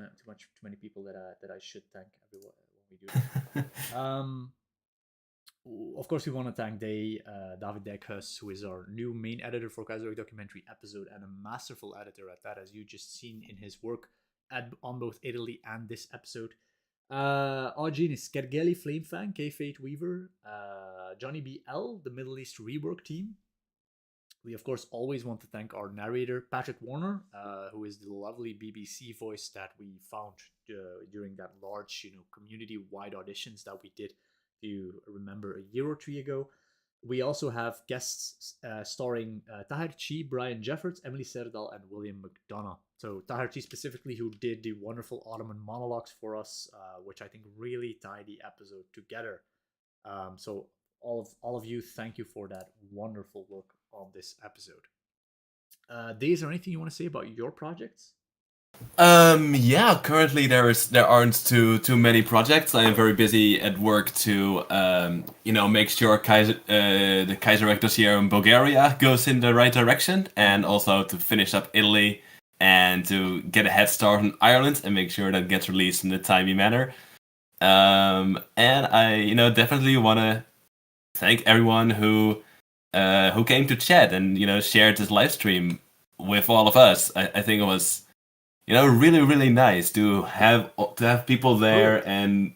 many people that I should thank everyone when we do that. Of course, we want to thank Day, David Dekhus, who is our new main editor for Kaiserreich Documentary episode and a masterful editor at that, as you just seen in his work on both Italy and this episode. Genius, Kergeli Flamefang, K-Fate Weaver, Johnny BL, the Middle East rework team. We of course always want to thank our narrator Patrick Warner, who is the lovely BBC voice that we found during that large, community-wide auditions that we did, if you remember, a year or two ago. We also have guests starring Tahir Chi, Brian Jeffords, Emily Serdal, and William McDonough. So Tahir Chi specifically, who did the wonderful Ottoman monologues for us, which I think really tie the episode together. So all of you, thank you for that wonderful work on this episode. Dave, is there anything you want to say about your projects? Yeah, currently there aren't too many projects. I am very busy at work to make sure the Kaiserreich dossier in Bulgaria goes in the right direction, and also to finish up Italy and to get a head start on Ireland and make sure that gets released in a timely manner. And I definitely want to thank everyone who came to chat and shared this live stream with all of us. I think it was really, really nice to have people there. And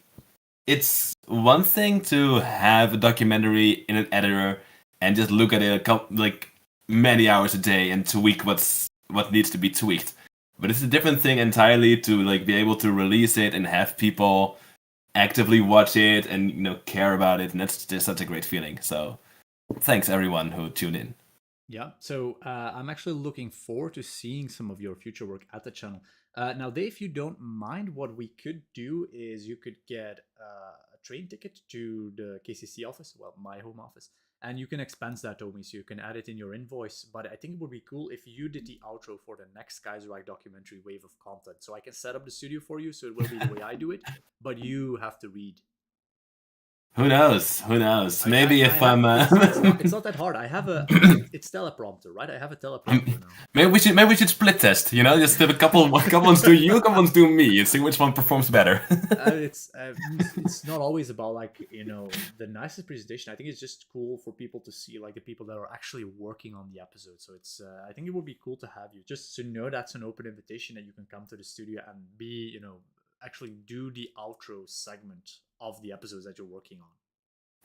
it's one thing to have a documentary in an editor and just look at it like many hours a day and tweak what needs to be tweaked. But it's a different thing entirely to be able to release it and have people actively watch it and care about it, and that's just such a great feeling. So thanks everyone who tuned in. Yeah, so I'm actually looking forward to seeing some of your future work at the channel. Now, Dave, if you don't mind, what we could do is you could get a train ticket to the KCC office, well, my home office, and you can expense that to me, so you can add it in your invoice. But I think it would be cool if you did the outro for the next Kaiserreich documentary wave of content. So I can set up the studio for you, so it will be the way I do it, but you have to read. Who knows? Maybe if I'm... It's not that hard. It's teleprompter, right? I have a teleprompter now. Maybe we should split test, just have a couple ones do you, a couple ones do me, and see which one performs better. It's not always about the nicest presentation. I think it's just cool for people to see the people that are actually working on the episode. So it's I think it would be cool to have you, just to know that's an open invitation that you can come to the studio and be actually do the outro segment of the episodes that you're working on.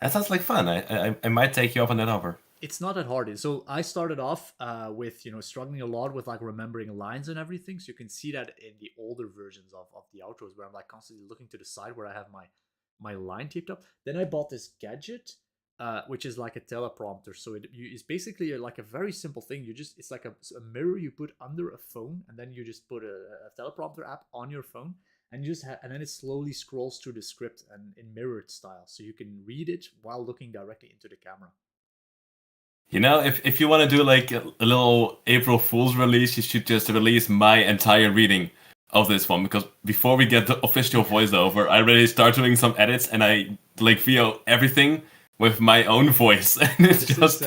That sounds like fun. I might take you up on that offer. It's not that hard. So I started off with struggling a lot with remembering lines and everything. So you can see that in the older versions of the outros, where I'm constantly looking to the side where I have my line taped up. Then I bought this gadget which is like a teleprompter. So it's basically like a very simple thing. It's like a mirror you put under a phone, and then you just put a teleprompter app on your phone, and you just and then it slowly scrolls through the script and in mirrored style, so you can read it while looking directly into the camera. You know, if you want to do like a little April Fool's release, you should just release my entire reading of this one, because before we get the official voiceover, I already start doing some edits, and I like VO everything with my own voice, and it just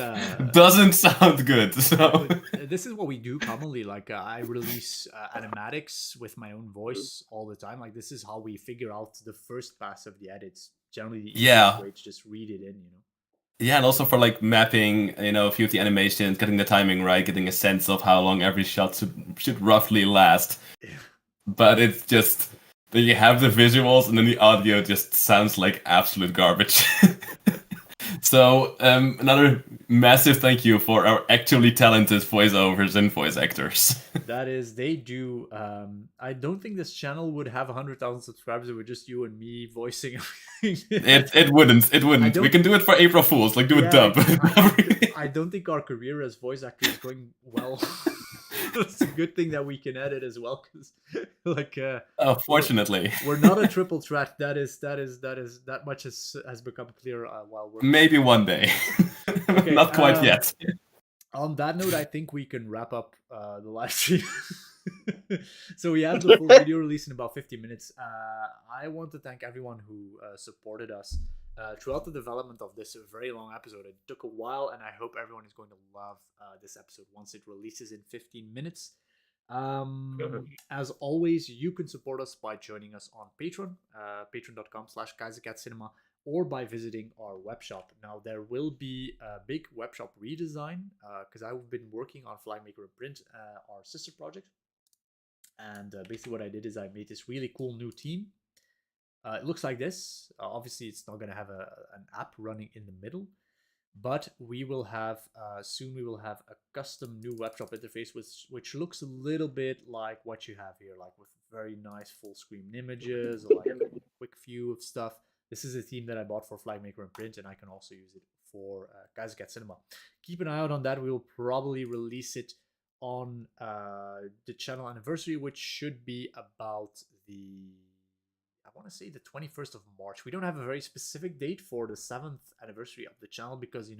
doesn't sound good. So this is what we do commonly. Like I release animatics with my own voice all the time. Like this is how we figure out the first pass of the edits. Generally, the easiest way to just read it in. Yeah, and also for like mapping, a few of the animations, getting the timing right, getting a sense of how long every shot should roughly last. But it's just that you have the visuals and then the audio just sounds like absolute garbage. So another massive thank you for our actually talented voiceovers and voice actors. That is, they do. I don't think this channel would have 100,000 subscribers if it were just you and me voicing everything. It wouldn't. We can do it for April Fools, like do a dub. I don't think our career as voice actors is going well. It's a good thing that we can edit as well, because fortunately we're not a triple threat. That much has become clear while we're maybe one day. Okay, not quite yet. On that note, I think we can wrap up the live stream. So we have the full video release in about 50 minutes. I want to thank everyone who supported us throughout the development of this very long episode. It took a while, and I hope everyone is going to love this episode once it releases in 15 minutes. As always, you can support us by joining us on Patreon, patreon.com/KaiserCatCinema, or by visiting our web shop. Now, there will be a big web shop redesign because I've been working on FlagMaker and Print, our sister project. And basically what I did is I made this really cool new theme. It looks like this. Obviously, it's not going to have an app running in the middle, but we will have soon we will have a custom new web shop interface which looks a little bit like what you have here, like with very nice full screen images, or like a quick view of stuff. This is a theme that I bought for FlagMaker and Print, and I can also use it for Kaiserreich Cinema. Keep an eye out on that. We will probably release it on the channel anniversary, which should be about I want to say the 21st of March. We don't have a very specific date for the 7th anniversary of the channel because,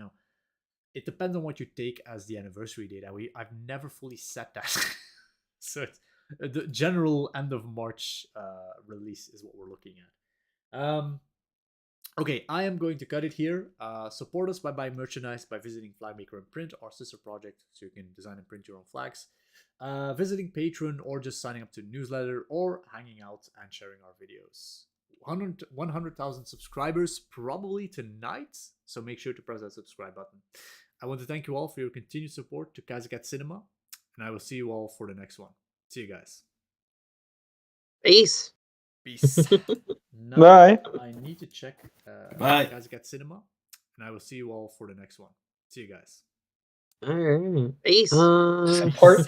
it depends on what you take as the anniversary date. I've never fully set that. So the general end of March release is what we're looking at. Okay, I am going to cut it here. Support us by buying merchandise, by visiting FlagMaker and Print, our sister project, so you can design and print your own flags. Visiting Patreon, or just signing up to the newsletter, or hanging out and sharing our videos. 100,000 subscribers probably tonight, so make sure to press that subscribe button. I want to thank you all for your continued support to Kaiserreich Cinema, and I will see you all for the next one. See you guys. Peace. Now, Bye. I need to check Bye. Kaiserreich Cinema, and I will see you all for the next one. See you guys. All right. Peace. Support